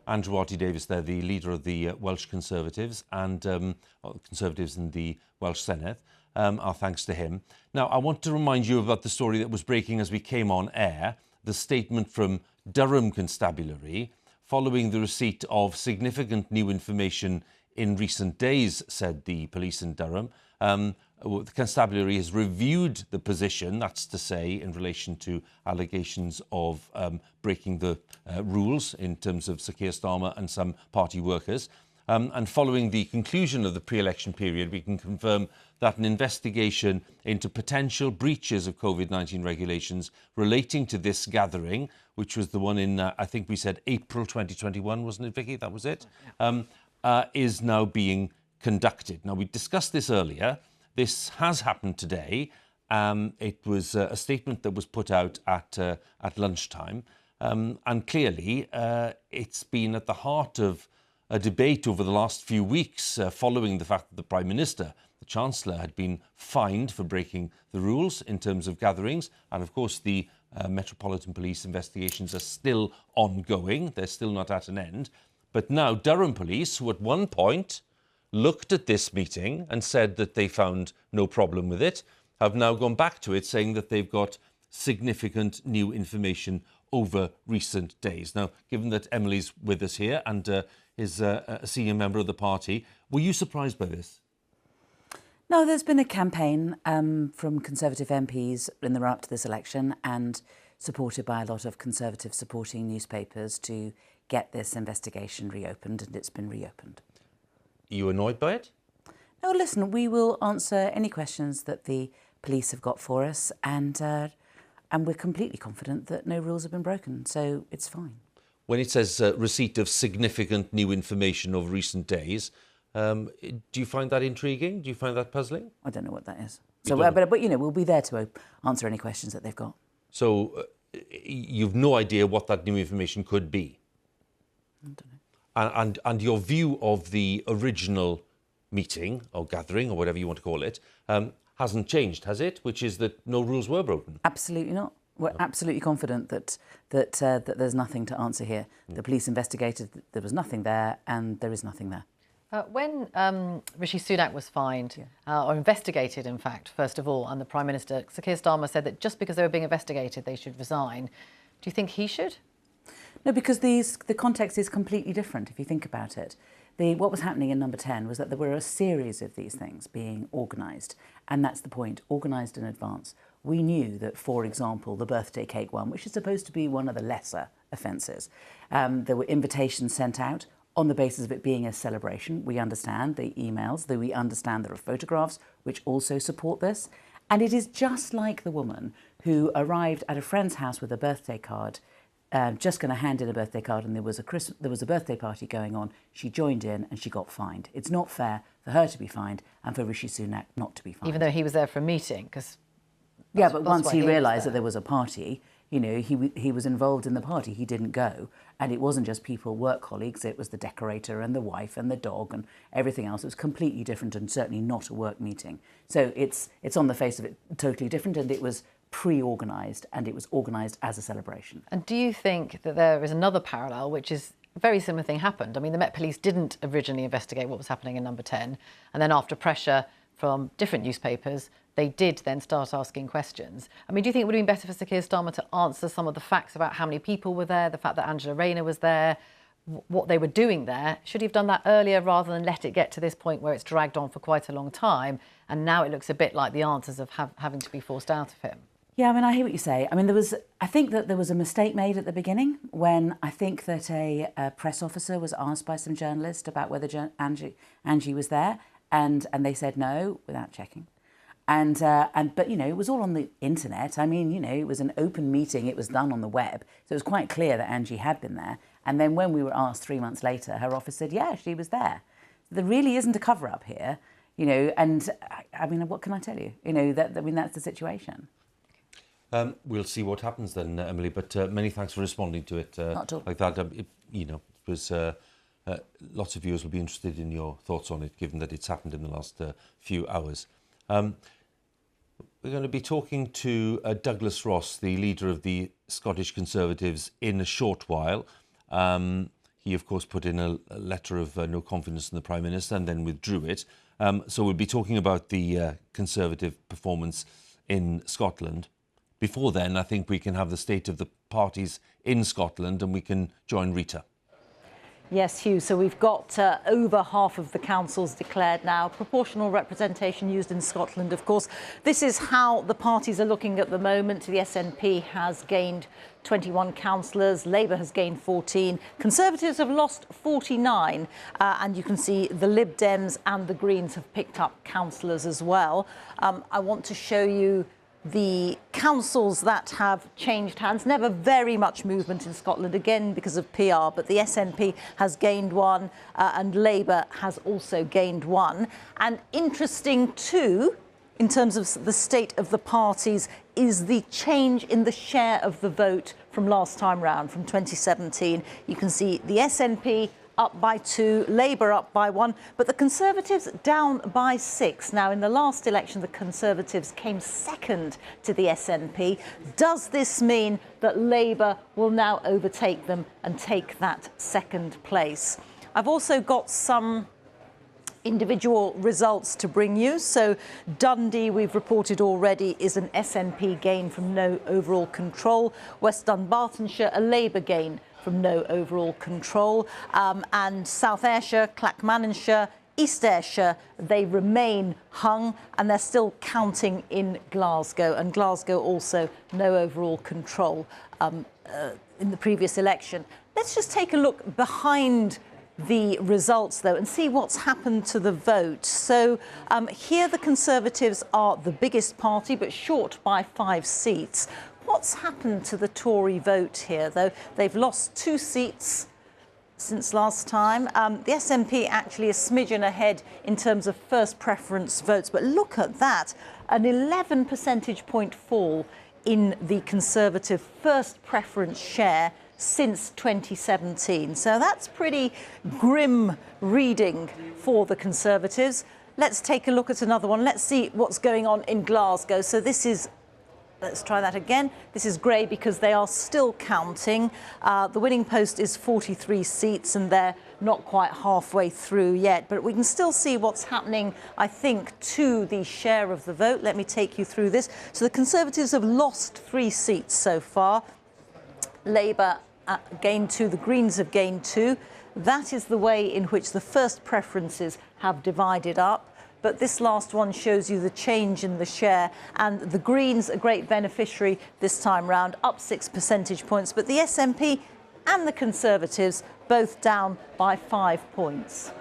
Andrew RT Davies there, the leader of the Welsh Conservatives and Conservatives in the Welsh Senedd. Our thanks to him. Now, I want to remind you about the story that was breaking as we came on air, the statement from Durham Constabulary, following the receipt of significant new information in recent days, said the police in Durham. The Constabulary has reviewed the position, that's to say, in relation to allegations of breaking the rules in terms of Sir Keir Starmer and some party workers. And following the conclusion of the pre-election period, we can confirm that an investigation into potential breaches of COVID-19 regulations relating to this gathering, which was the one in, I think we said April 2021, wasn't it, Vicki? That was it? Is now being conducted. Now, we discussed this earlier. This has happened today. It was a statement that was put out at lunchtime. And clearly, it's been at the heart of a debate over the last few weeks following the fact that the Prime Minister, the Chancellor, had been fined for breaking the rules in terms of gatherings. And of course, the Metropolitan Police investigations are still ongoing. They're still not at an end. But now Durham Police, who at one point looked at this meeting and said that they found no problem with it, have now gone back to it saying that they've got significant new information over recent days. Now, given that Emily's with us here and is a senior member of the party, were you surprised by this? No, there's been a campaign from Conservative MPs in the run-up to this election and supported by a lot of Conservative supporting newspapers to get this investigation reopened, and it's been reopened. Are you annoyed by it? No, listen, we will answer any questions that the police have got for us, and we're completely confident that no rules have been broken, so it's fine. When it says receipt of significant new information over recent days, do you find that intriguing? Do you find that puzzling? I don't know what that is. So, but you know, we'll be there to answer any questions that they've got. So you've no idea what that new information could be? I don't know. And your view of the original meeting or gathering or whatever you want to call it hasn't changed, has it? Which is that no rules were broken. Absolutely not. We're absolutely confident that there's nothing to answer here. The police investigated, there was nothing there, and there is nothing there. When Rishi Sunak was fined, or investigated, in fact, first of all, and the Prime Minister, Sir Keir Starmer, said that just because they were being investigated, they should resign. Do you think he should? No, because the context is completely different, if you think about it. What was happening in Number 10 was that there were a series of these things being organised, and that's the point, organised in advance. We knew that, for example, the birthday cake one, which is supposed to be one of the lesser offences, there were invitations sent out on the basis of it being a celebration. We understand the emails, we understand there are photographs which also support this. And it is just like the woman who arrived at a friend's house with a birthday card, just going to hand in a birthday card, and there was a birthday party going on. She joined in and she got fined. It's not fair for her to be fined and for Rishi Sunak not to be fined. Even though he was there for a meeting, because... Yeah, but once he realised that there was a party, you know, he was involved in the party. He didn't go. And it wasn't just people, work colleagues. It was the decorator and the wife and the dog and everything else. It was completely different and certainly not a work meeting. So it's on the face of it totally different, and it was pre-organised and it was organised as a celebration. And do you think that there is another parallel, which is a very similar thing happened? I mean, the Met Police didn't originally investigate what was happening in Number 10, and then after pressure from different newspapers, they did then start asking questions. I mean, do you think it would have been better for Sir Keir Starmer to answer some of the facts about how many people were there, the fact that Angela Rayner was there, what they were doing there? Should he have done that earlier rather than let it get to this point where it's dragged on for quite a long time, and now it looks a bit like the answers of having to be forced out of him? Yeah, I mean, I hear what you say. I mean, I think that there was a mistake made at the beginning when I think that a press officer was asked by some journalists about whether Angie was there, and they said no without checking. But you know, it was all on the internet. I mean, you know, it was an open meeting. It was done on the web, so it was quite clear that Angie had been there. And then when we were asked 3 months later, her office said, yeah, she was there. There really isn't a cover-up here, you know. And I mean, what can I tell you? You know, that's the situation. We'll see what happens then, Emily. But many thanks for responding to it like that. You know, it was. Lots of viewers will be interested in your thoughts on it, given that it's happened in the last few hours. We're going to be talking to Douglas Ross, the leader of the Scottish Conservatives, in a short while. He, of course, put in a letter of no confidence in the Prime Minister and then withdrew it. So we'll be talking about the Conservative performance in Scotland. Before then, I think we can have the state of the parties in Scotland, and we can join Reeta. Yes, Huw. So we've got over half of the councils declared now. Proportional representation used in Scotland, of course. This is how the parties are looking at the moment. The SNP has gained 21 councillors. Labour has gained 14. Conservatives have lost 49. And you can see the Lib Dems and the Greens have picked up councillors as well. I want to show you the councils that have changed hands. Never very much movement in Scotland, again because of PR, but the SNP has gained one and Labour has also gained one. And interesting too, in terms of the state of the parties, is the change in the share of the vote from last time round, from 2017. You can see the SNP up by 2, Labour up by 1, but the Conservatives down by 6. Now, in the last election, the Conservatives came second to the SNP. Does this mean that Labour will now overtake them and take that second place? I've also got some individual results to bring you. So Dundee, we've reported already, is an SNP gain from no overall control. West Dunbartonshire, a Labour gain from no overall control. And South Ayrshire, Clackmannanshire, East Ayrshire, they remain hung, and they're still counting in Glasgow. And Glasgow also no overall control in the previous election. Let's just take a look behind the results, though, and see what's happened to the vote. So here the Conservatives are the biggest party, but short by 5 seats. What's happened to the Tory vote here, though? They've lost 2 seats since last time. The SNP actually a smidgen ahead in terms of first preference votes, but look at that, an 11 percentage point fall in the Conservative first preference share since 2017. So that's pretty grim reading for the Conservatives. Let's take a look at another one. Let's see what's going on in Glasgow. So this is, let's try that again. This is grey because they are still counting. The winning post is 43 seats and they're not quite halfway through yet. But we can still see what's happening, I think, to the share of the vote. Let me take you through this. So the Conservatives have lost 3 seats so far. Labour gained 2, the Greens have gained 2. That is the way in which the first preferences have divided up. But this last one shows you the change in the share, and the Greens, a great beneficiary this time round, up 6 percentage points. But the SNP and the Conservatives both down by 5 points.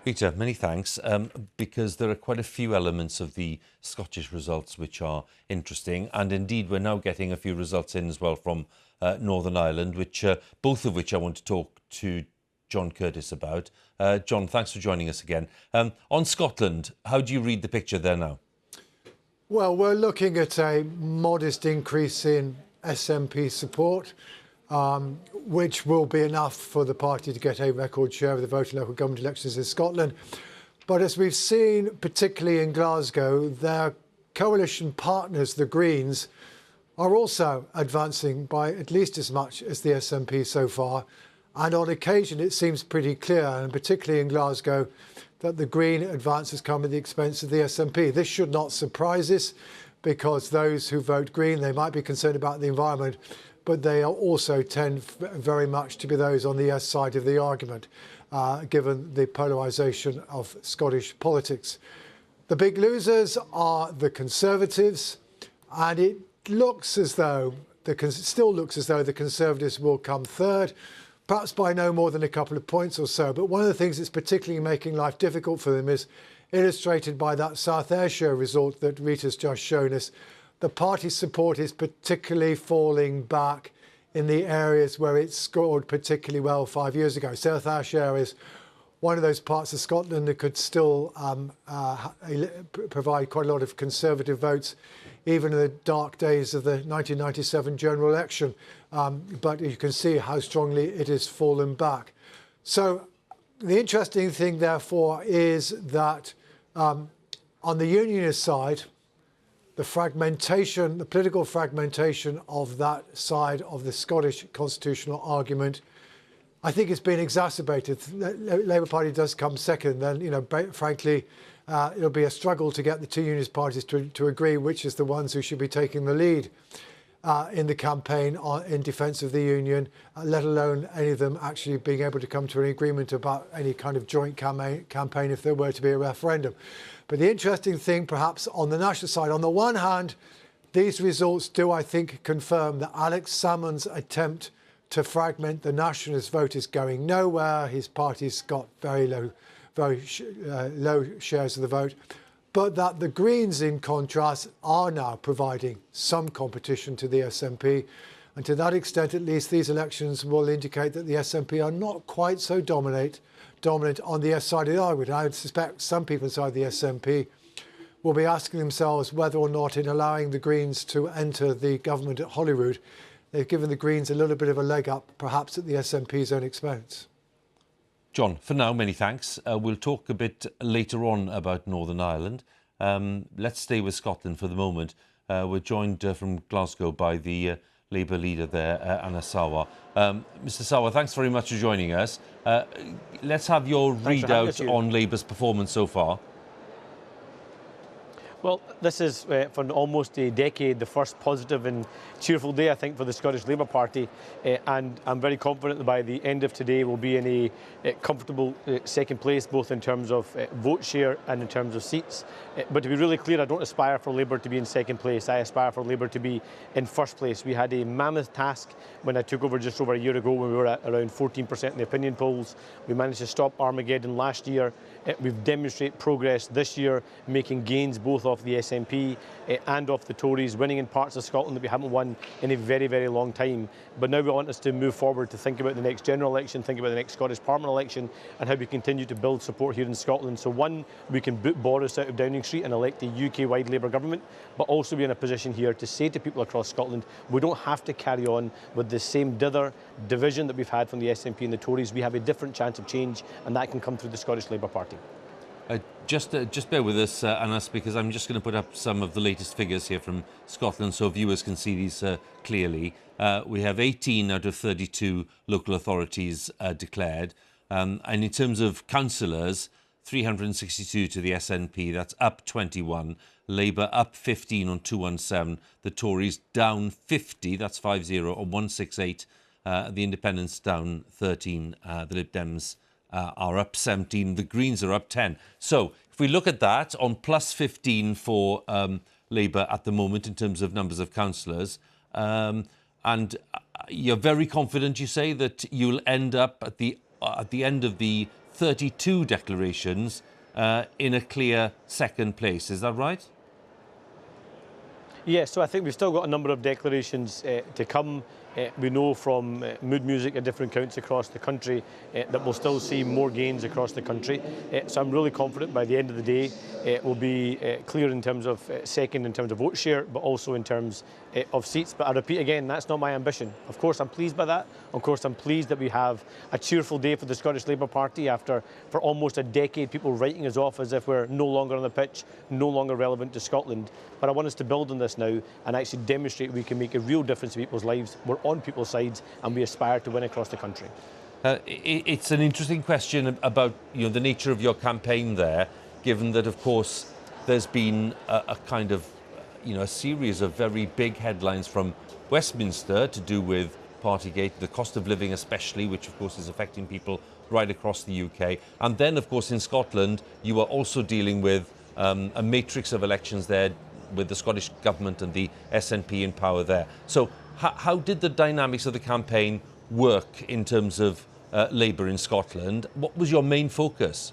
Peter, many thanks, because there are quite a few elements of the Scottish results which are interesting, and indeed we're now getting a few results in as well from Northern Ireland, which both of which I want to talk to John Curtice about. John, thanks for joining us again. On Scotland, how do you read the picture there now? Well, we're looking at a modest increase in SNP support, which will be enough for the party to get a record share of the vote in local government elections in Scotland. But as we've seen, particularly in Glasgow, their coalition partners, the Greens, are also advancing by at least as much as the SNP so far. And on occasion, it seems pretty clear, and particularly in Glasgow, that the Green advance has come at the expense of the SNP. This should not surprise us, because those who vote Green, they might be concerned about the environment, but they also tend very much to be those on the yes side of the argument, given the polarisation of Scottish politics. The big losers are the Conservatives, and it looks as though, still looks as though the Conservatives will come third, perhaps by no more than a couple of points or so. But one of the things that's particularly making life difficult for them is illustrated by that South Ayrshire result that Rita's just shown us. The party support is particularly falling back in the areas where it scored particularly well 5 years ago. South Ayrshire is one of those parts of Scotland that could still provide quite a lot of Conservative votes, even in the dark days of the 1997 general election. But you can see how strongly it has fallen back. So the interesting thing, therefore, is that on the unionist side, the fragmentation, the political fragmentation of that side of the Scottish constitutional argument, I think it's been exacerbated. The Labour Party does come second, then, you know, frankly, it'll be a struggle to get the two unionist parties to agree which is the ones who should be taking the lead in the campaign in defence of the union, let alone any of them actually being able to come to an agreement about any kind of joint campaign if there were to be a referendum. But the interesting thing, perhaps, on the national side, on the one hand, these results do, I think, confirm that Alex Salmond's attempt to fragment the nationalist vote is going nowhere. His party's got very low shares of the vote. But that the Greens, in contrast, are now providing some competition to the SNP. And to that extent, at least, these elections will indicate that the SNP are not quite so dominant on the yes side of the argument. I would suspect some people inside the SNP will be asking themselves whether or not, in allowing the Greens to enter the government at Holyrood, they've given the Greens a little bit of a leg up, perhaps at the SNP's own expense. John, for now, many thanks. We'll talk a bit later on about Northern Ireland. Let's stay with Scotland for the moment. We're joined from Glasgow by the Labour leader there, Anas Sarwar. Mr Sarwar, thanks very much for joining us. Let's have your readout on Labour's performance so far. Well, this is for almost a decade the first positive and cheerful day, I think, for the Scottish Labour Party, and I'm very confident that by the end of today we'll be in a comfortable second place, both in terms of vote share and in terms of seats. But to be really clear, I don't aspire for Labour to be in second place. I aspire for Labour to be in first place. We had a mammoth task when I took over just over a year ago, when we were at around 14% in the opinion polls. We managed to stop Armageddon last year. We've demonstrated progress this year, making gains both off the SNP and off the Tories, winning in parts of Scotland that we haven't won in a very, very long time. But now we want us to move forward to think about the next general election, think about the next Scottish Parliament election, and how we continue to build support here in Scotland. So one, we can boot Boris out of Downing Street and elect a UK-wide Labour government, but also be in a position here to say to people across Scotland, we don't have to carry on with the same division that we've had from the SNP and the Tories. We have a different chance of change, and that can come through the Scottish Labour Party. Just bear with us, Anas, because I'm just going to put up some of the latest figures here from Scotland so viewers can see these clearly. We have 18 out of 32 local authorities declared. And in terms of councillors, 362 to the SNP, that's up 21. Labour up 15 on 217. The Tories down 50, that's 50 on 168. The Independents down 13. The Lib Dems are up 17. The Greens are up 10. So if we look at that, on plus 15 for Labour at the moment in terms of numbers of councillors, and you're very confident, you say, that you'll end up at the end of the 32 declarations in a clear second place. Is that right? Yes, so I think we've still got a number of declarations to come. We know from mood music at different counts across the country that we'll still see more gains across the country. So I'm really confident by the end of the day it will be clear in terms of second in terms of vote share, but also in terms of seats. But I repeat again, that's not my ambition. Of course, I'm pleased by that. Of course, I'm pleased that we have a cheerful day for the Scottish Labour Party after, for almost a decade, people writing us off as if we're no longer on the pitch, no longer relevant to Scotland. But I want us to build on this now and actually demonstrate we can make a real difference in people's lives. We're on people's sides and we aspire to win across the country. It's an interesting question about the nature of your campaign there, given that, of course, there's been a kind of a series of very big headlines from Westminster to do with Partygate, the cost of living especially, which of course is affecting people right across the UK. And then, of course, in Scotland, you are also dealing with a matrix of elections there with the Scottish Government and the SNP in power there. So how did the dynamics of the campaign work in terms of Labour in Scotland? What was your main focus?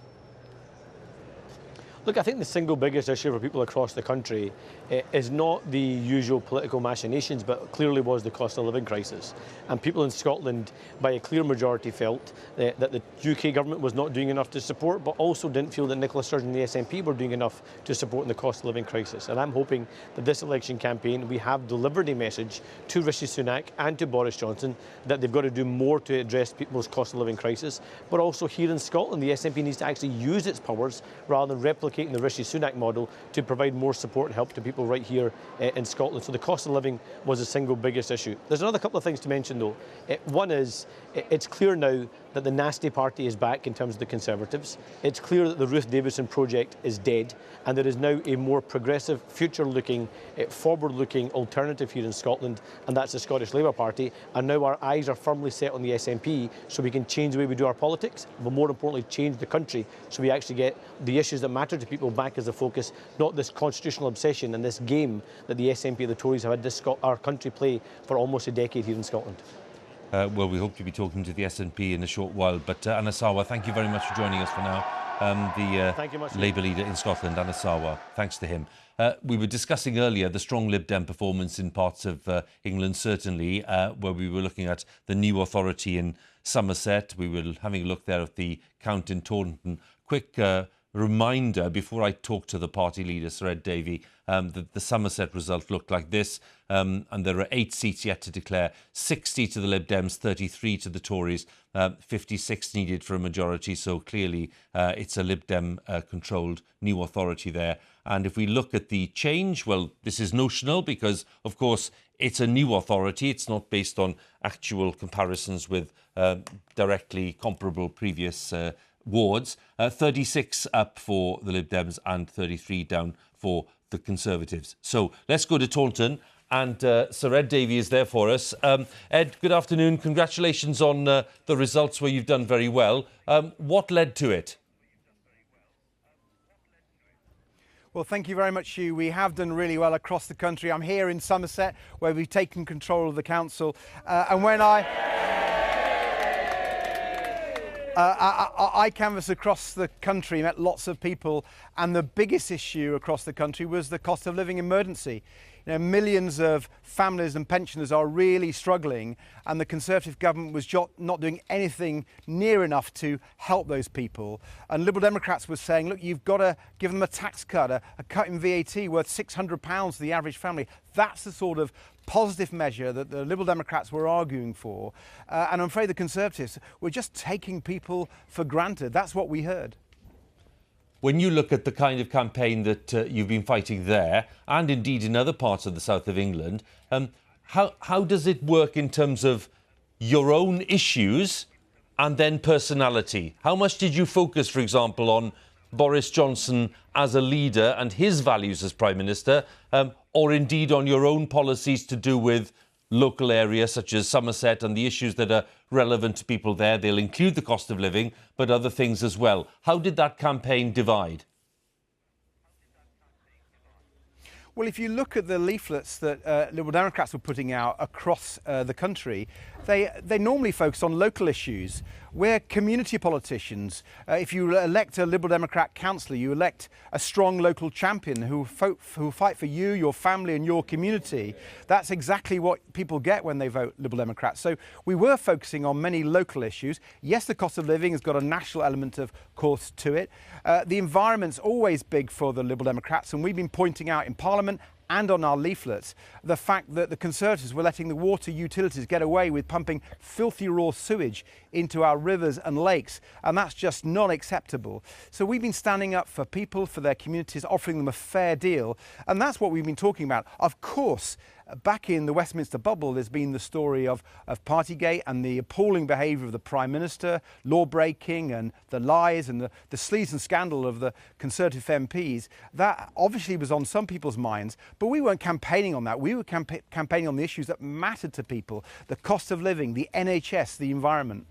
Look, I think the single biggest issue for people across the country is not the usual political machinations, but clearly was the cost of living crisis. And people in Scotland, by a clear majority, felt that the UK government was not doing enough to support, but also didn't feel that Nicola Sturgeon and the SNP were doing enough to support in the cost of living crisis. And I'm hoping that this election campaign, we have delivered a message to Rishi Sunak and to Boris Johnson that they've got to do more to address people's cost of living crisis. But also here in Scotland, the SNP needs to actually use its powers rather than replicating the Rishi Sunak model to provide more support and help to people right here in Scotland. So the cost of living was the single biggest issue. There's another couple of things to mention though. One is, it's clear now that the nasty party is back in terms of the Conservatives. It's clear that the Ruth Davidson project is dead and there is now a more progressive, future-looking, forward-looking alternative here in Scotland, and that's the Scottish Labour Party. And now our eyes are firmly set on the SNP so we can change the way we do our politics, but more importantly change the country so we actually get the issues that matter to people back as the focus, not this constitutional obsession and this game that the SNP and the Tories have had our country play for almost a decade here in Scotland. Well, we hope to be talking to the SNP in a short while, but Anas Sarwar, thank you very much for joining us for now. Thank you much, Labour leader in Scotland, Anas Sarwar, thanks to him. We were discussing earlier the strong Lib Dem performance in parts of England, certainly, where we were looking at the new authority in Somerset. We were having a look there at the count in Taunton. Quick reminder before I talk to the party leader, Sir Ed Davey, that the Somerset result looked like this, and there are 8 seats yet to declare, 60 to the Lib Dems, 33 to the Tories, 56 needed for a majority, so clearly it's a Lib Dem controlled new authority there. And if we look at the change, well, this is notional because, of course, it's a new authority. It's not based on actual comparisons with directly comparable previous wards. 36 up for the Lib Dems and 33 down for the Conservatives. So let's go to Taunton. And Sir Ed Davey is there for us. Ed, good afternoon. Congratulations on the results where you've done very well. What led to it? Well, thank you very much, Huw. We have done really well across the country. I'm here in Somerset, where we've taken control of the council. And when I canvassed across the country, met lots of people, and the biggest issue across the country was the cost of living emergency. You know, millions of families and pensioners are really struggling, and the Conservative government was not doing anything near enough to help those people. And Liberal Democrats were saying, look, you've got to give them a tax cut, a cut in VAT worth £600 to the average family. That's the sort of positive measure that the Liberal Democrats were arguing for. And I'm afraid the Conservatives were just taking people for granted. That's what we heard. When you look at the kind of campaign that you've been fighting there, and indeed in other parts of the south of England, how does it work in terms of your own issues and then personality? How much did you focus, for example, on Boris Johnson as a leader and his values as Prime Minister, or indeed on your own policies to do with local areas such as Somerset and the issues that are relevant to people there? They'll include the cost of living, but other things as well. How did that campaign divide? Well, if you look at the leaflets that Liberal Democrats were putting out across the country, they normally focus on local issues. We're community politicians. If you elect a Liberal Democrat councillor, you elect a strong local champion who fight for you, your family and your community. That's exactly what people get when they vote Liberal Democrats. So we were focusing on many local issues. Yes, the cost of living has got a national element, of course, to it. The environment's always big for the Liberal Democrats, and we've been pointing out in Parliament and on our leaflets the fact that the Conservatives were letting the water utilities get away with pumping filthy raw sewage into our rivers and lakes, and that's just not acceptable. So we've been standing up for people, for their communities, offering them a fair deal, and that's what we've been talking about. Of course, back in the Westminster bubble, there's been the story of Partygate and the appalling behaviour of the Prime Minister, law-breaking and the lies and the sleaze and scandal of the Conservative MPs. That obviously was on some people's minds, but we weren't campaigning on that. We were campaigning on the issues that mattered to people: the cost of living, the NHS, the environment.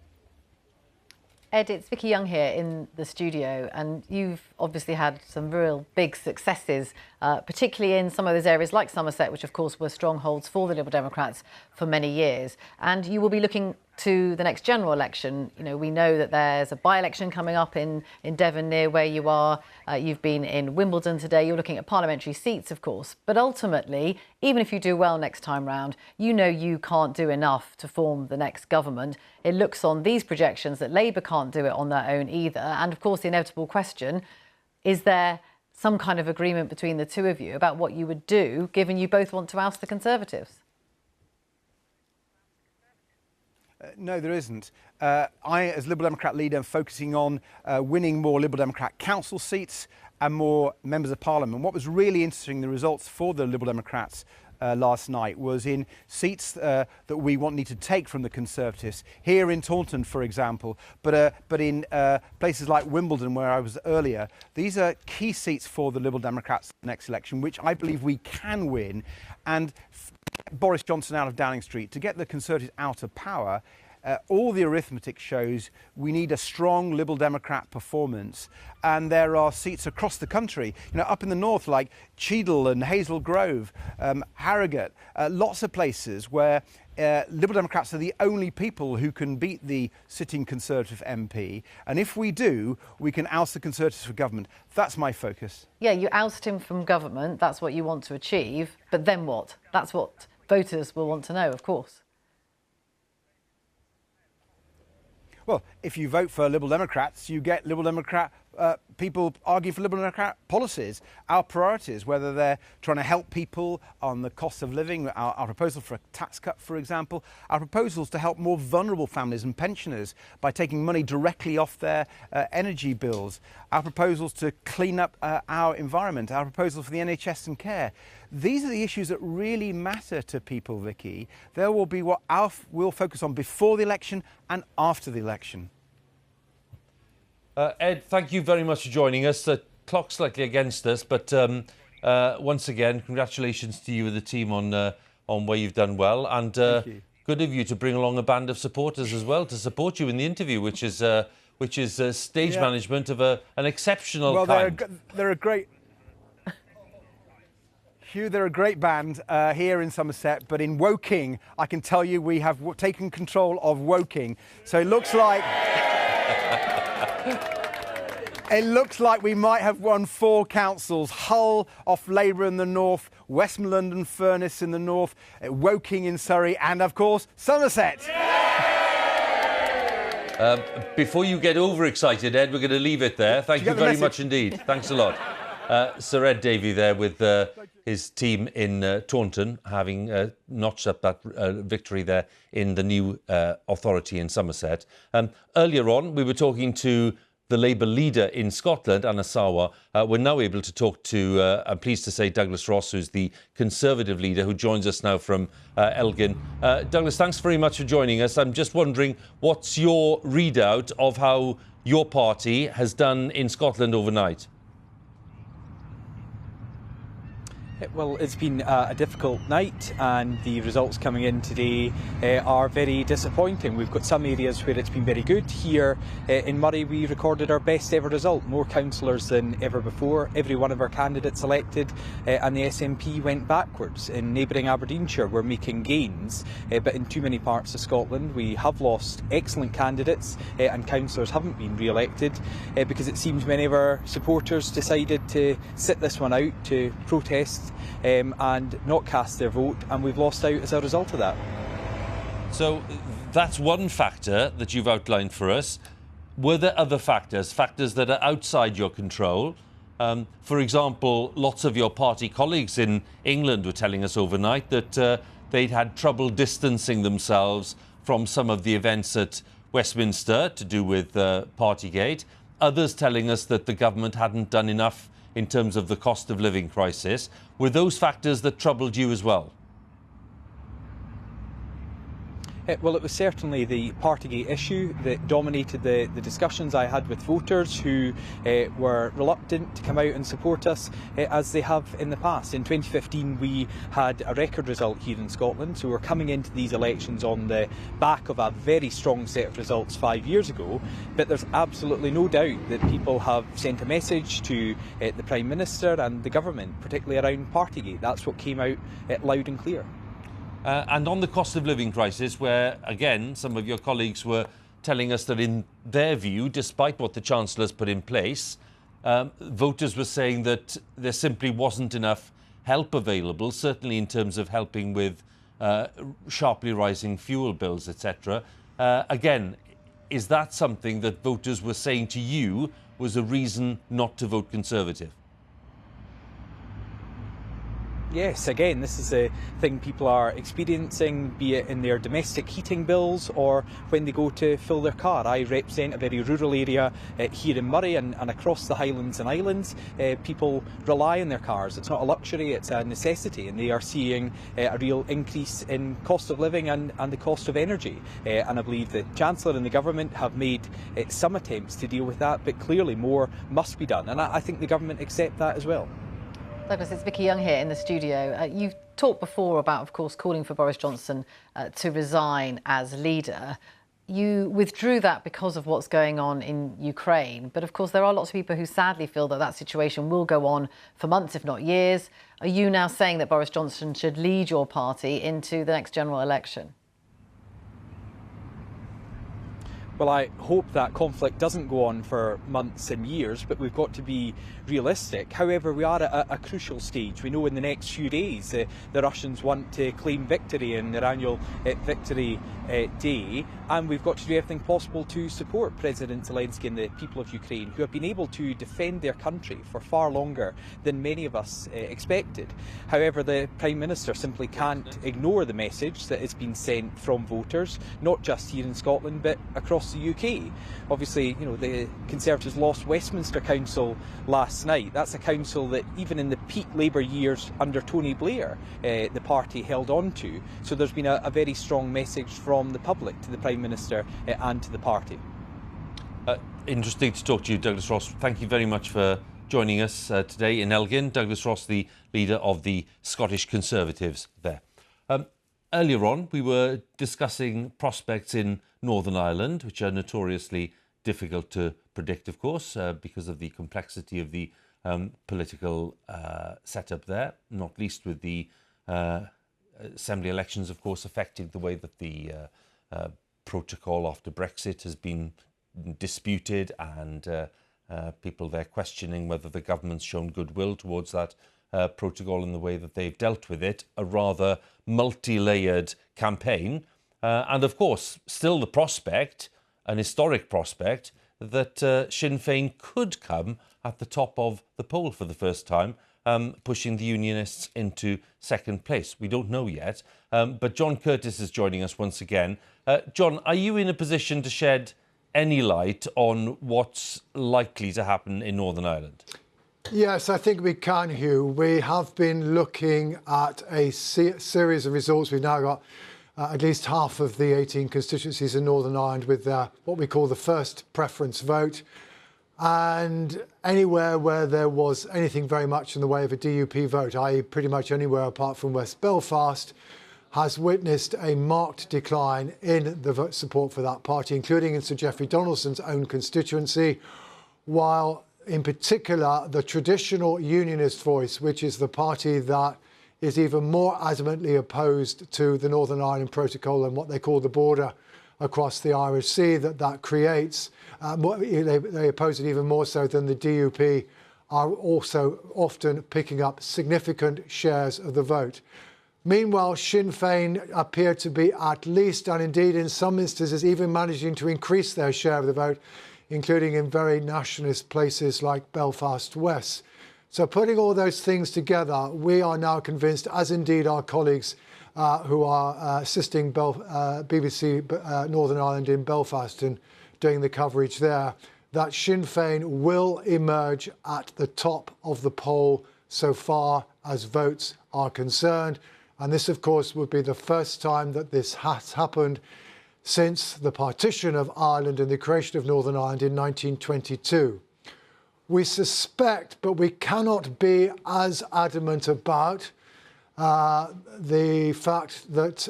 Ed, it's Vicki Young here in the studio, and you've obviously had some real big successes, particularly in some of those areas like Somerset, which of course were strongholds for the Liberal Democrats for many years. And you will be looking to the next general election. You know, we know that there's a by-election coming up in Devon near where you are. You've been in Wimbledon today. You're looking at parliamentary seats, of course. But ultimately, even if you do well next time round, you know you can't do enough to form the next government. It looks on these projections that Labour can't do it on their own either. And of course, the inevitable question, is there some kind of agreement between the two of you about what you would do, given you both want to oust the Conservatives? No, there isn't. I, as Liberal Democrat leader, am focusing on winning more Liberal Democrat council seats and more members of Parliament. What was really interesting, the results for the Liberal Democrats last night, was in seats that we need to take from the Conservatives. Here in Taunton, for example, but in places like Wimbledon, where I was earlier. These are key seats for the Liberal Democrats next election, which I believe we can win. And Boris Johnson out of Downing Street, to get the Conservatives out of power, all the arithmetic shows we need a strong Liberal Democrat performance. And there are seats across the country, you know, up in the north like Cheadle and Hazel Grove, Harrogate, lots of places where Liberal Democrats are the only people who can beat the sitting Conservative MP. And if we do, we can oust the Conservatives from government. That's my focus. Yeah, you oust him from government. That's what you want to achieve. But then what? That's what voters will want to know, of course. Well, if you vote for Liberal Democrats, you get Liberal Democrat people argue for Liberal Democrat policies, our priorities, whether they're trying to help people on the cost of living, our proposal for a tax cut, for example, our proposals to help more vulnerable families and pensioners by taking money directly off their energy bills, our proposals to clean up our environment, our proposal for the NHS and care. These are the issues that really matter to people, Vicky. There will be what we'll focus on before the election and after the election. Ed, thank you very much for joining us. The clock's slightly against us, but once again, congratulations to you and the team on where you've done well, and good of you to bring along a band of supporters as well to support you in the interview, which is stage management of an exceptional kind. They're a great. Huw, they're a great band here in Somerset, but in Woking, I can tell you we have taken control of Woking. So it looks like we might have won 4 councils: Hull off Labour in the north, Westmoreland and Furness in the north, Woking in Surrey, and of course Somerset. Before you get overexcited, Ed, we're going to leave it there. Thank you very much indeed. Thanks a lot. Sir Ed Davey there with his team in Taunton, having notched up that victory there in the new authority in Somerset. Earlier on, we were talking to the Labour leader in Scotland, Anas Sarwar. We're now able to talk to, I'm pleased to say, Douglas Ross, who's the Conservative leader, who joins us now from Elgin. Douglas, thanks very much for joining us. I'm just wondering, what's your readout of how your party has done in Scotland overnight? Well, it's been a difficult night, and the results coming in today are very disappointing. We've got some areas where it's been very good. Here in Murray, we recorded our best ever result, more councillors than ever before. Every one of our candidates elected, and the SNP went backwards. In neighbouring Aberdeenshire, we're making gains, but in too many parts of Scotland, we have lost excellent candidates, and councillors haven't been re-elected because it seems many of our supporters decided to sit this one out, to protest and not cast their vote, and we've lost out as a result of that. So that's one factor that you've outlined for us. Were there other factors that are outside your control? For example, lots of your party colleagues in England were telling us overnight that they'd had trouble distancing themselves from some of the events at Westminster to do with Partygate. Others telling us that the government hadn't done enough in terms of the cost of living crisis. Were those factors that troubled you as well? Well, it was certainly the Partygate issue that dominated the discussions I had with voters who were reluctant to come out and support us as they have in the past. In 2015 we had a record result here in Scotland, so we're coming into these elections on the back of a very strong set of results 5 years ago, but there's absolutely no doubt that people have sent a message to the Prime Minister and the government, particularly around Partygate. That's what came out loud and clear. And on the cost of living crisis, where, again, some of your colleagues were telling us that in their view, despite what the Chancellor's put in place, voters were saying that there simply wasn't enough help available, certainly in terms of helping with sharply rising fuel bills, etc. Again, is that something that voters were saying to you was a reason not to vote Conservative? Yes, again, this is a thing people are experiencing, be it in their domestic heating bills or when they go to fill their car. I represent a very rural area here in Murray and across the Highlands and Islands. People rely on their cars. It's not a luxury, it's a necessity, and they are seeing a real increase in cost of living and the cost of energy. And I believe the Chancellor and the government have made some attempts to deal with that, but clearly more must be done, and I think the government accept that as well. Douglas, it's Vicki Young here in the studio. You've talked before about, of course, calling for Boris Johnson to resign as leader. You withdrew that because of what's going on in Ukraine. But, of course, there are lots of people who sadly feel that that situation will go on for months, if not years. Are you now saying that Boris Johnson should lead your party into the next general election? Well, I hope that conflict doesn't go on for months and years, but we've got to be realistic. However, we are at a crucial stage. We know in the next few days the Russians want to claim victory in their annual Victory Day, and we've got to do everything possible to support President Zelensky and the people of Ukraine, who have been able to defend their country for far longer than many of us expected. However, the Prime Minister simply can't ignore the message that has been sent from voters, not just here in Scotland but across the UK. Obviously, you know, the Conservatives lost Westminster Council last night. That's a council that even in the peak Labour years under Tony Blair, the party held on to. So there's been a very strong message from the public to the Prime Minister and to the party. Interesting to talk to you, Douglas Ross. Thank you very much for joining us today in Elgin. Douglas Ross, the leader of the Scottish Conservatives there. Earlier on, we were discussing prospects in Northern Ireland, which are notoriously difficult to predict, of course, because of the complexity of the political setup there, not least with the Assembly elections, of course, affecting the way that the protocol after Brexit has been disputed, and people there questioning whether the government's shown goodwill towards that protocol in the way that they've dealt with it. A rather multi-layered campaign. And of course, still the prospect, an historic prospect, that Sinn Féin could come at the top of the poll for the first time, pushing the Unionists into second place. We don't know yet, but John Curtice is joining us once again. John, are you in a position to shed any light on what's likely to happen in Northern Ireland? Yes, I think we can, Hugh. We have been looking at a series of results. We've now got at least half of the 18 constituencies in Northern Ireland with what we call the first preference vote. And anywhere where there was anything very much in the way of a DUP vote, i.e. pretty much anywhere apart from West Belfast, has witnessed a marked decline in the vote support for that party, including in Sir Geoffrey Donaldson's own constituency, while in particular the traditional Unionist voice, which is the party that is even more adamantly opposed to the Northern Ireland Protocol and what they call the border across the Irish Sea that creates. They oppose it even more so than the DUP, are also often picking up significant shares of the vote. Meanwhile, Sinn Féin appear to be at least, and indeed in some instances, even managing to increase their share of the vote, including in very nationalist places like Belfast West. So putting all those things together, we are now convinced, as indeed our colleagues who are assisting BBC Northern Ireland in Belfast and doing the coverage there, that Sinn Féin will emerge at the top of the poll so far as votes are concerned. And this, of course, would be the first time that this has happened since the partition of Ireland and the creation of Northern Ireland in 1922. We suspect, but we cannot be as adamant about the fact that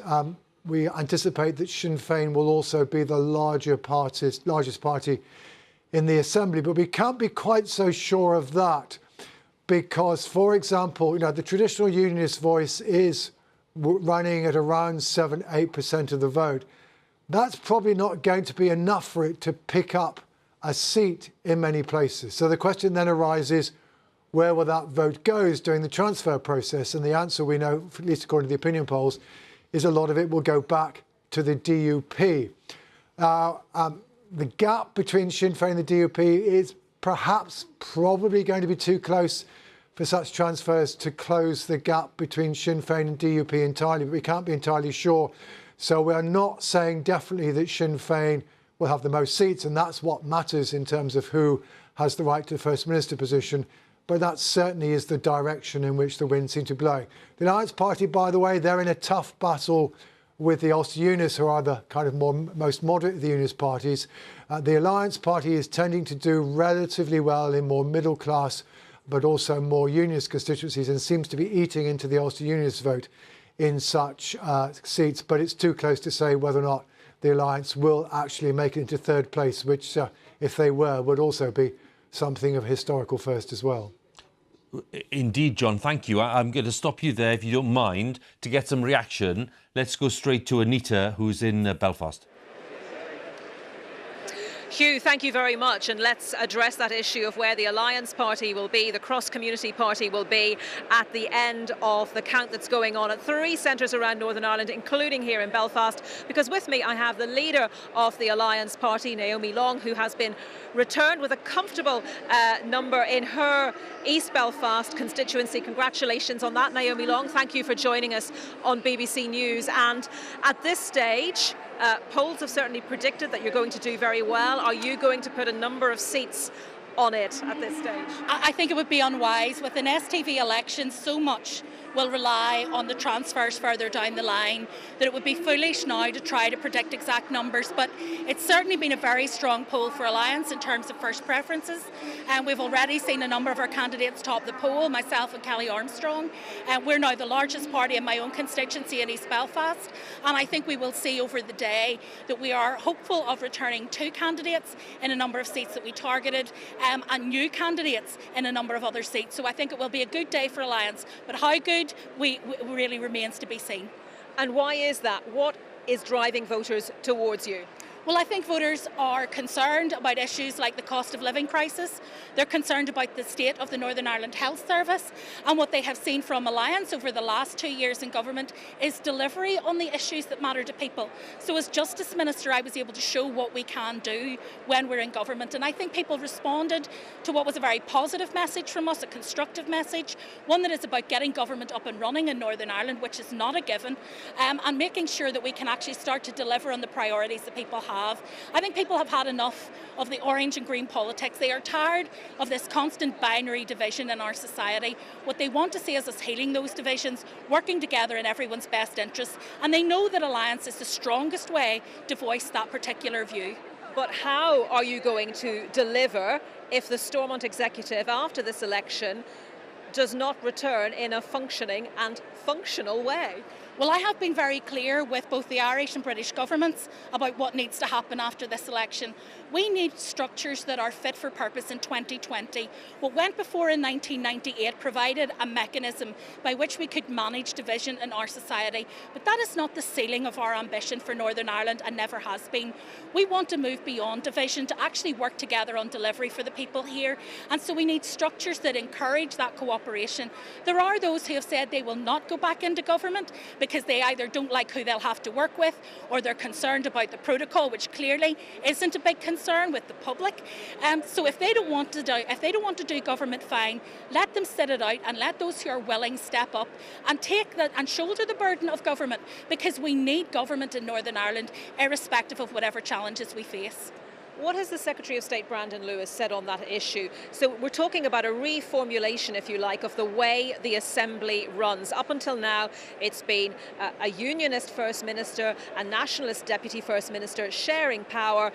we anticipate that Sinn Féin will also be the largest party in the Assembly, but we can't be quite so sure of that because, for example, the traditional Unionist voice is running at around 7-8% of the vote. That's probably not going to be enough for it to pick up a seat in many places. So the question then arises, where will that vote go during the transfer process? And the answer we know, at least according to the opinion polls, is a lot of it will go back to the DUP. The gap between Sinn Féin and the DUP is probably going to be too close for such transfers to close the gap between Sinn Féin and DUP entirely, but we can't be entirely sure. So we're not saying definitely that Sinn Féin will have the most seats, and that's what matters in terms of who has the right to the First Minister position. But that certainly is the direction in which the wind seems to be blowing. The Alliance Party, by the way, they're in a tough battle with the Ulster Unionists, who are the kind of most moderate of the Unionist parties. The Alliance Party is tending to do relatively well in more middle class, but also more Unionist constituencies, and seems to be eating into the Ulster Unionist vote in such seats. But it's too close to say whether or not the Alliance will actually make it into third place, which, if they were, would also be something of a historical first as well. Indeed, John, thank you. I'm going to stop you there, if you don't mind, to get some reaction. Let's go straight to Anita, who's in Belfast. Huw, thank you very much, and let's address that issue of where the Alliance Party will be, the cross-community party will be at the end of the count that's going on at 3 centres around Northern Ireland, including here in Belfast, because with me I have the leader of the Alliance Party, Naomi Long, who has been returned with a comfortable number in her East Belfast constituency. Congratulations on that, Naomi Long. Thank you for joining us on BBC News. And at this stage, polls have certainly predicted that you're going to do very well. Are you going to put a number of seats on it at this stage? I think it would be unwise. With an STV election, so much will rely on the transfers further down the line that it would be foolish now to try to predict exact numbers. But it's certainly been a very strong poll for Alliance in terms of first preferences, and we've already seen a number of our candidates top the poll, myself and Kelly Armstrong, and we're now the largest party in my own constituency in East Belfast, and I think we will see over the day that we are hopeful of returning 2 candidates in a number of seats that we targeted, and new candidates in a number of other seats. So I think it will be a good day for Alliance, but how good we really remains to be seen. And why is that? What is driving voters towards you? Well, I think voters are concerned about issues like the cost of living crisis. They're concerned about the state of the Northern Ireland Health Service, and what they have seen from Alliance over the last 2 years in government is delivery on the issues that matter to people. So as Justice Minister, I was able to show what we can do when we're in government, and I think people responded to what was a very positive message from us, a constructive message, one that is about getting government up and running in Northern Ireland, which is not a given, and making sure that we can actually start to deliver on the priorities that people have. I think people have had enough of the orange and green politics. They are tired of this constant binary division in our society. What they want to see is us healing those divisions, working together in everyone's best interests, and they know that Alliance is the strongest way to voice that particular view. But how are you going to deliver if the Stormont executive after this election does not return in a functioning and functional way? Well, I have been very clear with both the Irish and British governments about what needs to happen after this election. We need structures that are fit for purpose in 2020. What went before in 1998 provided a mechanism by which we could manage division in our society, but that is not the ceiling of our ambition for Northern Ireland and never has been. We want to move beyond division to actually work together on delivery for the people here, and so we need structures that encourage that cooperation. There are those who have said they will not go back into government because they either don't like who they'll have to work with, or they're concerned about the protocol, which clearly isn't a big concern with the public. So if they don't want to do government, fine, let them sit it out and let those who are willing step up and take that and shoulder the burden of government, because we need government in Northern Ireland, irrespective of whatever challenges we face. What has the Secretary of State, Brandon Lewis, said on that issue? So we're talking about a reformulation, if you like, of the way the Assembly runs. Up until now, it's been a Unionist First Minister, a Nationalist Deputy First Minister sharing power.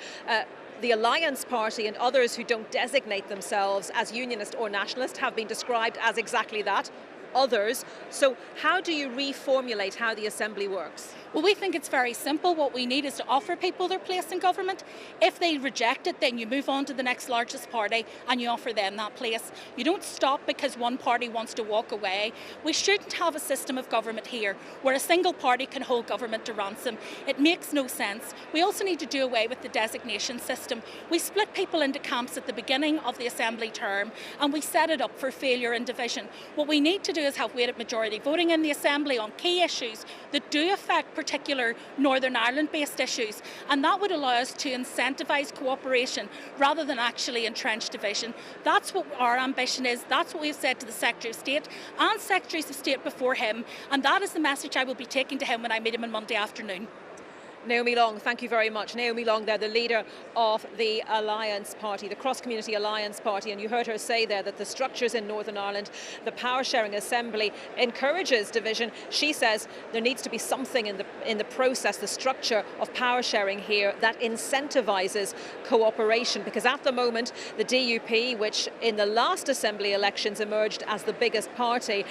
The Alliance Party and others who don't designate themselves as Unionist or Nationalist have been described as exactly that, others. So how do you reformulate how the Assembly works? Well, we think it's very simple. What we need is to offer people their place in government. If they reject it, then you move on to the next largest party and you offer them that place. You don't stop because one party wants to walk away. We shouldn't have a system of government here where a single party can hold government to ransom. It makes no sense. We also need to do away with the designation system. We split people into camps at the beginning of the Assembly term and we set it up for failure and division. What we need to do is have weighted majority voting in the Assembly on key issues that do affect particular Northern Ireland-based issues, and that would allow us to incentivise cooperation rather than actually entrench division. That's what our ambition is. That's what we've said to the Secretary of State and Secretaries of State before him, and that is the message I will be taking to him when I meet him on Monday afternoon. Naomi Long, thank you very much. Naomi Long, they're the leader of the Alliance Party, the Cross-Community Alliance Party, and you heard her say there that the structures in Northern Ireland, the power-sharing assembly, encourages division. She says there needs to be something in the process, the structure of power-sharing here that incentivises cooperation, because at the moment the DUP, which in the last Assembly elections emerged as the biggest party,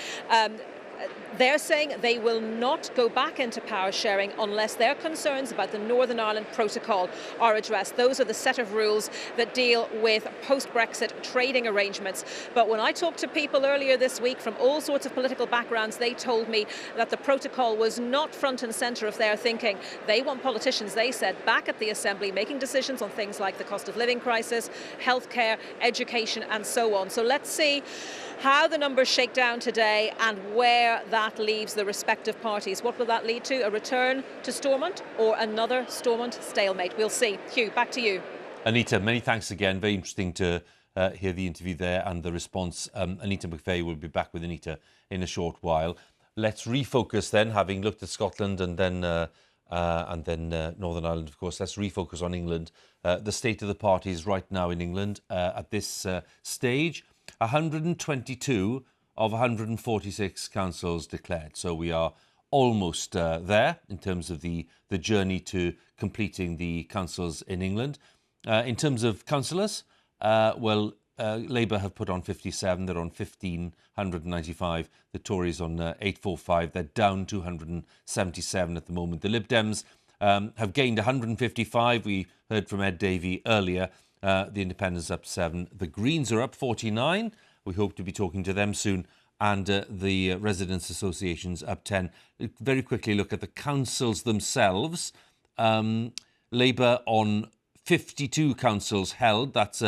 They're saying they will not go back into power sharing unless their concerns about the Northern Ireland Protocol are addressed. Those are the set of rules that deal with post-Brexit trading arrangements. But when I talked to people earlier this week from all sorts of political backgrounds, they told me that the protocol was not front and centre of their thinking. They want politicians, they said, back at the Assembly making decisions on things like the cost of living crisis, healthcare, education and so on. So let's see how the numbers shake down today and where that leaves the respective parties. What will that lead to? A return to Stormont or another Stormont stalemate? We'll see. Huw, back to you. Anita, many thanks again. Very interesting to hear the interview there and the response. Anita McVeigh will be back with Anita in a short while. Let's refocus then, having looked at Scotland and then Northern Ireland, of course. Let's refocus on England. The state of the parties right now in England at this stage. 122 of 146 councils declared. So we are almost there in terms of the journey to completing the councils in England. In terms of councillors, Labour have put on 57. They're on 1,595. The Tories on 845. They're down 277 at the moment. The Lib Dems have gained 155. We heard from Ed Davey earlier. The Independents up 7. The Greens are up 49. We hope to be talking to them soon. And the Residents' Associations up 10. Very quickly look at the councils themselves. Labour on 52 councils held. That's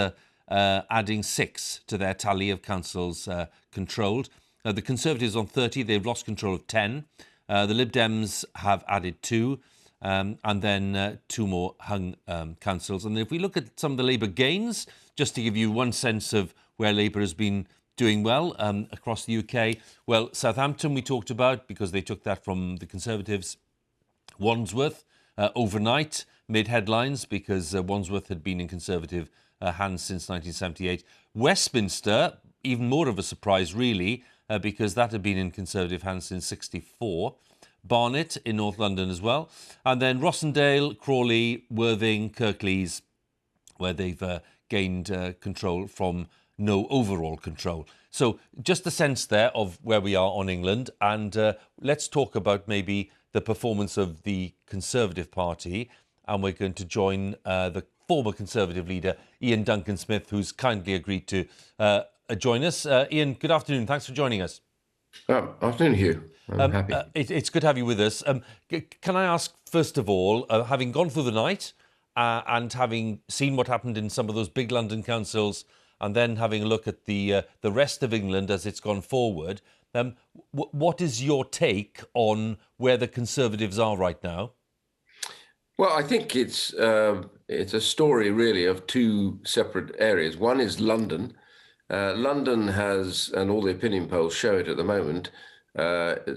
adding 6 to their tally of councils controlled. The Conservatives on 30. They've lost control of 10. The Lib Dems have added 2. And then 2 more hung councils. And if we look at some of the Labour gains, just to give you one sense of where Labour has been doing well across the UK, well, Southampton we talked about because they took that from the Conservatives. Wandsworth overnight made headlines because Wandsworth had been in Conservative hands since 1978. Westminster, even more of a surprise really, because that had been in Conservative hands since 1964. Barnet in North London as well. And then Rossendale, Crawley, Worthing, Kirklees, where they've gained control from no overall control. So just a sense there of where we are on England. And let's talk about maybe the performance of the Conservative Party. And we're going to join the former Conservative leader, Ian Duncan Smith, who's kindly agreed to join us. Ian, good afternoon. Thanks for joining us. Afternoon, Huw. I'm happy. It's good to have you with us. Can I ask, first of all, having gone through the night and having seen what happened in some of those big London councils and then having a look at the rest of England as it's gone forward, what is your take on where the Conservatives are right now? Well, I think it's a story, really, of 2 separate areas. One is London. London has, and all the opinion polls show it at the moment,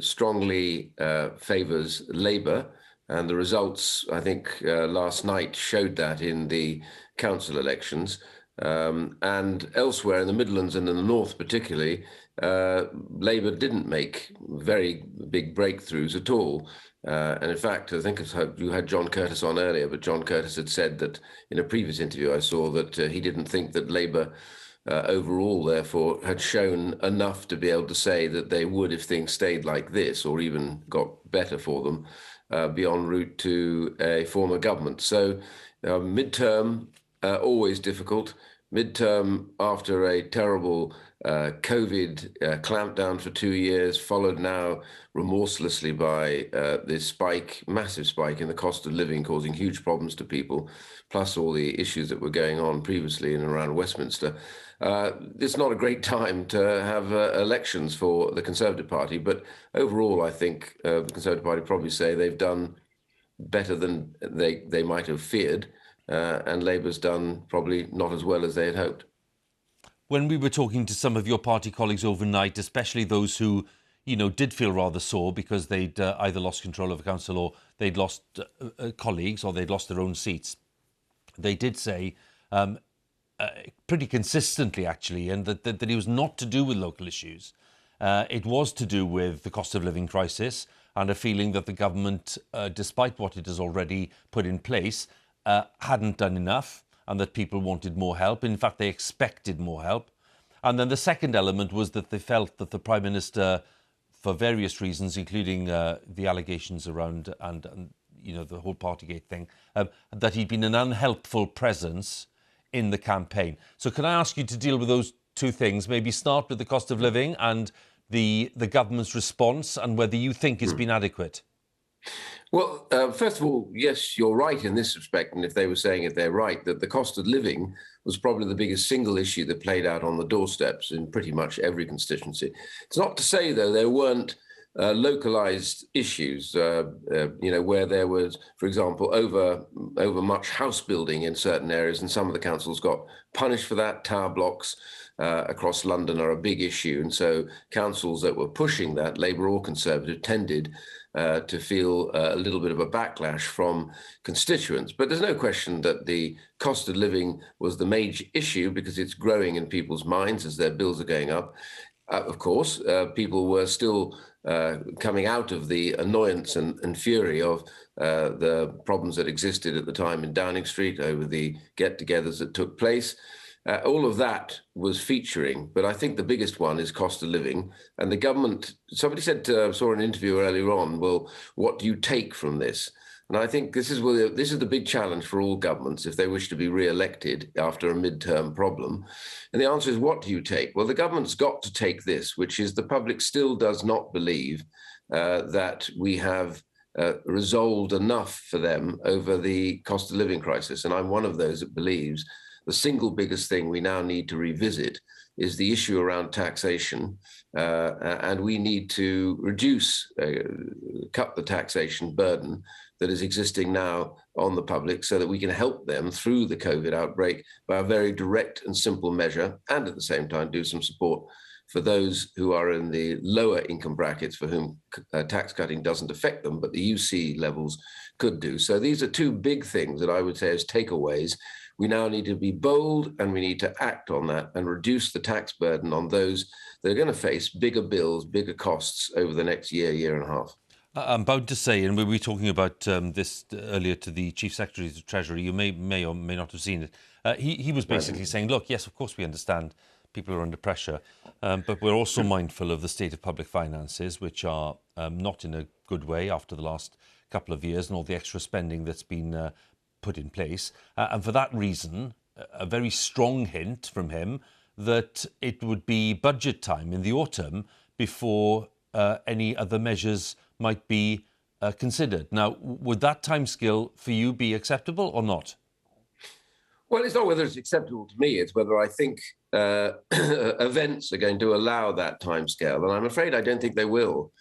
strongly favours Labour, and the results, I think, last night showed that in the council elections. And elsewhere in the Midlands and in the North particularly, Labour didn't make very big breakthroughs at all. And in fact, I think you had John Curtice on earlier, but John Curtice had said that in a previous interview I saw that he didn't think that Labour overall, therefore, had shown enough to be able to say that they would, if things stayed like this, or even got better for them, be en route to a form of government. So midterm, always difficult. Midterm after a terrible COVID clampdown for 2 years, followed now remorselessly by this spike, massive spike in the cost of living, causing huge problems to people, plus all the issues that were going on previously in and around Westminster. It's not a great time to have elections for the Conservative Party, but overall, I think the Conservative Party probably say they've done better than they might have feared, and Labour's done probably not as well as they had hoped. When we were talking to some of your party colleagues overnight, especially those who, did feel rather sore because they'd either lost control of a council or they'd lost colleagues or they'd lost their own seats, they did say pretty consistently, actually, and that it was not to do with local issues. It was to do with the cost of living crisis and a feeling that the government, despite what it has already put in place, hadn't done enough, and that people wanted more help. In fact, they expected more help. And then the second element was that they felt that the Prime Minister for various reasons, including the allegations around and you know, the whole Partygate thing, that he'd been an unhelpful presence in the campaign. So can I ask you to deal with those two things? Maybe start with the cost of living and the government's response and whether you think it's been adequate. Well, first of all, yes, you're right in this respect, and if they were saying it, they're right, that the cost of living was probably the biggest single issue that played out on the doorsteps in pretty much every constituency. It's not to say, though, there weren't localised issues, you know, where there was, for example, over much house building in certain areas, and some of the councils got punished for that. Tower blocks across London are a big issue, and so councils that were pushing that, Labour or Conservative, tended to feel a little bit of a backlash from constituents. But there's no question that the cost of living was the major issue because it's growing in people's minds as their bills are going up. Of course, people were still coming out of the annoyance and fury of the problems that existed at the time in Downing Street over the get-togethers that took place. All of that was featuring, but I think the biggest one is cost of living. And the government, somebody said, saw an interview earlier on, well, what do you take from this? And I think this is the big challenge for all governments if they wish to be re-elected after a midterm problem. And the answer is, what do you take? Well, the government's got to take this, which is the public still does not believe that we have resolved enough for them over the cost of living crisis. And I'm one of those that believes the single biggest thing we now need to revisit is the issue around taxation, and we need to cut the taxation burden that is existing now on the public so that we can help them through the COVID outbreak by a very direct and simple measure, and at the same time do some support for those who are in the lower income brackets for whom tax cutting doesn't affect them, but the UC levels could do. So these are two big things that I would say as takeaways. We now need to be bold and we need to act on that and reduce the tax burden on those that are going to face bigger bills, bigger costs over the next year, year and a half. I'm bound to say, and we were talking about this earlier to the Chief Secretary of the Treasury, you may or may not have seen it. He was basically saying, look, yes, of course we understand people are under pressure, but we're also mindful of the state of public finances, which are not in a good way after the last couple of years and all the extra spending that's been put in place. And for that reason, a very strong hint from him that it would be budget time in the autumn before any other measures might be considered. Now, would that timescale for you be acceptable or not? Well, it's not whether it's acceptable to me, it's whether I think events are going to allow that timescale. And I'm afraid I don't think they will.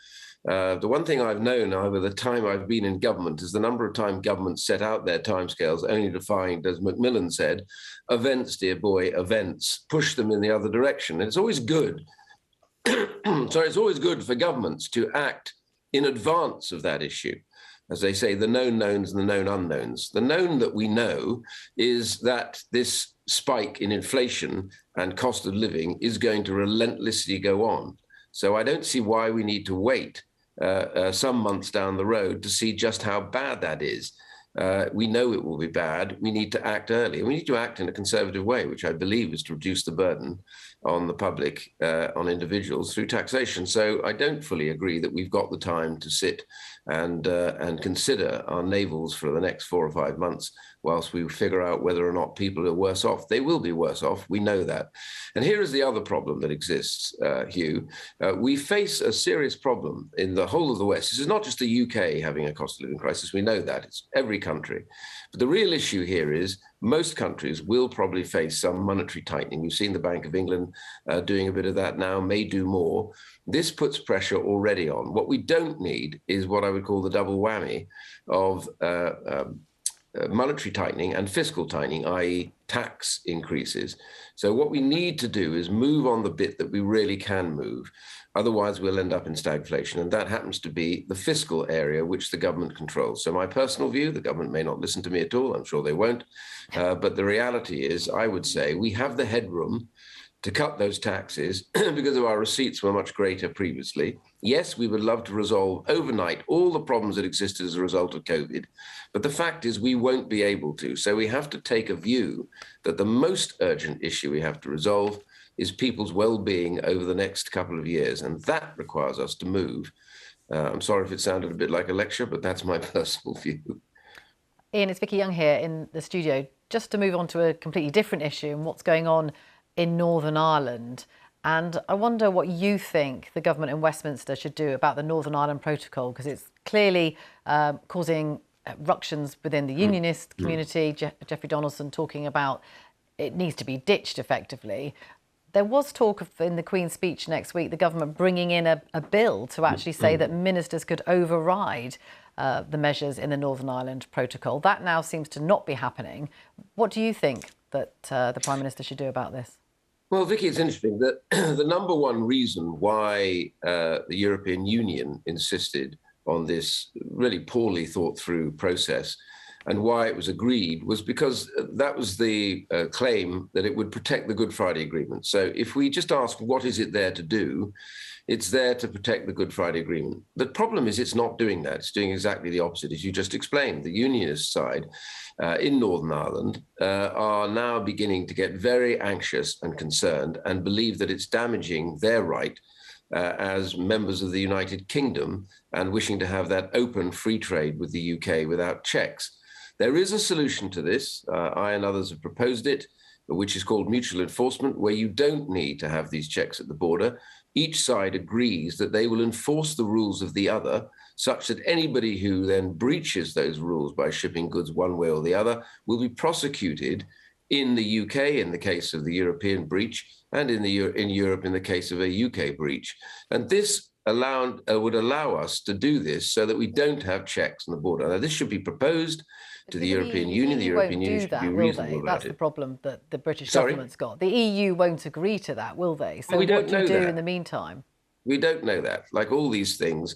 The one thing I've known over the time I've been in government is the number of times governments set out their timescales only to find, as Macmillan said, events, dear boy, events, push them in the other direction. And it's always good. Sorry, it's always good for governments to act in advance of that issue. As they say, the known knowns and the known unknowns. The known that we know is that this spike in inflation and cost of living is going to relentlessly go on. So I don't see why we need to wait some months down the road to see just how bad that is. We know it will be bad. We need to act early. We need to act in a conservative way, which I believe is to reduce the burden on the public, on individuals through taxation. So I don't fully agree that we've got the time to sit and consider our navels for the next 4 or 5 months whilst we figure out whether or not people are worse off. They will be worse off. We know that. And here is the other problem that exists, Huw. We face a serious problem in the whole of the West. This is not just the UK having a cost of living crisis. We know that. It's every country. But the real issue here is most countries will probably face some monetary tightening. We've seen the Bank of England doing a bit of that now, may do more. This puts pressure already on. What we don't need is what I would call the double whammy of monetary tightening and fiscal tightening, i.e. tax increases. So what we need to do is move on the bit that we really can move. Otherwise, we'll end up in stagflation. And that happens to be the fiscal area, which the government controls. So my personal view, the government may not listen to me at all. I'm sure they won't. But the reality is, I would say we have the headroom to cut those taxes because of our receipts were much greater previously. Yes, we would love to resolve overnight all the problems that existed as a result of COVID, but the fact is we won't be able to. So we have to take a view that the most urgent issue we have to resolve is people's well-being over the next couple of years, and that requires us to move. I'm sorry if it sounded a bit like a lecture, but that's my personal view. Ian, it's Vicki Young here in the studio. Just to move on to a completely different issue and what's going on in Northern Ireland. And I wonder what you think the government in Westminster should do about the Northern Ireland Protocol, because it's clearly causing ructions within the unionist community. Jeffrey Donaldson talking about it needs to be ditched effectively. There was talk of, in the Queen's speech next week, the government bringing in a bill to actually say that ministers could override the measures in the Northern Ireland Protocol. That now seems to not be happening. What do you think that the Prime Minister should do about this? Well, Vicky, it's interesting that the number one reason why the European Union insisted on this really poorly thought through process and why it was agreed was because that was the claim that it would protect the Good Friday Agreement. So if we just ask what is it there to do, it's there to protect the Good Friday Agreement. The problem is it's not doing that. It's doing exactly the opposite, as you just explained. The unionist side in Northern Ireland are now beginning to get very anxious and concerned and believe that it's damaging their right as members of the United Kingdom and wishing to have that open free trade with the UK without checks. There is a solution to this. I and others have proposed it, which is called mutual enforcement, where you don't need to have these checks at the border. Each side agrees that they will enforce the rules of the other, such that anybody who then breaches those rules by shipping goods one way or the other will be prosecuted in the UK in the case of the European breach, and in Europe in the case of a UK breach. And this would allow us to do this so that we don't have checks on the border. Now, this should be proposed to the European Union. The European Union should be reasonable about it. That's the problem that the British government's got. The EU won't agree to that, will they? So we what do you do that. in the meantime? We don't know that. Like all these things,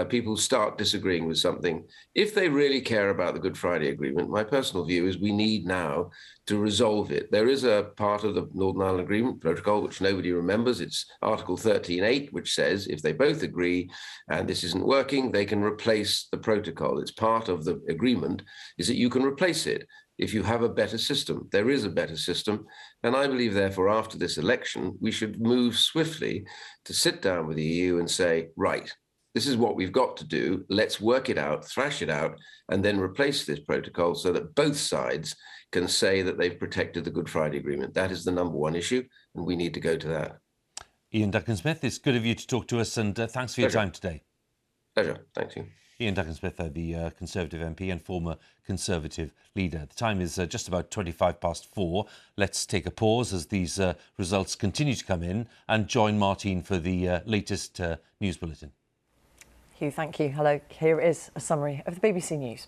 people start disagreeing with something. If they really care about the Good Friday Agreement, my personal view is we need now to resolve it. There is a part of the Northern Ireland Agreement Protocol which nobody remembers. It's Article 13.8, which says if they both agree and this isn't working, they can replace the protocol. It's part of the agreement is that you can replace it if you have a better system. There is a better system. And I believe, therefore, after this election, we should move swiftly to sit down with the EU and say, right, this is what we've got to do. Let's work it out, thrash it out, and then replace this protocol so that both sides can say that they've protected the Good Friday Agreement. That is the number one issue, and we need to go to that. Ian Duncan-Smith, it's good of you to talk to us, and thanks for your time today. Pleasure. Thank you. Ian Duncan-Smith, the Conservative MP and former Conservative leader. The time is just about 4:25. Let's take a pause as these results continue to come in and join Martine for the latest news bulletin. Huw, thank you. Hello. Here is a summary of the BBC News.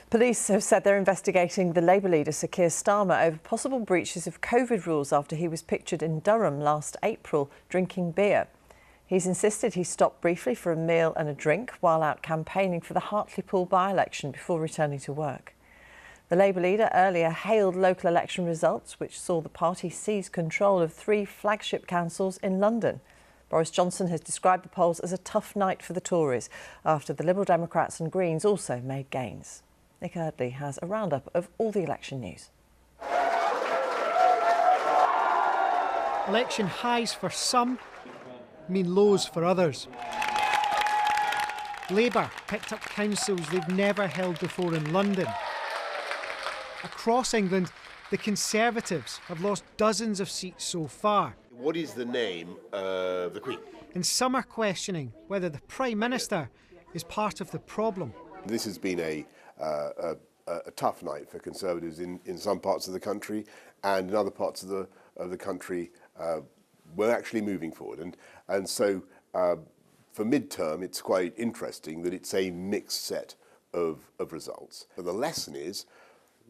Police have said they're investigating the Labour leader Sir Keir Starmer over possible breaches of COVID rules after he was pictured in Durham last April drinking beer. He's insisted he stopped briefly for a meal and a drink while out campaigning for the Hartlepool by-election before returning to work. The Labour leader earlier hailed local election results, which saw the party seize control of 3 flagship councils in London. Boris Johnson has described the polls as a tough night for the Tories after the Liberal Democrats and Greens also made gains. Nick Eardley has a roundup of all the election news. Election highs for some mean lows for others. Labour picked up councils they've never held before in London. Across England, the Conservatives have lost dozens of seats so far. What is the name of the Queen? And some are questioning whether the Prime Minister is part of the problem. This has been a tough night for Conservatives in some parts of the country, and in other parts of the country we're actually moving forward. And so for midterm, it's quite interesting that it's a mixed set of results. But the lesson is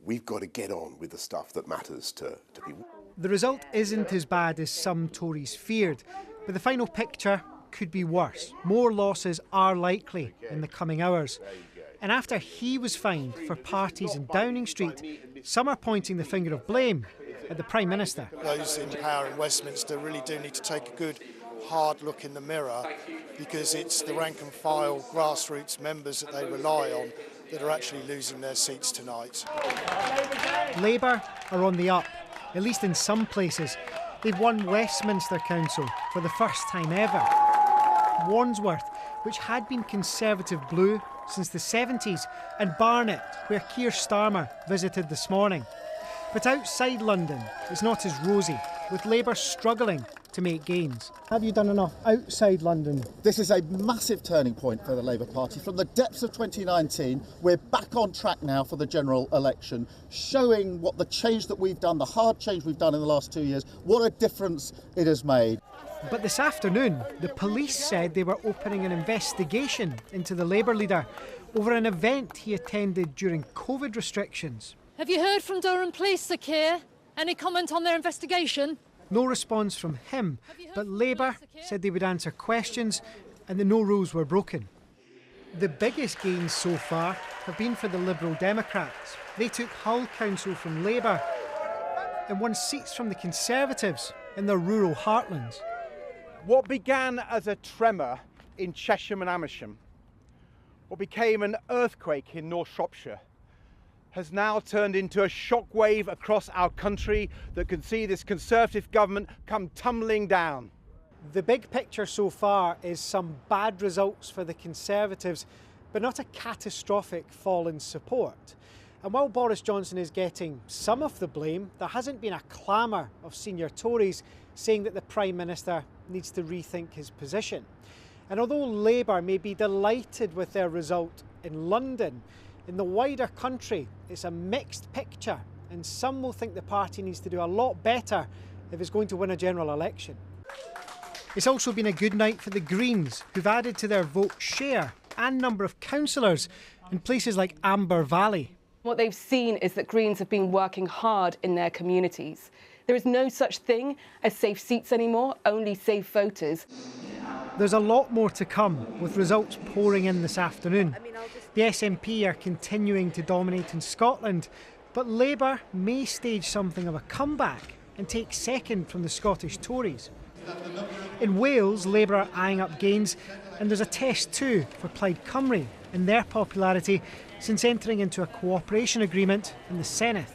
we've got to get on with the stuff that matters to people. The result isn't as bad as some Tories feared, but the final picture could be worse. More losses are likely in the coming hours. And after he was fined for parties in Downing Street, some are pointing the finger of blame at the Prime Minister. Those in power in Westminster really do need to take a good, hard look in the mirror, because it's the rank and file grassroots members that they rely on that are actually losing their seats tonight. Labour are on the up, at least in some places. They've won Westminster Council for the first time ever. Wandsworth, which had been Conservative blue since the 70s, and Barnet, where Keir Starmer visited this morning. But outside London, it's not as rosy, with Labour struggling to make gains. Have you done enough outside London? This is a massive turning point for the Labour Party. From the depths of 2019, we're back on track now for the general election, showing what the change that we've done, the hard change we've done in the last 2 years, what a difference it has made. But this afternoon, the police said they were opening an investigation into the Labour leader over an event he attended during COVID restrictions. Have you heard from Durham Police, Sir Keir? Any comment on their investigation? No response from him, but Labour said they would answer questions and that no rules were broken. The biggest gains so far have been for the Liberal Democrats. They took Hull Council from Labour and won seats from the Conservatives in their rural heartlands. What began as a tremor in Chesham and Amersham, what became an earthquake in North Shropshire, has now turned into a shockwave across our country that can see this Conservative government come tumbling down. The big picture so far is some bad results for the Conservatives, but not a catastrophic fall in support. And while Boris Johnson is getting some of the blame, there hasn't been a clamour of senior Tories saying that the Prime Minister needs to rethink his position. And although Labour may be delighted with their result in London, in the wider country it's a mixed picture, and some will think the party needs to do a lot better if it's going to win a general election. It's also been a good night for the Greens, who've added to their vote share and number of councillors in places like Amber Valley. What they've seen is that Greens have been working hard in their communities. There is no such thing as safe seats anymore, only safe voters. There's a lot more to come, with results pouring in this afternoon. The SNP are continuing to dominate in Scotland, but Labour may stage something of a comeback and take second from the Scottish Tories. In Wales, Labour are eyeing up gains, and there's a test too for Plaid Cymru in their popularity since entering into a cooperation agreement in the Senedd.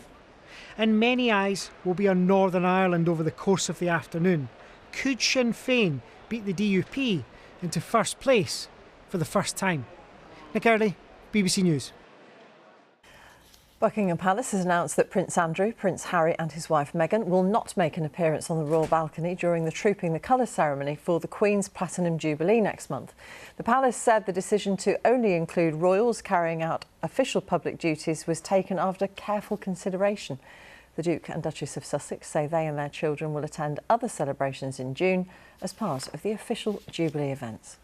And many eyes will be on Northern Ireland over the course of the afternoon. Could Sinn Féin beat the DUP into first place for the first time? Nick Early, BBC News. Buckingham Palace has announced that Prince Andrew, Prince Harry and his wife Meghan will not make an appearance on the royal balcony during the Trooping the Colours ceremony for the Queen's Platinum Jubilee next month. The palace said the decision to only include royals carrying out official public duties was taken after careful consideration. The Duke and Duchess of Sussex say they and their children will attend other celebrations in June as part of the official Jubilee events.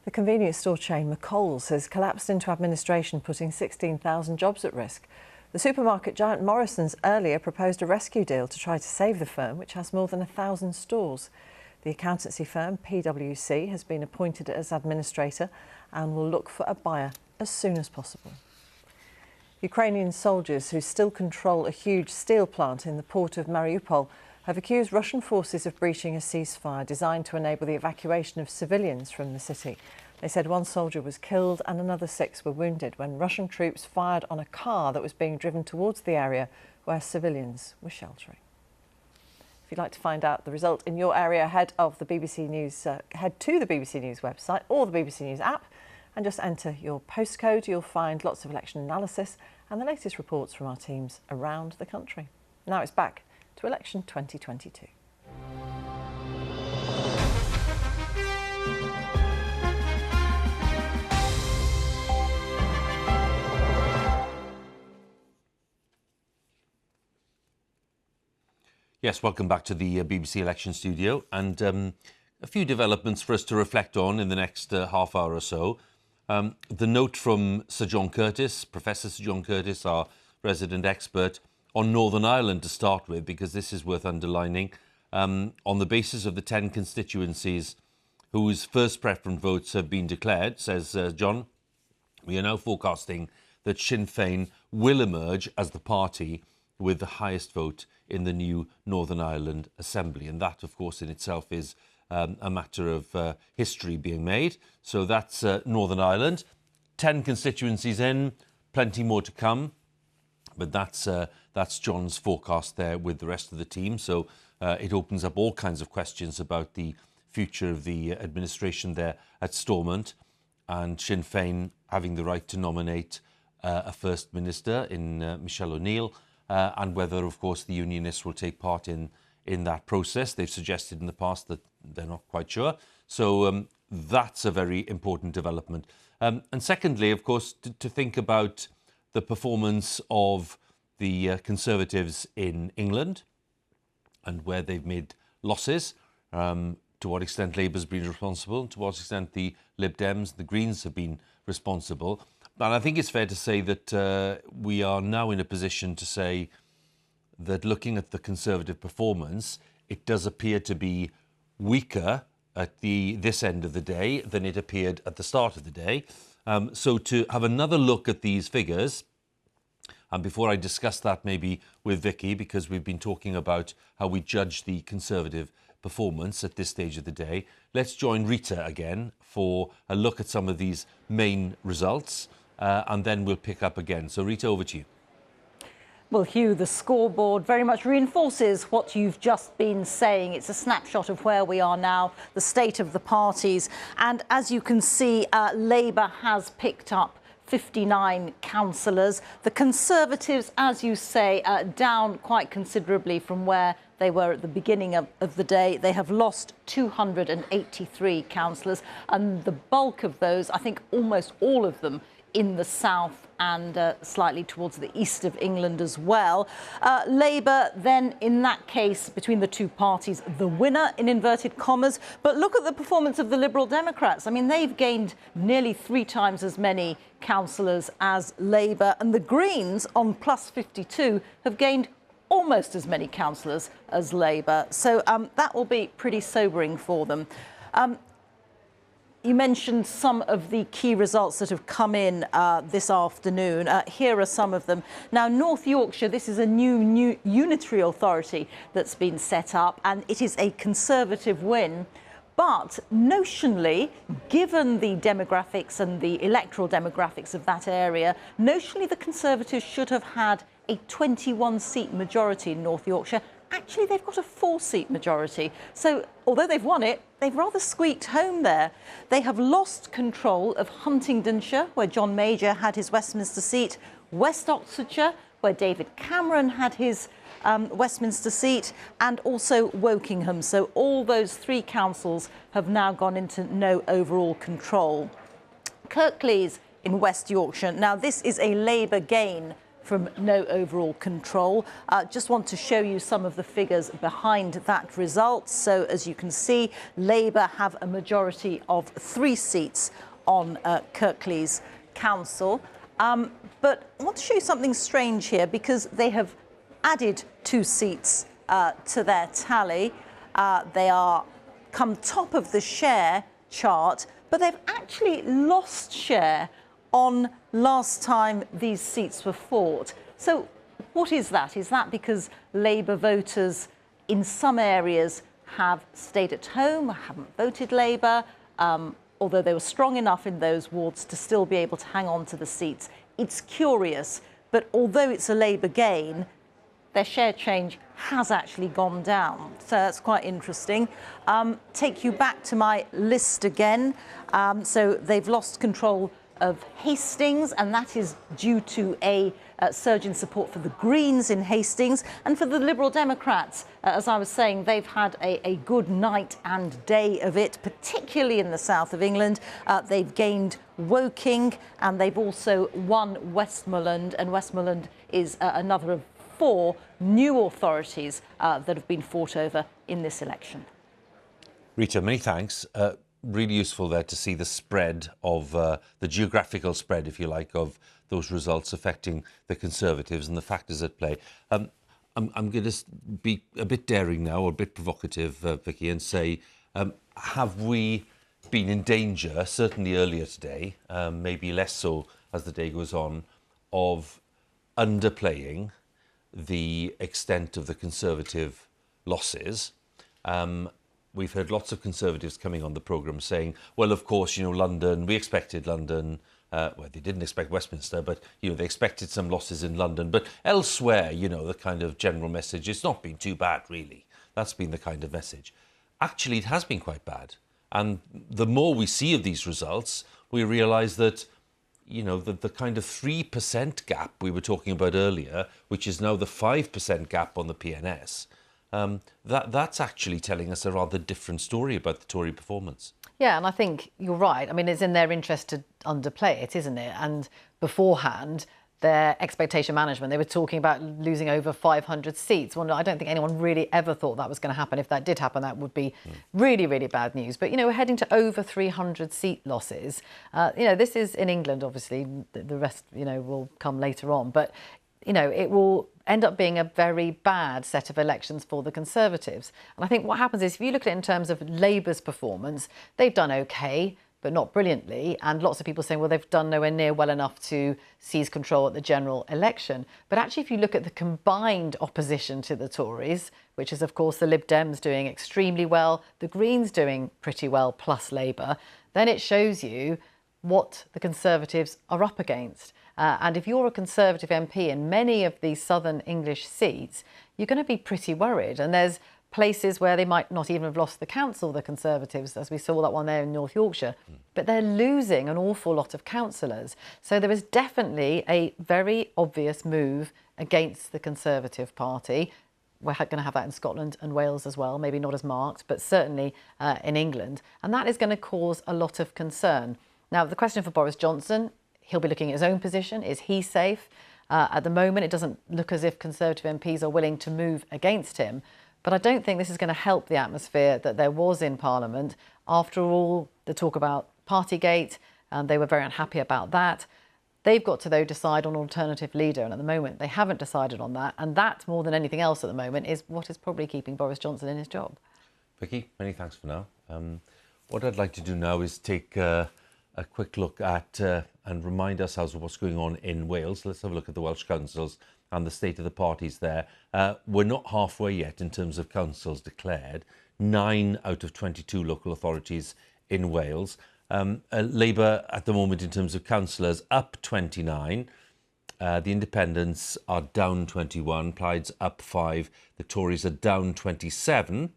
The convenience store chain McColl's has collapsed into administration, putting 16,000 jobs at risk. The supermarket giant Morrison's earlier proposed a rescue deal to try to save the firm, which has more than 1,000 stores. The accountancy firm PwC has been appointed as administrator and will look for a buyer as soon as possible. Ukrainian soldiers who still control a huge steel plant in the port of Mariupol have accused Russian forces of breaching a ceasefire designed to enable the evacuation of civilians from the city. They said one soldier was killed and another 6 were wounded when Russian troops fired on a car that was being driven towards the area where civilians were sheltering. If you'd like to find out the result in your area, head to the BBC News website or the BBC News app and just enter your postcode. You'll find lots of election analysis and the latest reports from our teams around the country. Now it's back to election 2022. Yes, welcome back to the BBC Election Studio, and a few developments for us to reflect on in the next half hour or so. The note from Sir John Curtice, Professor Sir John Curtice, our resident expert, on Northern Ireland to start with, because this is worth underlining. On the basis of the 10 constituencies whose first preference votes have been declared, says John, we are now forecasting that Sinn Féin will emerge as the party with the highest vote in the new Northern Ireland Assembly. And that, of course, in itself is a matter of history being made. So that's Northern Ireland. 10 constituencies in, plenty more to come. But that's That's John's forecast there with the rest of the team. So it opens up all kinds of questions about the future of the administration there at Stormont, and Sinn Féin having the right to nominate a First Minister in Michelle O'Neill, and whether, of course, the Unionists will take part in that process. They've suggested in the past that they're not quite sure. So that's a very important development. And secondly, of course, to think about the performance of the Conservatives in England and where they've made losses, to what extent Labour's been responsible, and to what extent the Lib Dems, the Greens have been responsible. And I think it's fair to say that we are now in a position to say that looking at the Conservative performance, it does appear to be weaker at this end of the day than it appeared at the start of the day. So to have another look at these figures, and before I discuss that maybe with Vicki, because we've been talking about how we judge the Conservative performance at this stage of the day, let's join Reeta again for a look at some of these main results, and then we'll pick up again. So Reeta, over to you. Well, Huw, the scoreboard very much reinforces what you've just been saying. It's a snapshot of where we are now, the state of the parties. And as you can see, Labour has picked up 59 councillors. The Conservatives, as you say, down quite considerably from where they were at the beginning of the day. They have lost 283 councillors, and the bulk of those, I think almost all of them, in the south and slightly towards the east of England as well. Labour then, in that case, between the two parties, the winner in inverted commas. But look at the performance of the Liberal Democrats. I mean, they've gained nearly 3 times as many councillors as Labour, and the Greens, on plus 52, have gained almost as many councillors as Labour. So that will be pretty sobering for them. You mentioned some of the key results that have come in this afternoon. Here are some of them. Now, North Yorkshire, this is a new unitary authority that's been set up, and it is a Conservative win. But notionally, given the demographics and the electoral demographics of that area, notionally the Conservatives should have had a 21-seat majority in North Yorkshire. Actually, they've got a 4-seat majority. So, although they've won it, they've rather squeaked home there. They have lost control of Huntingdonshire, where John Major had his Westminster seat, West Oxfordshire, where David Cameron had his Westminster seat, and also Wokingham. So all those 3 councils have now gone into no overall control. Kirklees in West Yorkshire. Now, this is a Labour gain from no overall control. Just want to show you some of the figures behind that result. So as you can see, Labour have a majority of 3 seats on Kirklees Council. But I want to show you something strange here, because they have added 2 seats to their tally. They are come top of the share chart, but they've actually lost share on last time these seats were fought. So what is that? Is that because Labour voters in some areas have stayed at home, haven't voted Labour, although they were strong enough in those wards to still be able to hang on to the seats? It's curious, but although it's a Labour gain, their share change has actually gone down. So that's quite interesting. Take you back to my list again. So they've lost control of Hastings, and that is due to a surge in support for the Greens in Hastings. And for the Liberal Democrats, as I was saying, they've had a good night and day of it, particularly in the south of England. They've gained Woking, and they've also won Westmoreland, and Westmoreland is another of 4 new authorities that have been fought over in this election. Reeta, many thanks. Really useful there to see the spread of the geographical spread, if you like, of those results affecting the Conservatives and the factors at play. I'm going to be a bit daring now, or a bit provocative, Vicki, and say, have we been in danger, certainly earlier today, maybe less so as the day goes on, of underplaying the extent of the Conservative losses? We've heard lots of Conservatives coming on the programme saying, well, of course, you know, London, we expected London, Well, they didn't expect Westminster, but, you know, they expected some losses in London. But elsewhere, you know, the kind of general message, it's not been too bad, really. That's been the kind of message. Actually, it has been quite bad. And the more we see of these results, we realise that, you know, the kind of 3% gap we were talking about earlier, which is now the 5% gap on the PNS, that's actually telling us a rather different story about the Tory performance. Yeah, and I think you're right. I mean, it's in their interest to underplay it, isn't it? And beforehand, their expectation management, they were talking about losing over 500 seats. Well, I don't think anyone really ever thought that was going to happen. If that did happen, that would be really, really bad news. But, you know, we're heading to over 300 seat losses. You know, this is in England, obviously. The rest, you know, will come later on. But, you know, it will end up being a very bad set of elections for the Conservatives. And I think what happens is, if you look at it in terms of Labour's performance, they've done OK, but not brilliantly. And lots of people saying, well, they've done nowhere near well enough to seize control at the general election. But actually, if you look at the combined opposition to the Tories, which is, of course, the Lib Dems doing extremely well, the Greens doing pretty well, plus Labour, then it shows you what the Conservatives are up against. And if you're a Conservative MP in many of these southern English seats, you're going to be pretty worried. And there's places where they might not even have lost the council, the Conservatives, as we saw that one there in North Yorkshire. But they're losing an awful lot of councillors. So there is definitely a very obvious move against the Conservative Party. We're going to have that in Scotland and Wales as well, maybe not as marked, but certainly in England. And that is going to cause a lot of concern. Now, the question for Boris Johnson, he'll be looking at his own position. Is he safe? At the moment, it doesn't look as if Conservative MPs are willing to move against him. But I don't think this is going to help the atmosphere that there was in Parliament. After all, the talk about Partygate, they were very unhappy about that. They've got to, though, decide on an alternative leader. And at the moment, they haven't decided on that. And that, more than anything else at the moment, is what is probably keeping Boris Johnson in his job. Vicki, many thanks for now. What I'd like to do now is take a quick look at and remind ourselves of what's going on in Wales. Let's have a look at the Welsh councils and the state of the parties there. We're not halfway yet in terms of councils declared. 9 out of 22 local authorities in Wales. Labour at the moment in terms of councillors up 29. The Independents are down 21. Plaid's up 5. The Tories are down 27.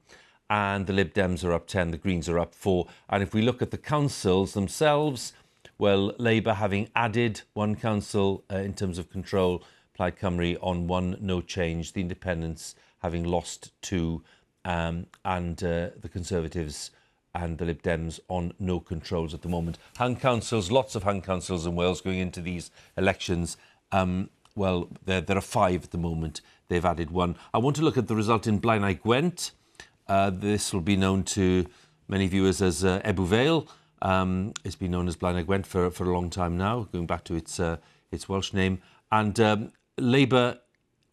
And the Lib Dems are up 10, the Greens are up 4. And if we look at the councils themselves, well, Labour having added 1 council in terms of control, Plaid Cymru on 1, no change. The Independents having lost 2, and the Conservatives and the Lib Dems on no controls at the moment. Hung councils, lots of hung councils in Wales going into these elections. Well, there are 5 at the moment. They've added 1. I want to look at the result in Blaenau Gwent. This will be known to many viewers as Ebbw Vale. It's been known as Blaenau Gwent for a long time now, going back to its Welsh name. And Labour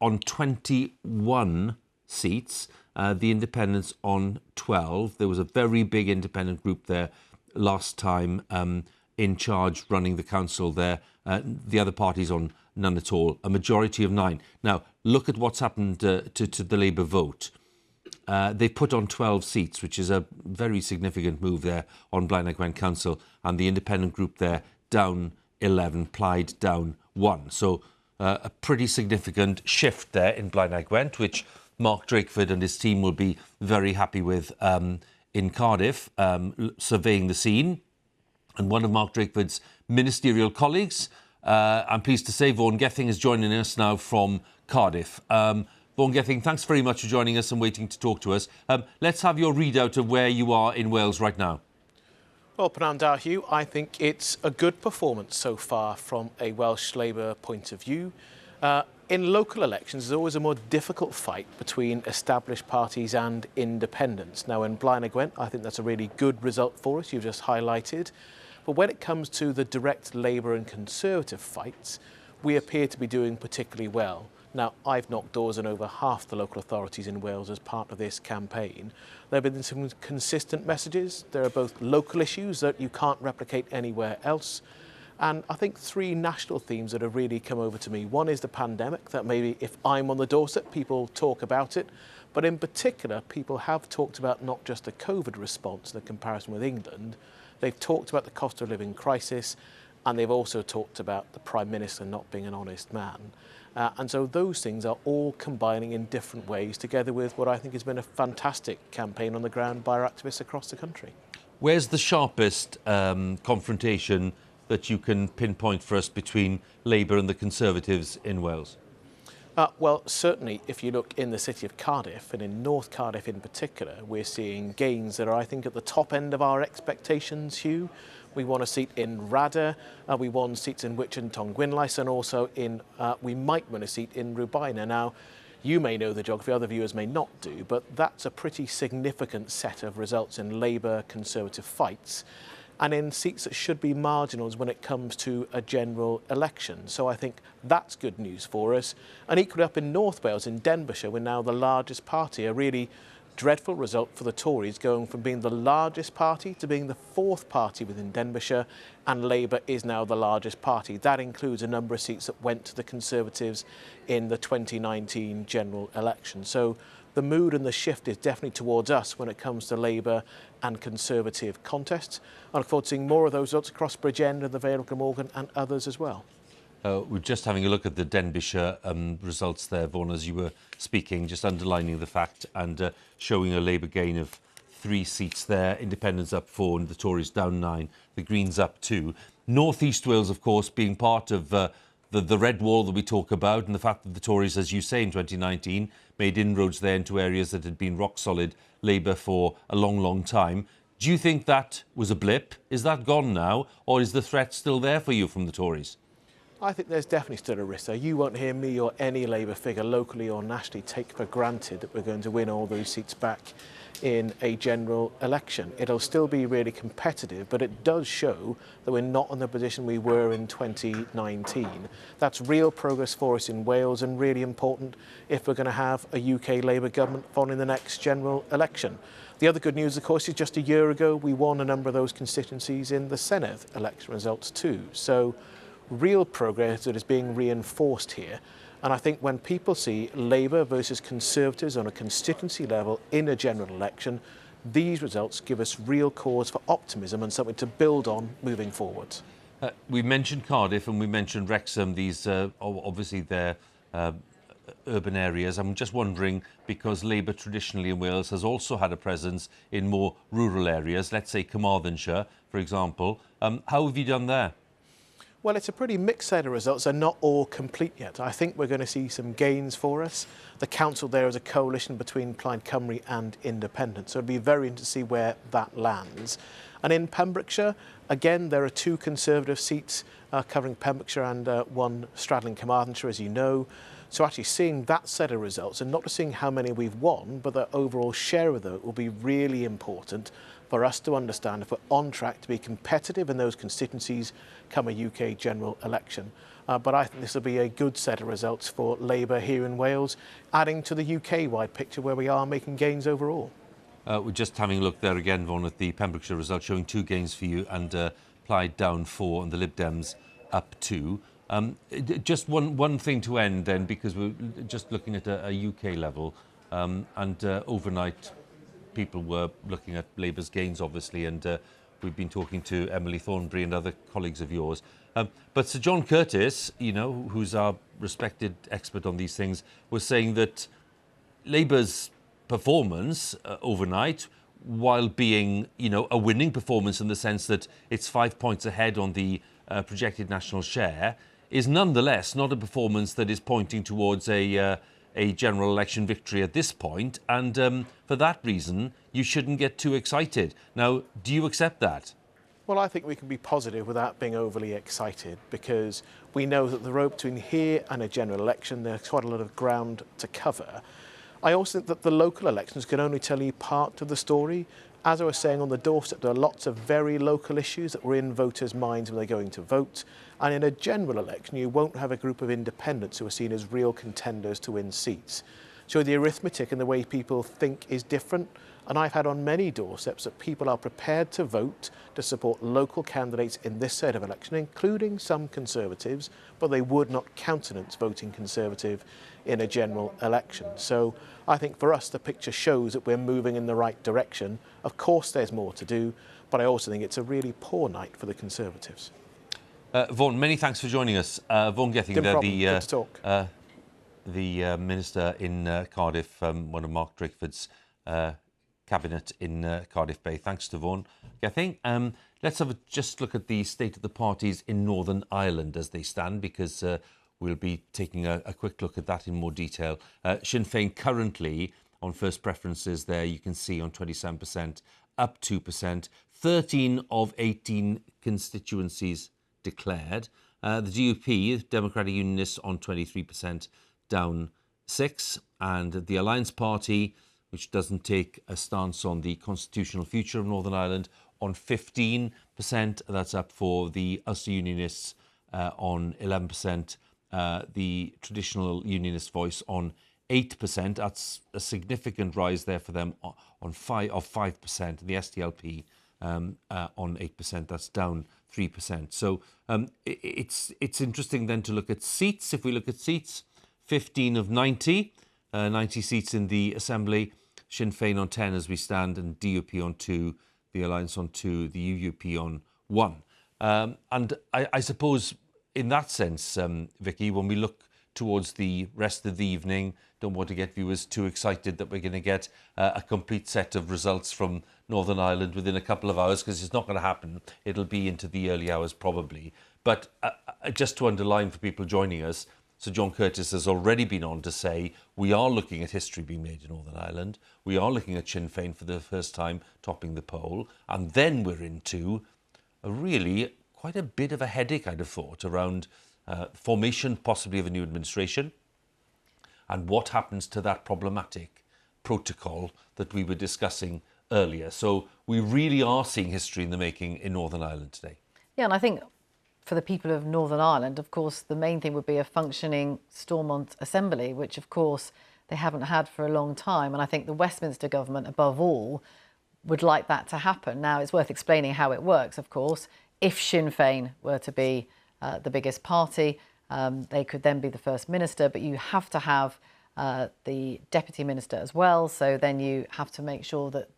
on 21 seats, the Independents on 12. There was a very big independent group there last time in charge running the council there. The other parties on none at all, a majority of 9. Now, look at what's happened to the Labour vote. They put on 12 seats, which is a very significant move there on Blaenau Gwent Council, and the independent group there down 11, Plaid down 1. So a pretty significant shift there in Blaenau Gwent, which Mark Drakeford and his team will be very happy with in Cardiff, surveying the scene. And one of Mark Drakeford's ministerial colleagues, I'm pleased to say Vaughan Gething is joining us now from Cardiff. Vaughan Gething, thanks very much for joining us and waiting to talk to us. Let's have your readout of where you are in Wales right now. Well, Pnawn Huw, I think it's a good performance so far from a Welsh Labour point of view. In local elections, there's always a more difficult fight between established parties and independents. Now, in Blaenau Gwent, I think that's a really good result for us, you've just highlighted. But when it comes to the direct Labour and Conservative fights, we appear to be doing particularly well. Now, I've knocked doors on over half the local authorities in Wales as part of this campaign. There have been some consistent messages. There are both local issues that you can't replicate anywhere else. And I think 3 national themes that have really come over to me. One is the pandemic, that maybe if I'm on the doorstep, people talk about it. But in particular, people have talked about not just the COVID response in the comparison with England. They've talked about the cost of living crisis. and they've also talked about the Prime Minister not being an honest man. And so those things are all combining in different ways, together with what I think has been a fantastic campaign on the ground by our activists across the country. Where's the sharpest confrontation that you can pinpoint for us between Labour and the Conservatives in Wales? Well, certainly if you look in the city of Cardiff, and in North Cardiff in particular, we're seeing gains that are, I think, at the top end of our expectations, Huw. We won a seat in Rada, we won seats in Wyche and Tongwynlais, and also we might win a seat in Rubina. Now, you may know the geography, other viewers may not do, but that's a pretty significant set of results in Labour-Conservative fights, and in seats that should be marginals when it comes to a general election. So I think that's good news for us. And equally up in North Wales, in Denbighshire, we're now the largest party, a really dreadful result for the Tories, going from being the largest party to being the fourth party within Denbighshire, and Labour is now the largest party. That includes a number of seats that went to the Conservatives in the 2019 general election. So the mood and the shift is definitely towards us when it comes to Labour and Conservative contests. I look forward to seeing more of those results across Bridgend and the Vale of Glamorgan and others as well. We're just having a look at the Denbighshire results there, Vaughan, as you were speaking, just underlining the fact and showing a Labour gain of 3 seats there. Independents up 4 and the Tories down 9. The Greens up 2. North East Wales, of course, being part of the red wall that we talk about, and the fact that the Tories, as you say, in 2019 made inroads there into areas that had been rock-solid Labour for a long, long time. Do you think that was a blip? Is that gone now, or is the threat still there for you from the Tories? I think there's definitely still a risk there. You won't hear me or any Labour figure locally or nationally take for granted that we're going to win all those seats back in a general election. It'll still be really competitive, but it does show that we're not in the position we were in 2019. That's real progress for us in Wales, and really important if we're going to have a UK Labour government following the next general election. The other good news, of course, is just a year ago we won a number of those constituencies in the Senedd election results too. So real progress that is being reinforced here. And I think when people see Labour versus Conservatives on a constituency level in a general election, these results give us real cause for optimism and something to build on moving forward. We mentioned Cardiff and we mentioned Wrexham. These obviously they're urban areas. I'm just wondering, because Labour traditionally in Wales has also had a presence in more rural areas, let's say Carmarthenshire, for example. How have you done there? Well, it's a pretty mixed set of results. They're not all complete yet. I think we're going to see some gains for us. The council there is a coalition between Plaid Cymru and Independents, so it'll be very interesting to see where that lands. And in Pembrokeshire, again, there are 2 Conservative seats covering Pembrokeshire and 1 straddling Carmarthenshire, as you know. So actually seeing that set of results, and not just seeing how many we've won, but the overall share of those will be really important for us to understand if we're on track to be competitive in those constituencies come a UK general election. But I think this will be a good set of results for Labour here in Wales, adding to the UK-wide picture where we are making gains overall. We're just having a look there again, Vaughan, at the Pembrokeshire result, showing 2 gains for you and Plaid down 4 and the Lib Dems up 2. Just one thing to end then, because we're just looking at a UK level, and overnight people were looking at Labour's gains, obviously, and we've been talking to Emily Thornberry and other colleagues of yours. But Sir John Curtice, you know, who's our respected expert on these things, was saying that Labour's performance overnight, while being, you know, a winning performance in the sense that it's 5 points ahead on the projected national share, is nonetheless not a performance that is pointing towards a general election victory at this point, and for that reason you shouldn't get too excited. Now, do you accept that? Well, I think we can be positive without being overly excited, because we know that the road between here and a general election, there's quite a lot of ground to cover. I also think that the local elections can only tell you part of the story. As I was saying, on the doorstep, there are lots of very local issues that were in voters' minds when they're going to vote. And in a general election, you won't have a group of independents who are seen as real contenders to win seats. So the arithmetic and the way people think is different. And I've had on many doorsteps that people are prepared to vote to support local candidates in this set of election, including some Conservatives, but they would not countenance voting Conservative in a general election. So I think for us, the picture shows that we're moving in the right direction. Of course, there's more to do, but I also think it's a really poor night for the Conservatives. Vaughan, many thanks for joining us. Vaughan Gething, Good to talk. The Minister in Cardiff, one of Mark Drakeford's cabinet in Cardiff Bay. Thanks to Vaughan Gething. Let's just look at the state of the parties in Northern Ireland as they stand, because we'll be taking a quick look at that in more detail. Sinn Féin currently on first preferences there, you can see on 27%, up 2%, 13 of 18 constituencies declared. The DUP, Democratic Unionists, on 23%, down 6%. And the Alliance Party, which doesn't take a stance on the constitutional future of Northern Ireland, on 15%. That's up for the Ulster Unionists on 11%. The Traditional Unionist Voice on 8%. That's a significant rise there for them on 5%. The SDLP on 8%. That's down 3%. So it's interesting then to look at seats. If we look at seats, 15 of 90, 90 seats in the Assembly. Sinn Féin on 10 as we stand, and DUP on 2, the Alliance on 2, the UUP on 1. And I suppose in that sense, Vicki, when we look towards the rest of the evening, don't want to get viewers too excited that we're going to get a complete set of results from Northern Ireland within a couple of hours, because it's not going to happen. It'll be into the early hours probably. But just to underline for people joining us, Sir John Curtice has already been on to say we are looking at history being made in Northern Ireland. We are looking at Sinn Féin for the first time topping the poll. And then we're into a really quite a bit of a headache, I'd have thought, around formation possibly of a new administration and what happens to that problematic protocol that we were discussing earlier. So we really are seeing history in the making in Northern Ireland today. Yeah, and I think for the people of Northern Ireland, of course, the main thing would be a functioning Stormont Assembly, which, of course, they haven't had for a long time. And I think the Westminster government, above all, would like that to happen. Now, it's worth explaining how it works, of course. If Sinn Féin were to be the biggest party, they could then be the First Minister, but you have to have the Deputy Minister as well. So then you have to make sure that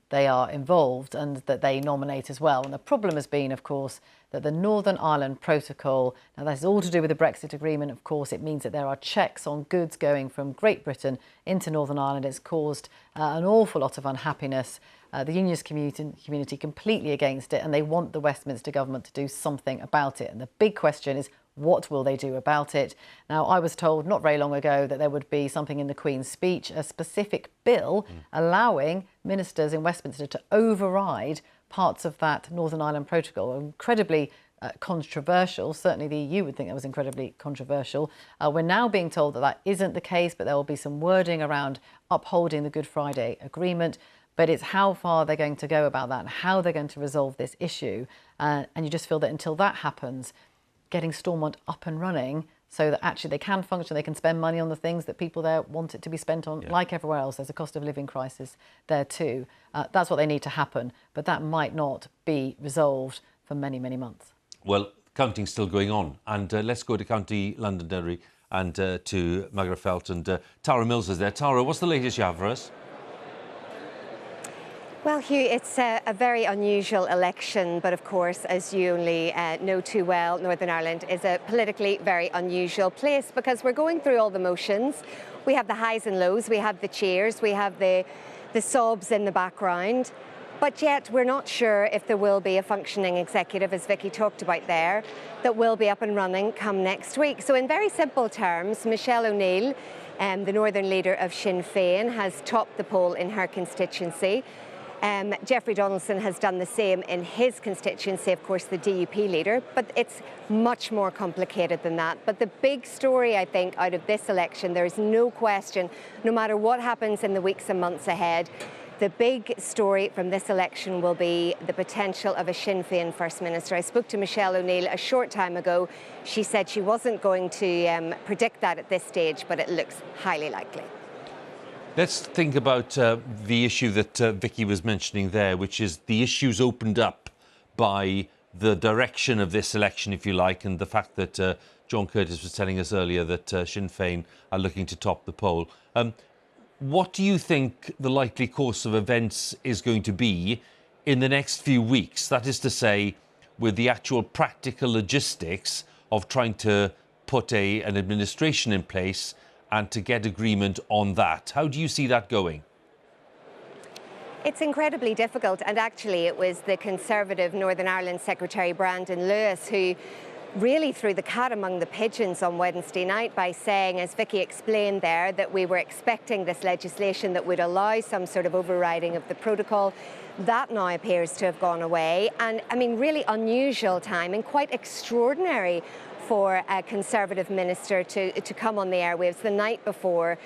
they are involved and that they nominate as well. And the problem has been, of course, that the Northern Ireland Protocol, now that is all to do with the Brexit agreement, of course, it means that there are checks on goods going from Great Britain into Northern Ireland. It's caused an awful lot of unhappiness. The unionist community completely against it, and they want the Westminster government to do something about it. And the big question is, what will they do about it? Now, I was told not very long ago that there would be something in the Queen's speech, a specific bill allowing ministers in Westminster to override parts of that Northern Ireland Protocol. Incredibly controversial. Certainly the EU would think that was incredibly controversial. We're now being told that that isn't the case, but there will be some wording around upholding the Good Friday Agreement. But it's how far they're going to go about that and how they're going to resolve this issue. And you just feel that until that happens, getting Stormont up and running so that actually they can function, they can spend money on the things that people there want it to be spent on, like everywhere else. There's a cost of living crisis there too. That's what they need to happen, but that might not be resolved for many, many months. Well, counting's still going on, and let's go to County Londonderry and to Magherafelt, and Tara Mills is there. Tara, what's the latest you have for us? Well, Huw, it's a very unusual election, but of course, as you only know too well, Northern Ireland is a politically very unusual place because we're going through all the motions. We have the highs and lows, we have the cheers, we have the sobs in the background, but yet we're not sure if there will be a functioning executive, as Vicki talked about there, that will be up and running come next week. So in very simple terms, Michelle O'Neill, the Northern leader of Sinn Féin, has topped the poll in her constituency. Jeffrey Donaldson has done the same in his constituency, of course, the DUP leader, but it's much more complicated than that. But the big story, I think, out of this election, there is no question, no matter what happens in the weeks and months ahead, the big story from this election will be the potential of a Sinn Féin First Minister. I spoke to Michelle O'Neill a short time ago. She said she wasn't going to predict that at this stage, but it looks highly likely. Let's think about the issue that Vicki was mentioning there, which is the issues opened up by the direction of this election, if you like, and the fact that John Curtice was telling us earlier that Sinn Féin are looking to top the poll. What do you think the likely course of events is going to be in the next few weeks? That is to say, with the actual practical logistics of trying to put an administration in place and to get agreement on that. How do you see that going? It's incredibly difficult, and actually it was the Conservative Northern Ireland Secretary Brandon Lewis who really threw the cat among the pigeons on Wednesday night by saying, as Vicki explained there, that we were expecting this legislation that would allow some sort of overriding of the protocol. That now appears to have gone away, and I mean really unusual time and quite extraordinary for a Conservative minister to come on the airwaves the night before,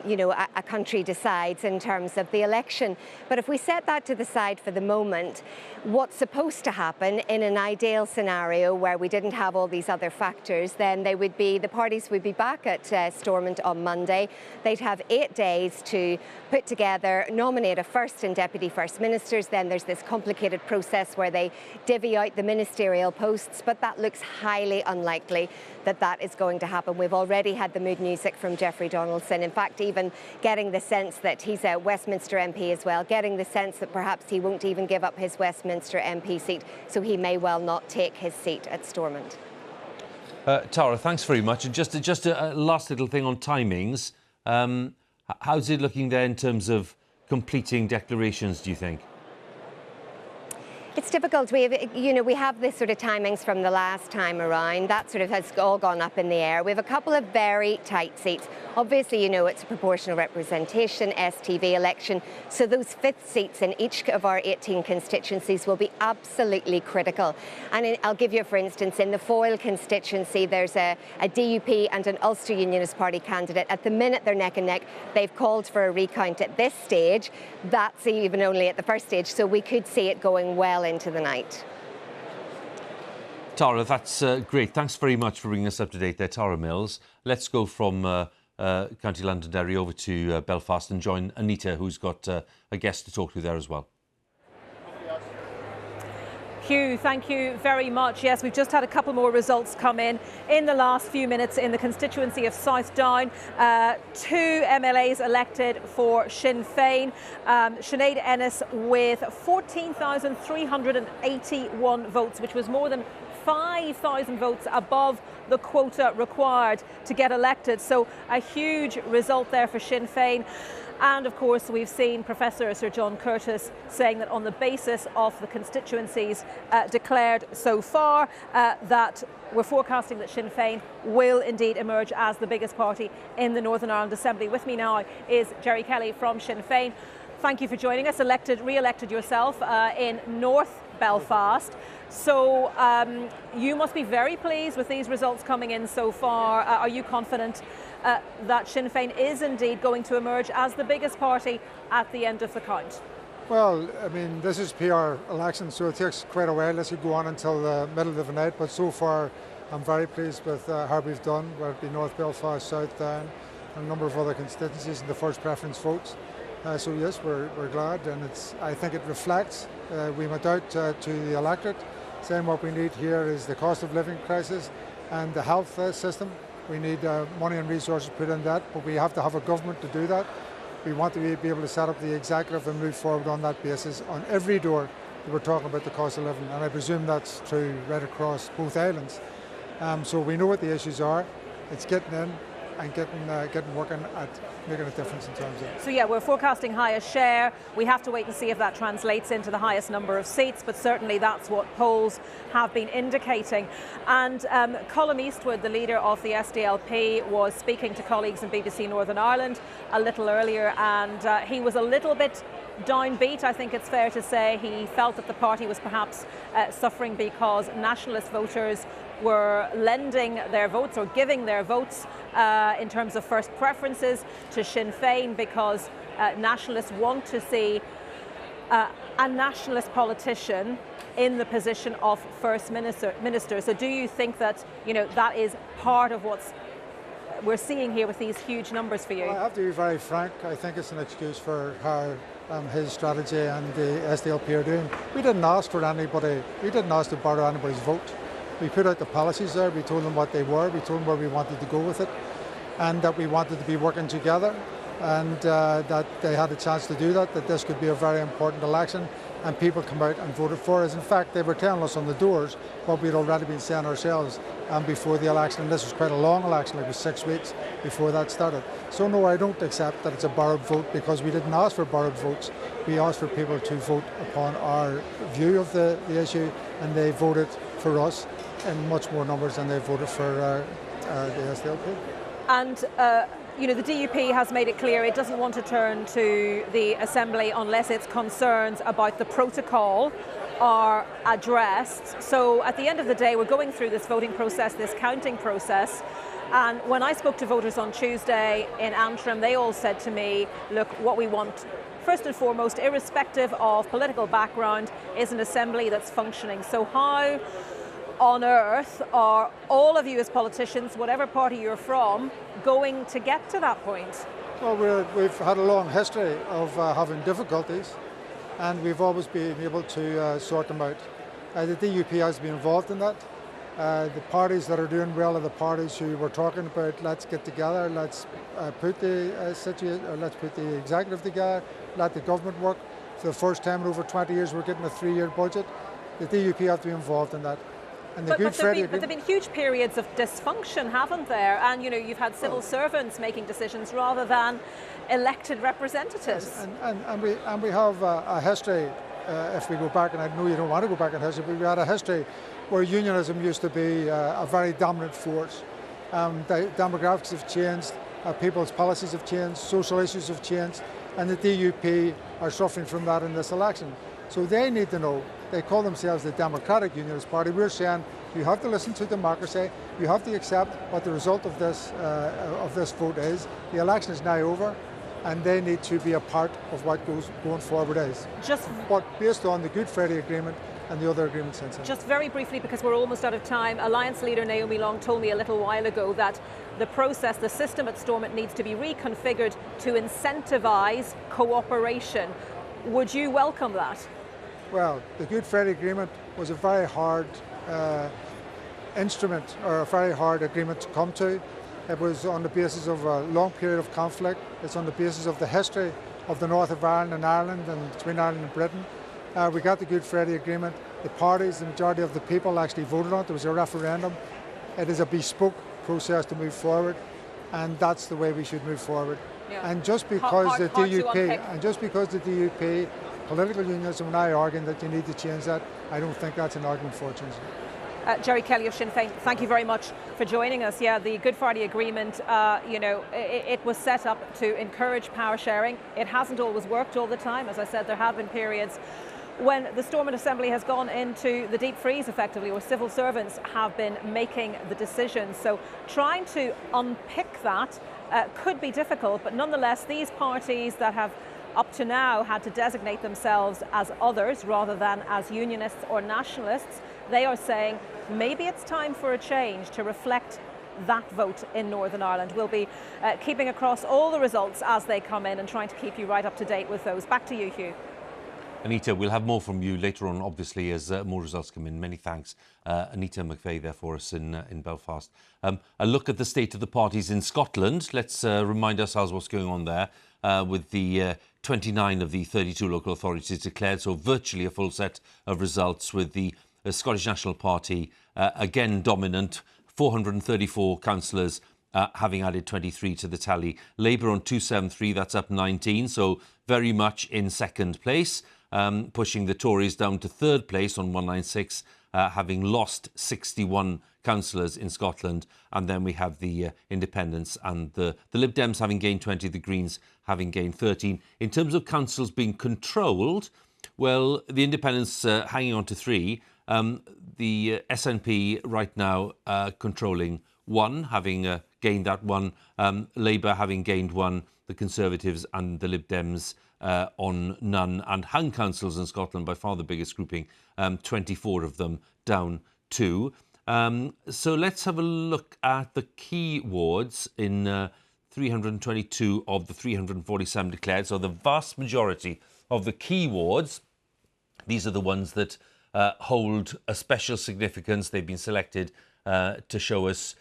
you know, a country decides in terms of the election. But if we set that to the side for the moment, what's supposed to happen in an ideal scenario where we didn't have all these other factors, then the parties would be back at Stormont on Monday. They'd have 8 days to put together, nominate a first and deputy first ministers. Then there's this complicated process where they divvy out the ministerial posts, but that looks highly unlikely that that is going to happen. We've already had the mood music from Jeffrey Donaldson. In fact, even getting the sense that he's a Westminster MP as well, getting the sense that perhaps he won't even give up his Westminster MP seat, so he may well not take his seat at Stormont. Tara, thanks very much. And just a last little thing on timings. How's it looking there in terms of completing declarations, do you think? It's difficult. We have this sort of timings from the last time around. That sort of has all gone up in the air. We have a couple of very tight seats. Obviously, you know, it's a proportional representation, STV election. So those fifth seats in each of our 18 constituencies will be absolutely critical. And I'll give you, for instance, in the Foyle constituency, there's a DUP and an Ulster Unionist Party candidate. At the minute, they're neck and neck. They've called for a recount at this stage. That's even only at the first stage. So we could see it going well into the night. Tara, that's great. Thanks very much for bringing us up to date there, Tara Mills. Let's go from County Londonderry over to Belfast and join Anita, who's got a guest to talk to there as well. Huw, thank you very much. Yes, we've just had a couple more results come in the last few minutes in the constituency of South Down. 2 MLAs elected for Sinn Féin. Sinead Ennis with 14,381 votes, which was more than 5,000 votes above the quota required to get elected. So a huge result there for Sinn Féin. And of course, we've seen Professor Sir John Curtice saying that on the basis of the constituencies declared so far, that we're forecasting that Sinn Féin will indeed emerge as the biggest party in the Northern Ireland Assembly. With me now is Jerry Kelly from Sinn Féin. Thank you for joining us. Re-elected yourself in North Belfast. So you must be very pleased with these results coming in so far. Are you confident that Sinn Féin is indeed going to emerge as the biggest party at the end of the count? Well, I mean, this is PR election, so it takes quite a while. This could go on until the middle of the night, but so far I'm very pleased with how we've done, whether it be North Belfast, South Down, and a number of other constituencies in the first preference votes. So yes, we're glad, and I think it reflects. We went out to the electorate saying what we need here is the cost of living crisis and the health system. We need money and resources put in that, but we have to have a government to do that. We want to be able to set up the executive and move forward on that basis. On every door that we're talking about the cost of living, and I presume that's true right across both islands. So we know what the issues are. It's getting in and getting working at making a difference in terms of. So yeah, we're forecasting highest share. We have to wait and see if that translates into the highest number of seats, but certainly that's what polls have been indicating. And Colm Eastwood, the leader of the SDLP, was speaking to colleagues in BBC Northern Ireland a little earlier, and he was a little bit downbeat, I think it's fair to say. He felt that the party was perhaps suffering because nationalist voters were lending their votes or giving their votes in terms of first preferences to Sinn Féin because nationalists want to see a nationalist politician in the position of First Minister. So do you think that, you know, that is part of what's we're seeing here with these huge numbers for you? Well, I have to be very frank. I think it's an excuse for how his strategy and the SDLP are doing. We didn't ask for anybody. We didn't ask to borrow anybody's vote. We put out the policies there. We told them what they were. We told them where we wanted to go with it, and that we wanted to be working together. and that they had a chance to do that this could be a very important election, and people come out and voted for us. In fact, they were telling us on the doors what we'd already been saying ourselves before the election, and this was quite a long election, it was 6 weeks before that started. So no, I don't accept that it's a borrowed vote, because we didn't ask for borrowed votes. We asked for people to vote upon our view of the issue, and they voted for us in much more numbers than they voted for the SDLP. And you know, the DUP has made it clear it doesn't want to turn to the Assembly unless its concerns about the protocol are addressed. So at the end of the day, we're going through this voting process, this counting process. And when I spoke to voters on Tuesday in Antrim, they all said to me, look, what we want, first and foremost, irrespective of political background, is an Assembly that's functioning. So how on earth are all of you as politicians, whatever party you're from, going to get to that point? Well, we've had a long history of having difficulties, and we've always been able to sort them out. The DUP has been involved in that. The parties that are doing well are the parties who were talking about, let's get together, let's put the executive together, let the government work. For the first time in over 20 years, we're getting a 3-year budget. The DUP have to be involved in that. And but there have been huge periods of dysfunction, haven't there? And you know, you've had civil servants making decisions rather than elected representatives. Yes, and we have a history. If we go back, and I know you don't want to go back in history, but we had a history where unionism used to be a very dominant force. The demographics have changed, people's policies have changed, social issues have changed, and the DUP are suffering from that in this election. So they need to know. They call themselves the Democratic Unionist Party. We're saying you have to listen to democracy. You have to accept what the result of this vote is. The election is now over, and they need to be a part of what going forward is. But based on the Good Friday Agreement and the other agreements since then. Just very briefly, because we're almost out of time, Alliance leader Naomi Long told me a little while ago that the process, the system at Stormont needs to be reconfigured to incentivise cooperation. Would you welcome that? Well, the Good Friday Agreement was a very hard instrument, or a very hard agreement to come to. It was on the basis of a long period of conflict. It's on the basis of the history of the north of Ireland and Ireland, and between Ireland and Britain. We got the Good Friday Agreement. The parties, the majority of the people actually voted on it. There was a referendum. It is a bespoke process to move forward, and that's the way we should move forward. Yeah. And just because the DUP, political unionism, are now arguing that you need to change that, I don't think that's an argument for change. Jerry Kelly of Sinn Féin, thank you very much for joining us. Yeah, the Good Friday Agreement, you know, it was set up to encourage power sharing. It hasn't always worked all the time. As I said, there have been periods when the Stormont Assembly has gone into the deep freeze, effectively, where civil servants have been making the decisions. So trying to unpick that could be difficult, but nonetheless, these parties that have up to now had to designate themselves as others rather than as unionists or nationalists, they are saying maybe it's time for a change to reflect that vote in Northern Ireland. We'll be keeping across all the results as they come in and trying to keep you right up to date with those. Back to you, Huw. Anita, we'll have more from you later on, obviously, as more results come in. Many thanks, Anita McVeigh, there for us in Belfast. A look at the state of the parties in Scotland. Let's remind ourselves what's going on there with the 29 of the 32 local authorities declared, so virtually a full set of results, with the Scottish National Party again dominant, 434 councillors, having added 23 to the tally. Labour on 273, that's up 19, so very much in second place, pushing the Tories down to third place on 196, having lost 61 councillors in Scotland. And then we have the Independents and the Lib Dems having gained 20, the Greens having gained 13. In terms of councils being controlled, well, the Independents hanging on to 3, the SNP right now controlling 1, having gained that 1, Labour having gained 1, the Conservatives and the Lib Dems on none, and hung councils in Scotland, by far the biggest grouping, 24 of them down 2. So let's have a look at the key wards in 322 of the 347 declared. So the vast majority of the key wards, these are the ones that hold a special significance. They've been selected to show us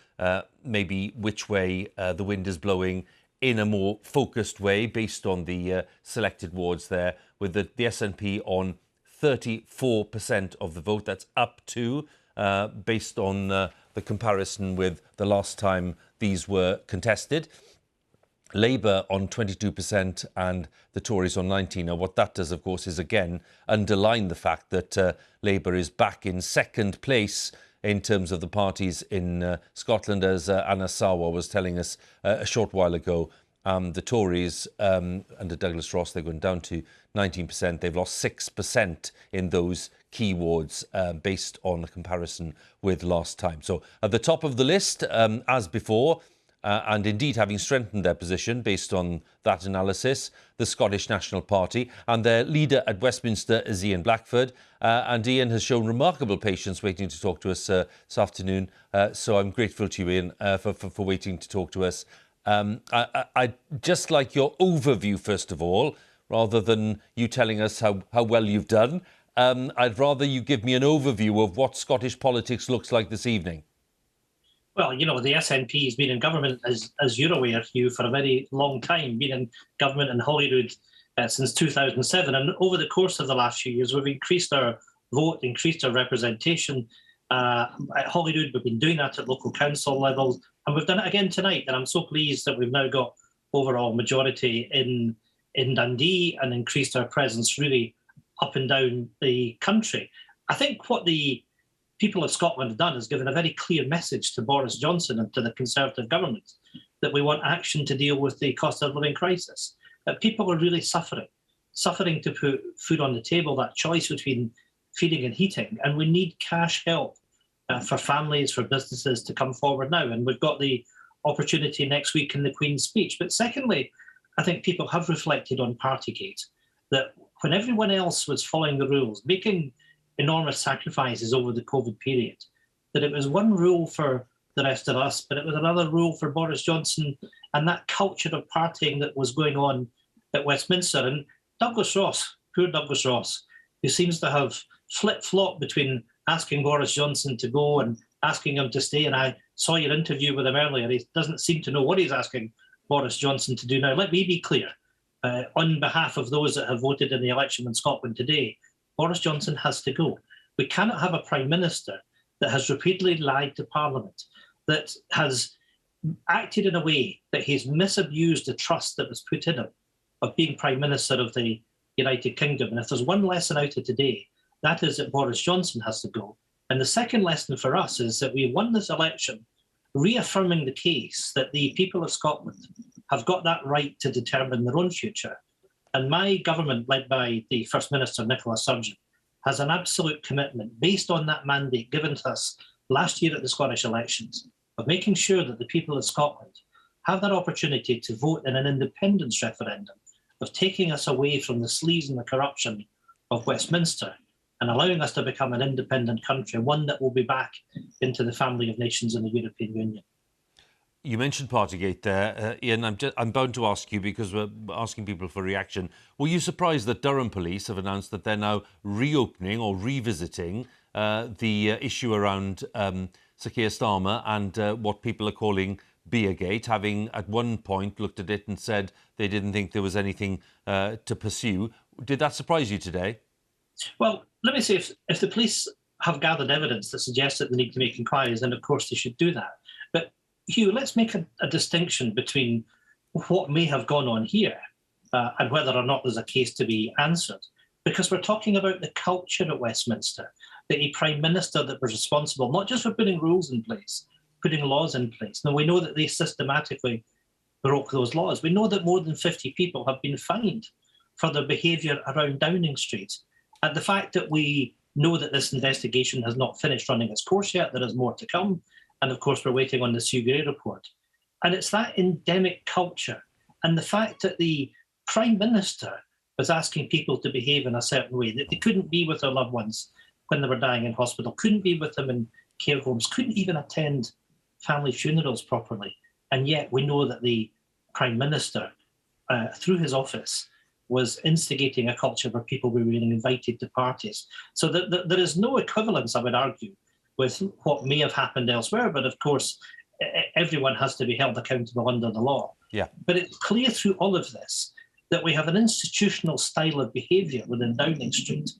maybe which way the wind is blowing in a more focused way based on the selected wards there, with the SNP on 34% of the vote. That's up to, based on the comparison with the last time these were contested. Labour on 22% and the Tories on 19%. Now, what that does, of course, is again underline the fact that Labour is back in second place in terms of the parties in Scotland, as Anas Sarwar was telling us a short while ago. The Tories, under Douglas Ross, they're going down to 19%. They've lost 6% in those key wards based on the comparison with last time. So at the top of the list, as before, and indeed having strengthened their position based on that analysis, the Scottish National Party, and their leader at Westminster is Ian Blackford. And Ian has shown remarkable patience waiting to talk to us this afternoon. So I'm grateful to you, Ian, for waiting to talk to us. I'd just like your overview, first of all, rather than you telling us how well you've done. I'd rather you give me an overview of what Scottish politics looks like this evening. Well, you know, the SNP has been in government, as you're aware, Huw, for a very long time, been in government in Holyrood since 2007. And over the course of the last few years, we've increased our vote, increased our representation. At Holyrood, we've been doing that at local council level, and we've done it again tonight. And I'm so pleased that we've now got overall majority in Dundee and increased our presence really up and down the country. I think what the people of Scotland have done is given a very clear message to Boris Johnson and to the Conservative government that we want action to deal with the cost of living crisis. That people are really suffering to put food on the table, that choice between feeding and heating, and we need cash help for families, for businesses to come forward now. And we've got the opportunity next week in the Queen's speech. But secondly, I think people have reflected on Partygate, that when everyone else was following the rules, making enormous sacrifices over the COVID period, that it was one rule for the rest of us, but it was another rule for Boris Johnson, and that culture of partying that was going on at Westminster. And Douglas Ross, poor Douglas Ross, who seems to have flip-flopped between asking Boris Johnson to go and asking him to stay. And I saw your interview with him earlier. He doesn't seem to know what he's asking Boris Johnson to do now. Let me be clear. On behalf of those that have voted in the election in Scotland today, Boris Johnson has to go. We cannot have a Prime Minister that has repeatedly lied to Parliament, that has acted in a way that he's misabused the trust that was put in him of being Prime Minister of the United Kingdom. And if there's one lesson out of today, that is that Boris Johnson has to go. And the second lesson for us is that we won this election reaffirming the case that the people of Scotland have got that right to determine their own future. And my government, led by the First Minister, Nicola Sturgeon, has an absolute commitment based on that mandate given to us last year at the Scottish elections of making sure that the people of Scotland have that opportunity to vote in an independence referendum, of taking us away from the sleaze and the corruption of Westminster and allowing us to become an independent country, one that will be back into the family of nations in the European Union. You mentioned Partygate there, Ian. I'm bound to ask you, because we're asking people for reaction. Were you surprised that Durham Police have announced that they're now reopening or revisiting the issue around Sir Keir Starmer and what people are calling Beergate, having at one point looked at it and said they didn't think there was anything to pursue? Did that surprise you today? Well, let me say, if the police have gathered evidence that suggests that they need to make inquiries, then of course they should do that. But Huw, let's make a distinction between what may have gone on here and whether or not there's a case to be answered. Because we're talking about the culture at Westminster, that a Prime Minister that was responsible not just for putting rules in place, putting laws in place. Now, we know that they systematically broke those laws. We know that more than 50 people have been fined for their behaviour around Downing Street. And the fact that we know that this investigation has not finished running its course yet, there is more to come. And of course, we're waiting on the Sue Gray report. And it's that endemic culture. And the fact that the Prime Minister was asking people to behave in a certain way, that they couldn't be with their loved ones when they were dying in hospital, couldn't be with them in care homes, couldn't even attend family funerals properly. And yet we know that the Prime Minister, through his office, was instigating a culture where people were being invited to parties. So there is no equivalence, I would argue, with what may have happened elsewhere. But of course, everyone has to be held accountable under the law. Yeah. But it's clear through all of this that we have an institutional style of behaviour within Downing Street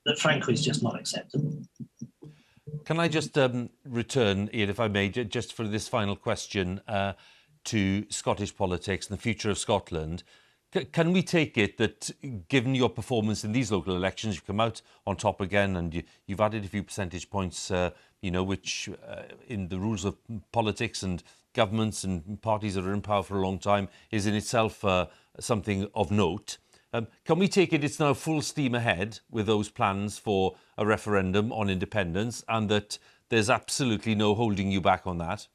that, frankly, is just not acceptable. Can I just return, Ian, if I may, just for this final question to Scottish politics and the future of Scotland? Can we take it that, given your performance in these local elections, you've come out on top again and you've added a few percentage points, which in the rules of politics and governments and parties that are in power for a long time is in itself something of note. Can we take it it's now full steam ahead with those plans for a referendum on independence and that there's absolutely no holding you back on that?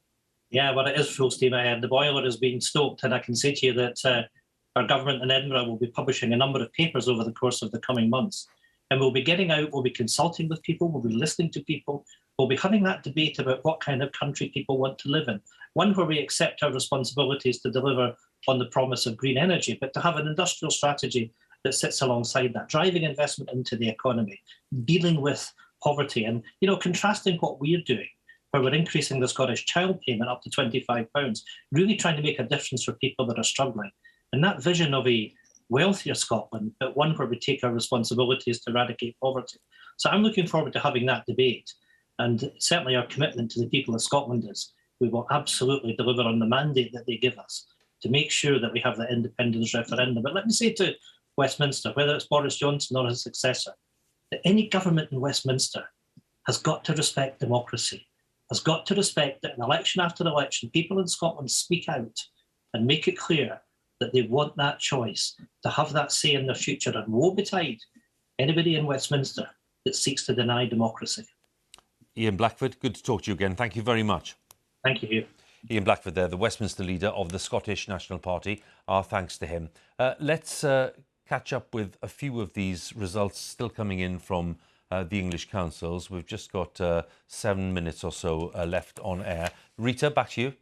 Yeah, well, it is full steam ahead. The boiler is being stoked, and I can say to you that our government in Edinburgh will be publishing a number of papers over the course of the coming months. And we'll be getting out, we'll be consulting with people, we'll be listening to people, we'll be having that debate about what kind of country people want to live in. One where we accept our responsibilities to deliver on the promise of green energy, but to have an industrial strategy that sits alongside that, driving investment into the economy, dealing with poverty, and contrasting what we're doing, where we're increasing the Scottish child payment up to £25, really trying to make a difference for people that are struggling. And that vision of a wealthier Scotland, but one where we take our responsibilities to eradicate poverty. So I'm looking forward to having that debate. And certainly our commitment to the people of Scotland is we will absolutely deliver on the mandate that they give us to make sure that we have the independence referendum. But let me say to Westminster, whether it's Boris Johnson or his successor, that any government in Westminster has got to respect democracy, has got to respect that in election after election, people in Scotland speak out and make it clear that they want that choice, to have that say in their future, and woe betide anybody in Westminster that seeks to deny democracy. Ian Blackford, good to talk to you again. Thank you very much. Thank you, Huw. Ian Blackford there, the Westminster leader of the Scottish National Party. Our thanks to him. Let's catch up with a few of these results still coming in from the English councils. We've just got 7 minutes or so left on air. Rita, back to you.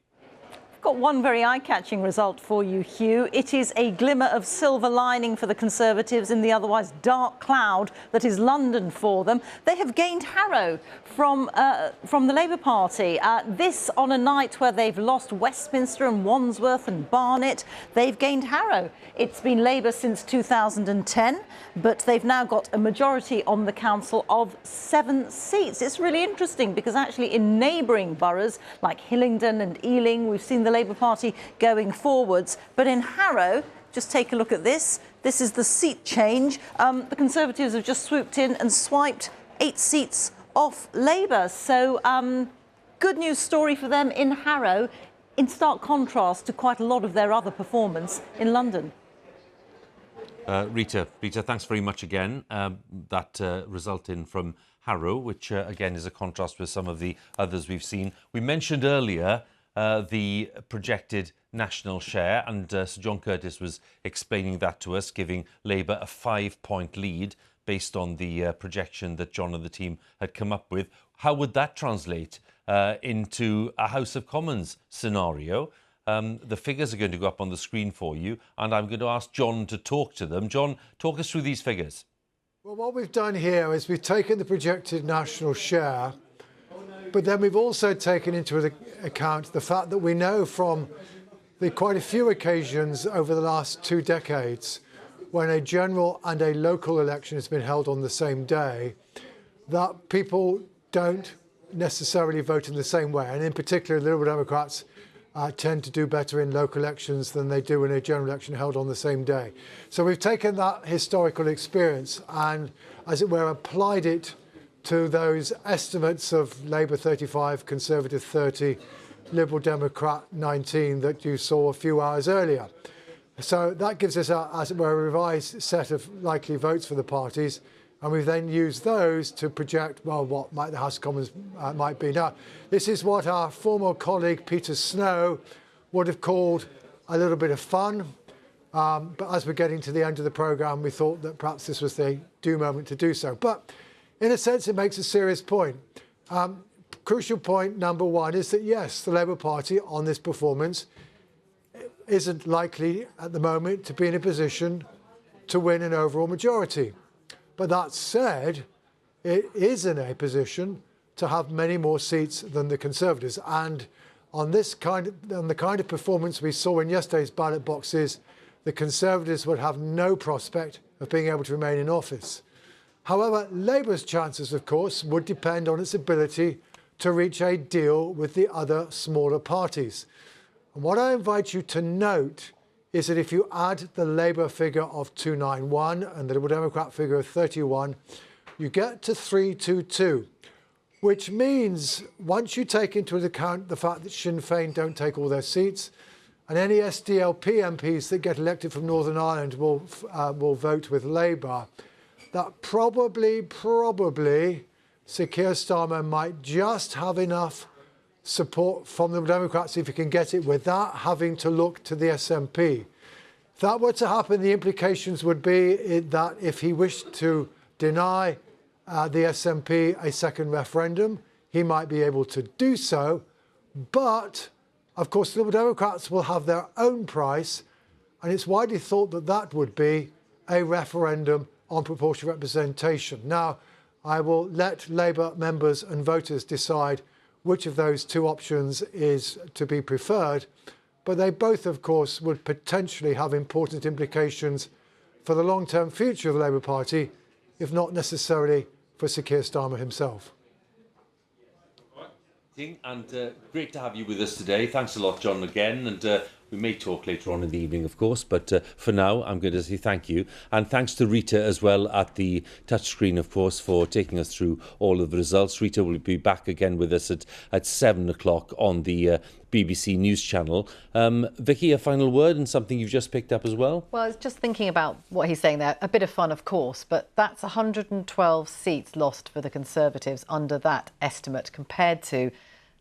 Got one very eye-catching result for you, Huw. It is a glimmer of silver lining for the Conservatives in the otherwise dark cloud that is London for them. They have gained Harrow from the Labour Party. This on a night where they've lost Westminster and Wandsworth and Barnet. They've gained Harrow. It's been Labour since 2010, but they've now got a majority on the council of 7 seats. It's really interesting because actually in neighbouring boroughs like Hillingdon and Ealing, we've seen the Labour Party going forwards. But in Harrow, just take a look at this. This is the seat change. The Conservatives have just swooped in and swiped 8 seats off Labour. So good news story for them in Harrow, in stark contrast to quite a lot of their other performance in London. Rita, thanks very much again. That result in from Harrow, which again is a contrast with some of the others we've seen. We mentioned earlier the projected national share, and Sir John Curtice was explaining that to us, giving Labour a 5-point lead based on the projection that John and the team had come up with. How would that translate into a House of Commons scenario? The figures are going to go up on the screen for you, and I'm going to ask John to talk to them. John, talk us through these figures. Well, what we've done here is we've taken the projected national share, but then we've also taken into account the fact that we know from the quite a few occasions over the last 2 decades when a general and a local election has been held on the same day, that people don't necessarily vote in the same way. And in particular, Liberal Democrats tend to do better in local elections than they do in a general election held on the same day. So we've taken that historical experience and, as it were, applied it to those estimates of Labour 35, Conservative 30, Liberal Democrat 19 that you saw a few hours earlier. So that gives us, as it were, a revised set of likely votes for the parties, and we've then used those to project, well, what might the House of Commons might be. Now, this is what our former colleague Peter Snow would have called a little bit of fun, but as we're getting to the end of the programme, we thought that perhaps this was the due moment to do so. But in a sense, it makes a serious point. Crucial point number one is that, yes, the Labour Party on this performance isn't likely at the moment to be in a position to win an overall majority. But that said, it is in a position to have many more seats than the Conservatives. And on the kind of performance we saw in yesterday's ballot boxes, the Conservatives would have no prospect of being able to remain in office. However, Labour's chances, of course, would depend on its ability to reach a deal with the other smaller parties. And what I invite you to note is that if you add the Labour figure of 291 and the Liberal Democrat figure of 31, you get to 322, which means once you take into account the fact that Sinn Féin don't take all their seats, and any SDLP MPs that get elected from Northern Ireland will vote with Labour, that probably Sir Keir Starmer might just have enough support from the Democrats if he can get it without having to look to the SNP. If that were to happen, the implications would be that if he wished to deny the SNP a second referendum, he might be able to do so. But, of course, the Liberal Democrats will have their own price, and it's widely thought that that would be a referendum on proportional representation. Now, I will let Labour members and voters decide which of those two options is to be preferred, but they both, of course, would potentially have important implications for the long-term future of the Labour Party, if not necessarily for Sir Keir Starmer himself. And great to have you with us today. Thanks a lot, John, again. And we may talk later on in the evening, of course. But for now, I'm going to say thank you. And thanks to Reeta as well at the touchscreen, of course, for taking us through all of the results. Reeta will be back again with us at 7 o'clock on the BBC News channel. Vicki, a final word and something you've just picked up as well? Well, I was just thinking about what he's saying there. A bit of fun, of course, but that's 112 seats lost for the Conservatives under that estimate compared to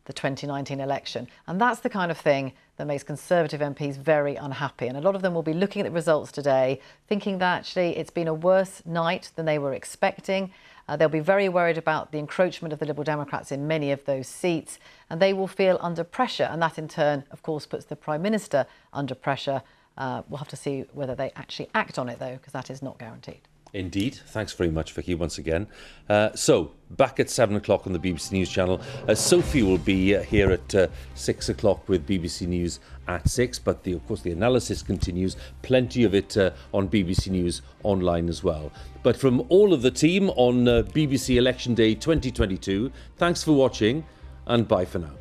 the 2019 election. And that's the kind of thing that makes Conservative MPs very unhappy. And a lot of them will be looking at the results today, thinking that actually it's been a worse night than they were expecting. They'll be very worried about the encroachment of the Liberal Democrats in many of those seats, and they will feel under pressure. And that in turn, of course, puts the Prime Minister under pressure. We'll have to see whether they actually act on it, though, because that is not guaranteed. Indeed. Thanks very much, Vicki, once again. So, back at 7 o'clock on the BBC News channel. Sophie will be here at 6 o'clock with BBC News at 6. But, of course, the analysis continues. Plenty of it on BBC News online as well. But from all of the team on BBC Election Day 2022, thanks for watching and bye for now.